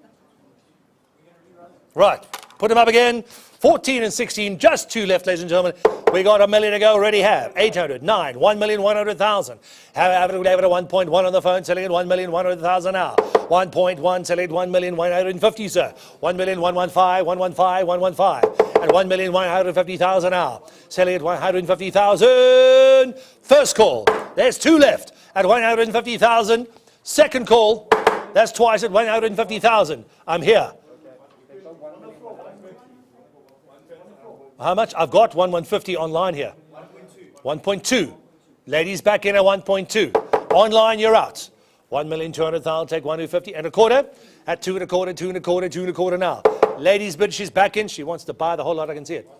Right. Put them up again. 14 and 16, just 2 left, ladies and gentlemen. We got $1 million to go, already have. 800, 9, 1,100,000. Have it at 1.1 on the phone, selling at 1,100,000 now. 1.1, selling at 1,150,000, sir. 1,115,000, 115, 115. At 1,150,000 now. Selling at 150,000. First call. There's 2 left at 150,000. Second call. That's twice at 150,000. I'm here. How much? I've got 150 online here. 1.2. Ladies back in at 1.2. Online, you're out. 1,200,000, take 150 and a quarter. At 2 and a quarter, 2 and a quarter, 2 and a quarter now. Ladies bid, she's back in. She wants to buy the whole lot. I can see it.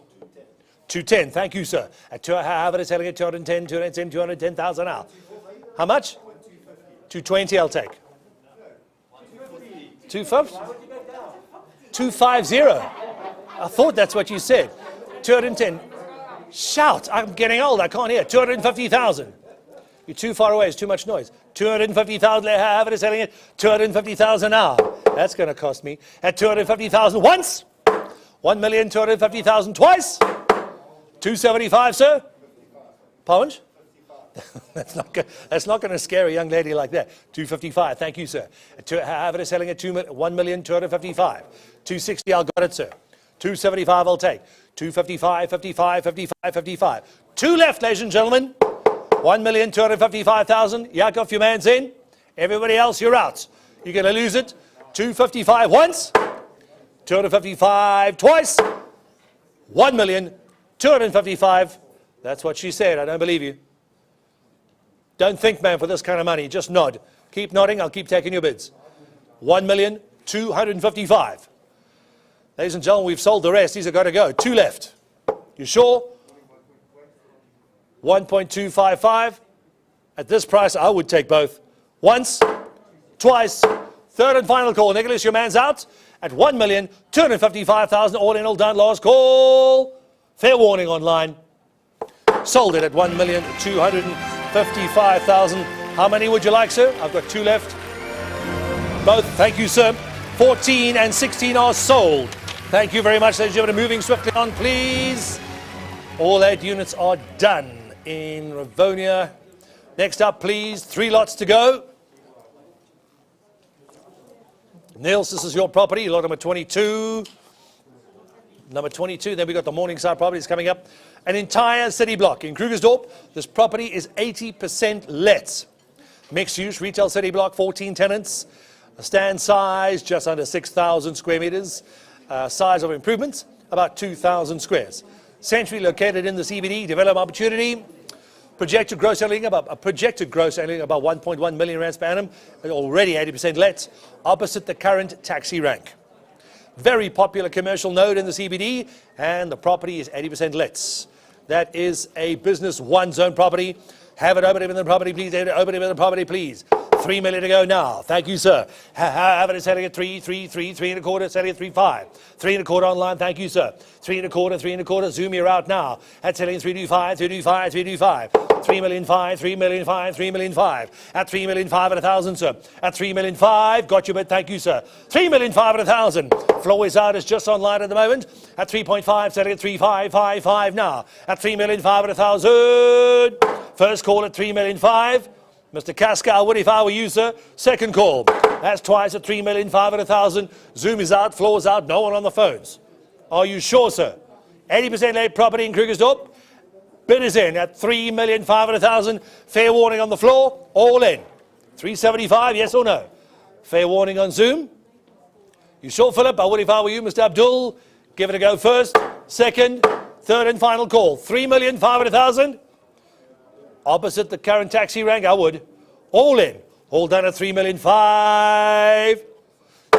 210. Thank you, sir. At 2, however, it's selling at 210, 210, 210,000 now. How much? 220, I'll take. 250? 250. I thought that's what you said. 210. Shout. I'm getting old. I can't hear. 250,000. You're too far away. It's too much noise. 250,000. Have it is selling it. 250,000 now. That's going to cost me. At 250,000 once. 1,250,000 twice. 275, sir. Pound? That's not going to scare a young lady like that. 255. Thank you, sir. Have it is selling at 1,255,000. 260. I'll got it, sir. 275 I'll take. 255, 55, 55, 55. 2 left, ladies and gentlemen. 1,255,000. Yakov, your man's in. Everybody else, you're out. You're going to lose it. 255 once. 255 twice. 1,255,000. That's what she said. I don't believe you. Don't think, man, for this kind of money. Just nod. Keep nodding. I'll keep taking your bids. 1,255,000. Ladies and gentlemen, we've sold the rest. These are going to go. 2 left. You sure? 1.255. At this price, I would take both. Once, twice, third and final call. Nicholas, your man's out at 1,255,000. All in, all done. Last call. Fair warning online. Sold it at 1,255,000. How many would you like, sir? I've got 2 left. Both. Thank you, sir. 14 and 16 are sold. Thank you very much, ladies and gentlemen. Moving swiftly on, please. All 8 units are done in Rivonia. Next up, please. 3 lots to go. Niels, this is your property. Lot number 22. Number 22. Then we got the Morningside properties coming up. An entire city block in Krugersdorp. This property is 80% let. Mixed use, retail city block, 14 tenants. A stand size, just under 6,000 square meters. Size of improvements, about 2,000 squares. Centrally located in the CBD, development opportunity. Projected gross selling about 1.1 million rands per annum. Already 80% let. Opposite the current taxi rank. Very popular commercial node in the CBD, and the property is 80% let. That is a business 1 zone property. Have it open in the property, please. Open in the property, please. 3 million to go now. Thank you, sir. Have it selling at 3 and a quarter, selling at 3.5. 3 and a quarter online. Thank you, sir. 3 and a quarter, 3 and a quarter. Zoom, you're out now. At selling 325, 325, 325. 3,500,000, 3,500,000, 3,500,000. At 3,500,000, sir. At 3,500,000. Got your bid. Thank you, sir. 3,500,000. Floor is out. It's just online at the moment. At 3.5, selling at 3,555 now. At 3,500,000. First call at 3,500,000. Mr. Casca, I would if I were you, sir. Second call. That's twice at 3,500,000. Zoom is out, floor's out, no one on the phones. Are you sure, sir? 80% let property in Krugersdorp. Bid is in at 3,500,000. Fair warning on the floor. All in. 375, yes or no? Fair warning on Zoom. You sure, Philip? I would if I were you, Mr. Abdul. Give it a go first. Second, third and final call. 3,500,000. Opposite the current taxi rank, I would. All in. All done at 3,500,000.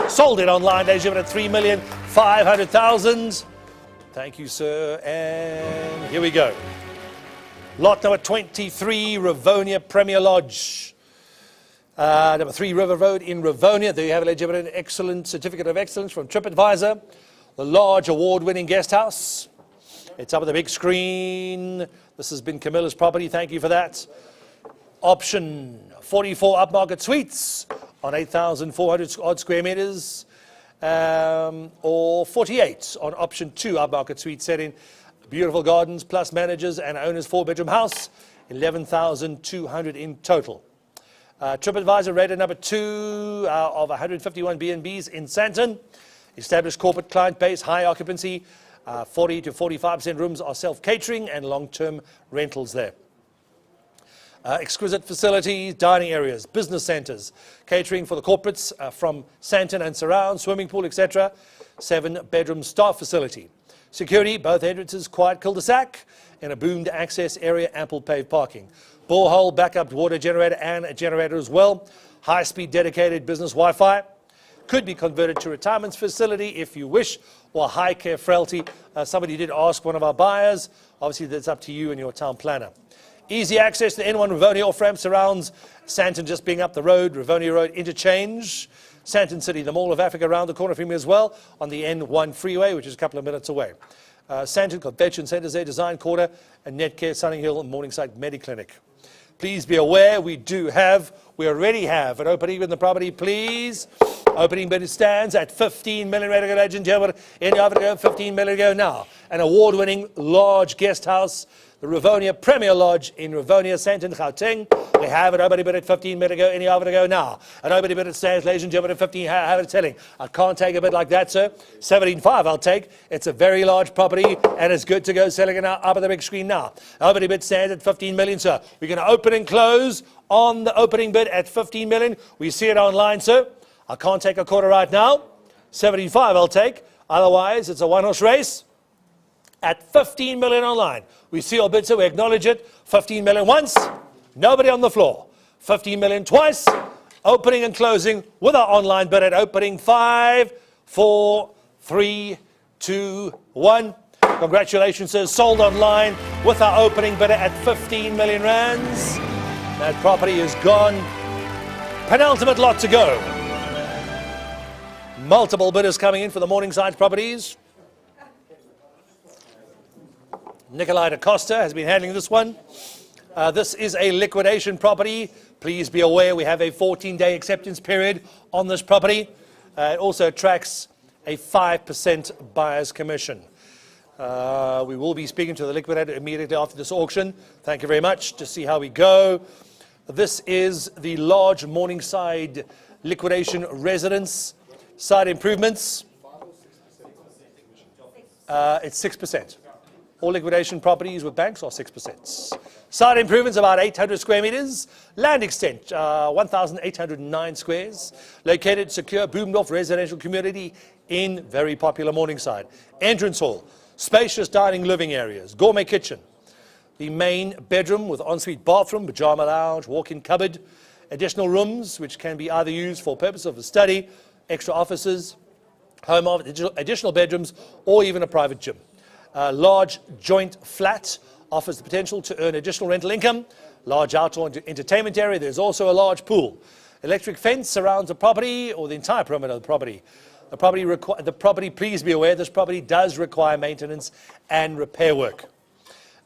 Sold it online, ladies and gentlemen, at 3,500,000. Thank you, sir. And here we go. Lot number 23, Rivonia Premier Lodge. Number 3, River Road in Rivonia. There you have it, ladies and gentlemen, an excellent certificate of excellence from TripAdvisor. The large award-winning guest house. It's up on the big screen. This has been Camilla's property. Thank you for that. Option 44 upmarket suites on 8,400 odd square meters. or 48 on option 2, upmarket suite setting. Beautiful gardens plus managers and owners 4-bedroom house, 11,200 in total. TripAdvisor rated number 2 of 151 B&Bs in Sandton. Established corporate client base, high occupancy, 40 to 45% rooms are self-catering and long-term rentals there. Exquisite facilities, dining areas, business centres, catering for the corporates from Sandton and surround, swimming pool, etc. 7-bedroom staff facility. Security, both entrances, quiet cul-de-sac, in a boomed access area, ample paved parking. Borehole, backup water generator and a generator as well. High-speed dedicated business Wi-Fi. Could be converted to retirement facility if you wish, or high care frailty. Somebody did ask one of our buyers. Obviously, that's up to you and your town planner. Easy access to N1 Rivonia off-ramp surrounds Sandton just being up the road, Rivonia Road interchange. Sandton City, the Mall of Africa around the corner from me as well, on the N1 freeway, which is a couple of minutes away. Sandton Convention Centre, Design Quarter, and Netcare, Sunning Hill, and Morningside Mediclinic. Please be aware, we already have an opening in the property, please. Opening bid stands at 15 million. Ready to go, legend, Joburg, in the other 15 million to go now. An award-winning large guest house, the Rivonia Premier Lodge in Rivonia, Sandton, Gauteng. We have an opening bid at 15 minutes ago, any other to go now. An opening bid at stands, ladies and gentlemen, at 15, have it telling. I can't take a bid like that, sir. 17.5 I'll take. It's a very large property, and it's good to go selling it now up at the big screen now. Opening bid stands at 15 million, sir. We're going to open and close on the opening bid at 15 million. We see it online, sir. I can't take a quarter right now. 75 I'll take. Otherwise, it's a one-horse race at 15 million online. We see your bid, sir. We acknowledge it. 15 million once. Nobody on the floor. 15 million twice. Opening and closing with our online bid at opening 5, 4, 3, 2, 1. Congratulations, sir. Sold online with our opening bid at 15 million rands. That property is gone. Penultimate lot to go. Multiple bidders coming in for the Morningside properties. Nikolai Costa has been handling this one. This is a liquidation property. Please be aware we have a 14-day acceptance period on this property. It also attracts a 5% buyer's commission. We will be speaking to the liquidator immediately after this auction. Thank you very much. To see how we go. This is the large Morningside liquidation residence. Side improvements. It's 6%. All liquidation properties with banks are 6%. Side improvements about 800 square meters. Land extent 1,809 squares. Located secure boomed off residential community in very popular Morningside. Entrance hall. Spacious dining living areas. Gourmet kitchen. The main bedroom with ensuite bathroom, pajama lounge, walk-in cupboard. Additional rooms which can be either used for purpose of a study, extra offices, home office, additional bedrooms, or even a private gym. Large joint flat offers the potential to earn additional rental income. Large outdoor entertainment area. There's also a large pool. Electric fence surrounds the property or the entire perimeter of the property. The property, please be aware, this property does require maintenance and repair work.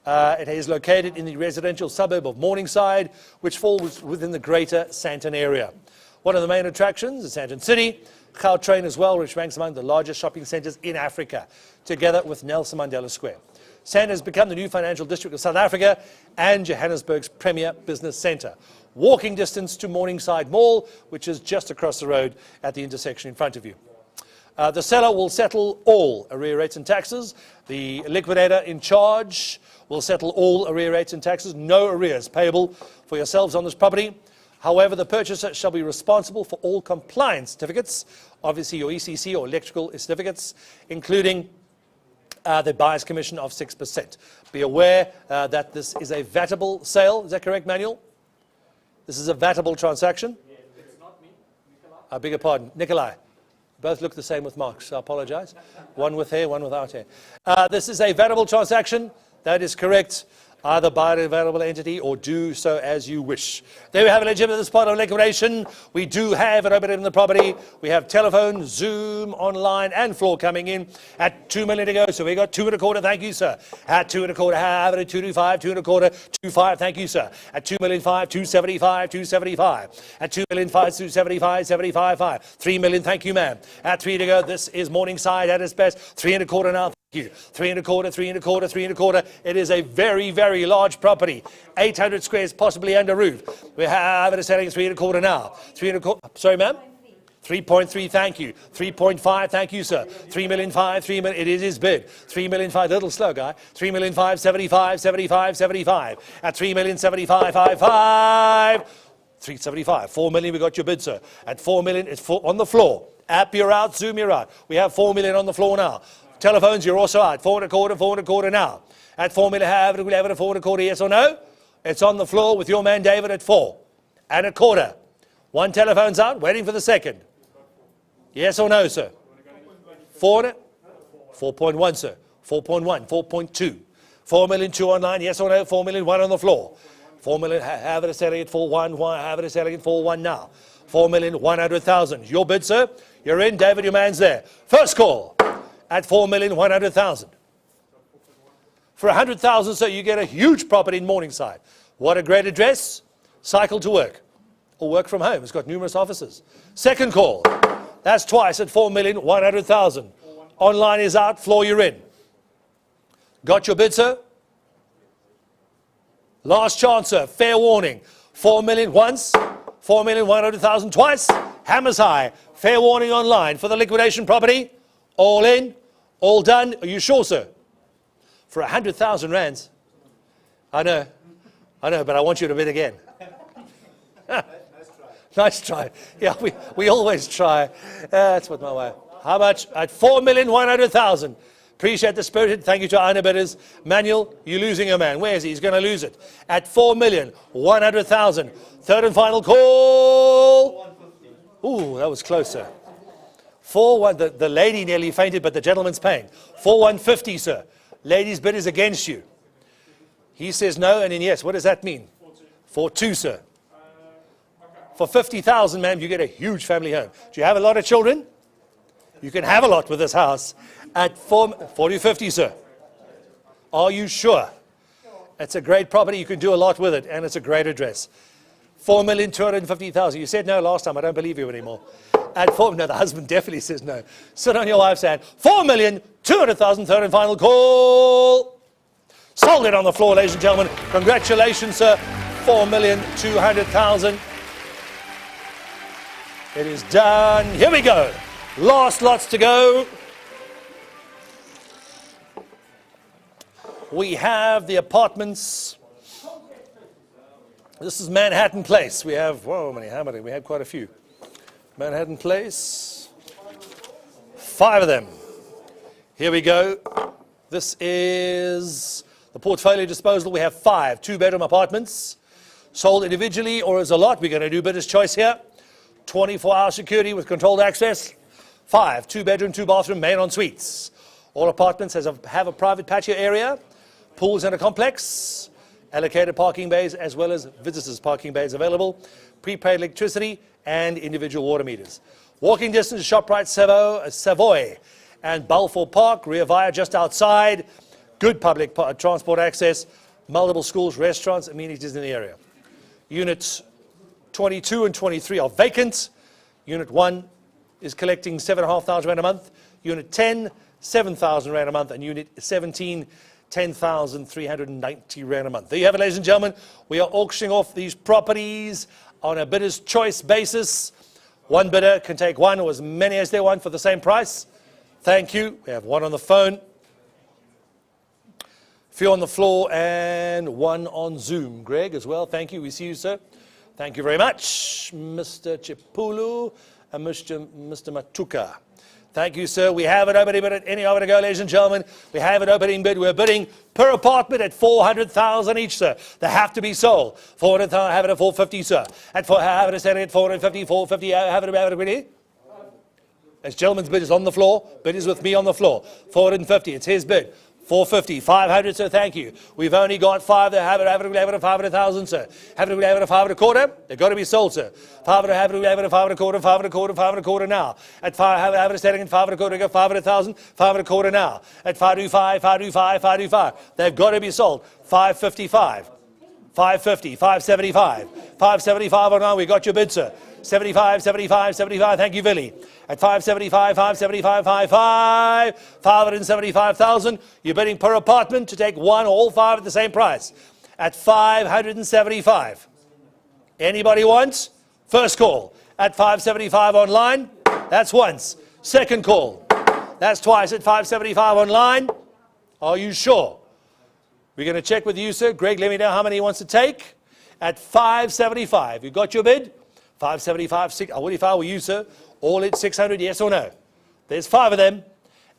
It is located in the residential suburb of Morningside, which falls within the greater Sandton area. One of the main attractions is Sandton City, Gautrain as well, which ranks among the largest shopping centres in Africa, together with Nelson Mandela Square. Sandton has become the new financial district of South Africa and Johannesburg's premier business centre. Walking distance to Morningside Mall, which is just across the road at the intersection in front of you. The seller will settle all arrear rates and taxes. The liquidator in charge will settle all arrear rates and taxes. No arrears payable for yourselves on this property. However, the purchaser shall be responsible for all compliance certificates, obviously your ECC or electrical certificates, including the buyer's commission of 6%. Be aware that this is a VATable sale. Is that correct, Manuel? This is a VATable transaction? Yeah, it's not me, Nikolai. I beg your pardon. Nikolai. Both look the same with marks, so I apologize. One with hair, one without hair. This is a VATable transaction. That is correct. Either buy an available entity or do so as you wish. There we have it, ladies and gentlemen, this part of liquidation. We do have an opening in the property. We have telephone, Zoom, online, and floor coming in at 2 million to go. So we got 2 1/4. Thank you, sir. At 2 1/4, have it at 225, 2 1/4, 25. Thank you, sir. At 2 million 5, 275, 275. At 2 million 5, 275, 75, 5. 3 million. Thank you, ma'am. At 3 to go. This is Morningside at its best. 3 1/4 now. You. 3 1/4, 3 1/4, 3 1/4. It is a very, very large property. 800 squares, possibly under roof. We have it selling 3 1/4 now. 3 1/4. Sorry, ma'am? 3.3, thank you. 3.5, thank you, sir. 3 million 5, 3 million, it is his bid. 3 million 5, little slow, guy. 3 million 5, 75, 75, 75. At 3 million 75, 55. 375. 4 million, we got your bid, sir. At 4 million, it's on the floor. App, you're out. Zoom, you're out. We have 4 million on the floor now. Telephones, you're also out. 4 1/4, 4 1/4 now. At 4 million, have it at 4 1/4, yes or no? It's on the floor with your man David at 4 1/4. One telephone's out, waiting for the second. Yes or no, sir? 4, 4.1, sir. 4.1, 4.2. 4 million, 2 online, yes or no? 4 million, 1 on the floor. 4 million, have it selling at 4.1, have it selling at 4.1 now. 4 million, 100,000. Your bid, sir? You're in, David, your man's there. First call. At 4,100,000. For 100,000, so you get a huge property in Morningside. What a great address. Cycle to work. Or work from home. It's got numerous offices. Second call. That's twice at 4,100,000. Online is out. Floor you're in. Got your bid, sir? Last chance, sir. Fair warning. 4 million once. 4,100,000 twice. Hammers high. Fair warning online for the liquidation property. All in, all done. Are you sure, sir? For 100,000 rands. I know, but I want you to bid again. Nice try. Yeah, we always try. That's what my wife. How much? At 4,100,000. Appreciate the spirit. Thank you to our owner bidders. Manuel, you're losing a man. Where is he? He's going to lose it. At 4,100,000. Third and final call. Ooh, that was closer. 4-1, the lady nearly fainted, but the gentleman's paying. 4,150, sir. Lady's bid is against you. He says no, and then yes. What does that mean? 4-2, sir. For 50,000, ma'am, you get a huge family home. Do you have a lot of children? You can have a lot with this house. At 40,50, sir. Are you sure? It's a great property. You can do a lot with it, and it's a great address. 4,250,000. You said no last time. I don't believe you anymore. At 4, no, the husband definitely says no. Sit on your wife's hand. 4,200,000. Third and final call. Sold it on the floor, ladies and gentlemen. Congratulations, sir. 4,200,000. It is done. Here we go. Last lots to go. We have the apartments. This is Manhattan Place. We have, whoa, how many? We have quite a few. Manhattan Place. 5 of them. Here we go. This is the portfolio disposal. We have 5 2-bedroom apartments. Sold individually or as a lot. We're going to do bidder's choice here. 24-hour security with controlled access. 5 2-bedroom, 2-bathroom, main en suites. All apartments have a private patio area, pools and a complex, allocated parking bays as well as visitors parking bays available, prepaid electricity and individual water meters. Walking distance to ShopRite Savoy and Balfour Park, Ria Vaya just outside. Good public transport access, multiple schools, restaurants, amenities in the area. Units 22 and 23 are vacant. Unit 1 is collecting 7,500 rand a month. Unit 10, 7,000 rand a month. And Unit 17, 10,390 rand a month. There you have it, ladies and gentlemen. We are auctioning off these properties on a bidder's choice basis. One bidder can take one or as many as they want for the same price. Thank you. We have one on the phone, a few on the floor, and one on Zoom. Greg as well. Thank you. We see you, sir. Thank you very much, Mr. Chipulu and Mr. Matuka. Thank you, sir. We have it opening bid at any hour to go, ladies and gentlemen. We have it opening bid. We're bidding per apartment at 400,000 each, sir. They have to be sold. 400,000, have it at 450, sir. Have it at 450, 450, have it ready? As gentleman's bid is on the floor. Bid is with me on the floor. 450, it's his bid. 450, 500, sir, thank you. We've only got 5 that have it, 500,000, sir. Have it, 525. They've got to be sold, sir. 500, 525, 525 now. At 5, have it selling at 525, go 500,000, 525 now. At 525. They've got to be sold. 555, 550, 575, 575 on now. We got your bid, sir. 75, 75, 75. Thank you, Billy. At 575, 575, 575,000. You're bidding per apartment to take one or all 5 at the same price. At 575. Anybody wants? First call. At 575 online. That's once. Second call. That's twice. At 575 online. Are you sure? We're going to check with you, sir. Greg, let me know how many he wants to take. At 575. You got your bid? 575, 6, what if I were you, sir? All at 600, yes or no? There's 5 of them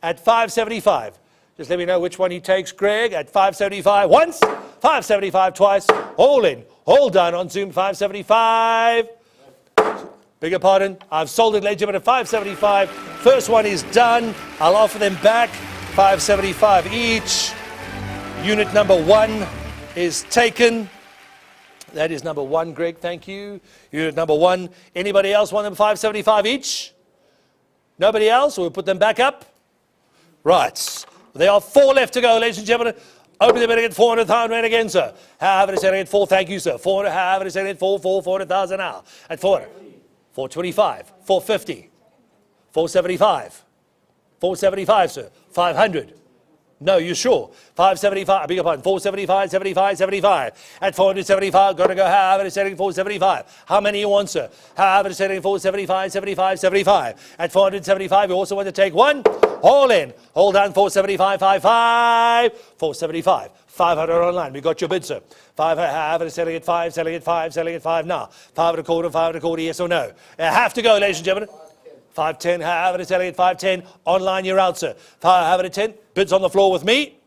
at 575. Just let me know which one he takes, Greg. At 575 once, 575 twice, all in, all done on Zoom, 575. Bigger pardon, I've sold it, ladies and gentlemen, at 575. First one is done. I'll offer them back, 575 each. Unit number 1 is taken. That is number 1, Greg, thank you. Unit number 1. Anybody else want them 575 each? Nobody else? We'll put them back up. Right. There are 4 left to go, ladies and gentlemen. Open the bidding at 400,000 rand again, sir. Have it selling at 4, thank you, sir. 400, have it selling at 400,000 now. At 400. 425, 450, 475, 475, sir. 500. No, you sure? 575, I beg your pardon, 475, 75, 75. At 475, got to go, have it selling 475. How many you want, sir? Have it selling 475, 75, 75. At 475, you also want to take one. All in. Hold on, 475, 55, 475. 500 online. We got your bid, sir. 500, have it selling at 5, selling at 5, selling at 5 now. 525, yes or no? Have to go, ladies and gentlemen. 510, have it selling at 510. Online, you're out, sir. Have it at 10. Bids on the floor with me.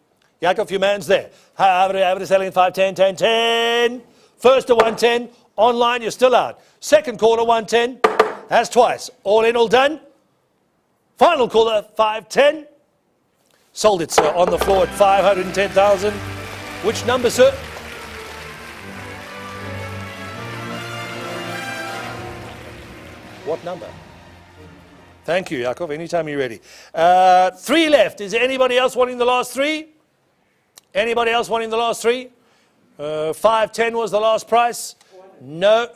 Yak, a few mans there. Have it selling at 510, 10, 10. First to 110. Online, you're still out. Second caller, 110. That's twice. All in, all done. Final caller, 510. Sold it, sir, on the floor at 510,000. Which number, sir? What number? Thank you, Yakov. Anytime you're ready. 3 left. Is there anybody else wanting the last 3? Anybody else wanting the last 3? 510 was the last price. No.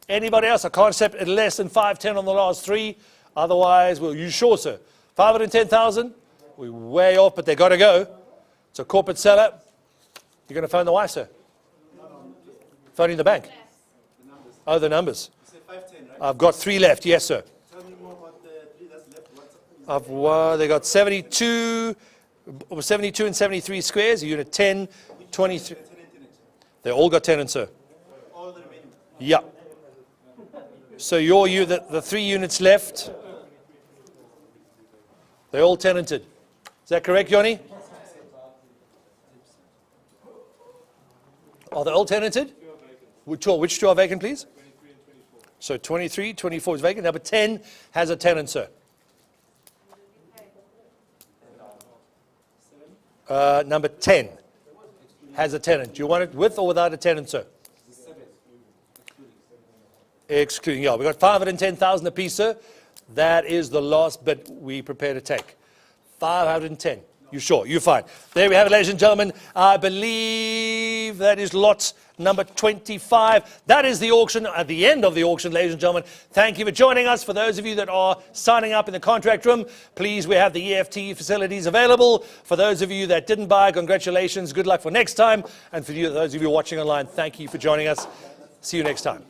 Anybody else? I can't accept it less than 510 on the last 3. Otherwise, well, you sure, sir? 510,000? We're way off, but they got to go. It's a corporate seller. You're going to phone the wife, sir? Phoning the bank? Oh, the numbers. I've got 3 left. Yes, sir. Tell me more about the 3 that's left. They got 72 and 73 squares. Unit 10, 23. They all got tenants, sir. All the remaining. Yeah. So the 3 units left, they're all tenanted. Is that correct, Johnny? Are they all tenanted? Which 2 are vacant, please? So 23, 24 is vacant. Number 10 has a tenant, sir. Number 10 has a tenant. Do you want it with or without a tenant, sir? Excluding, yeah. We've got 510,000 apiece, sir. That is the last bid we prepare to take. 510. You sure? You're fine. There we have it, ladies and gentlemen. I believe that is lot number 25. That is the auction, at the end of the auction, ladies and gentlemen. Thank you for joining us. For those of you that are signing up in the contract room, please, we have the EFT facilities available. For those of you that didn't buy, congratulations. Good luck for next time. And for those of you watching online, thank you for joining us. See you next time.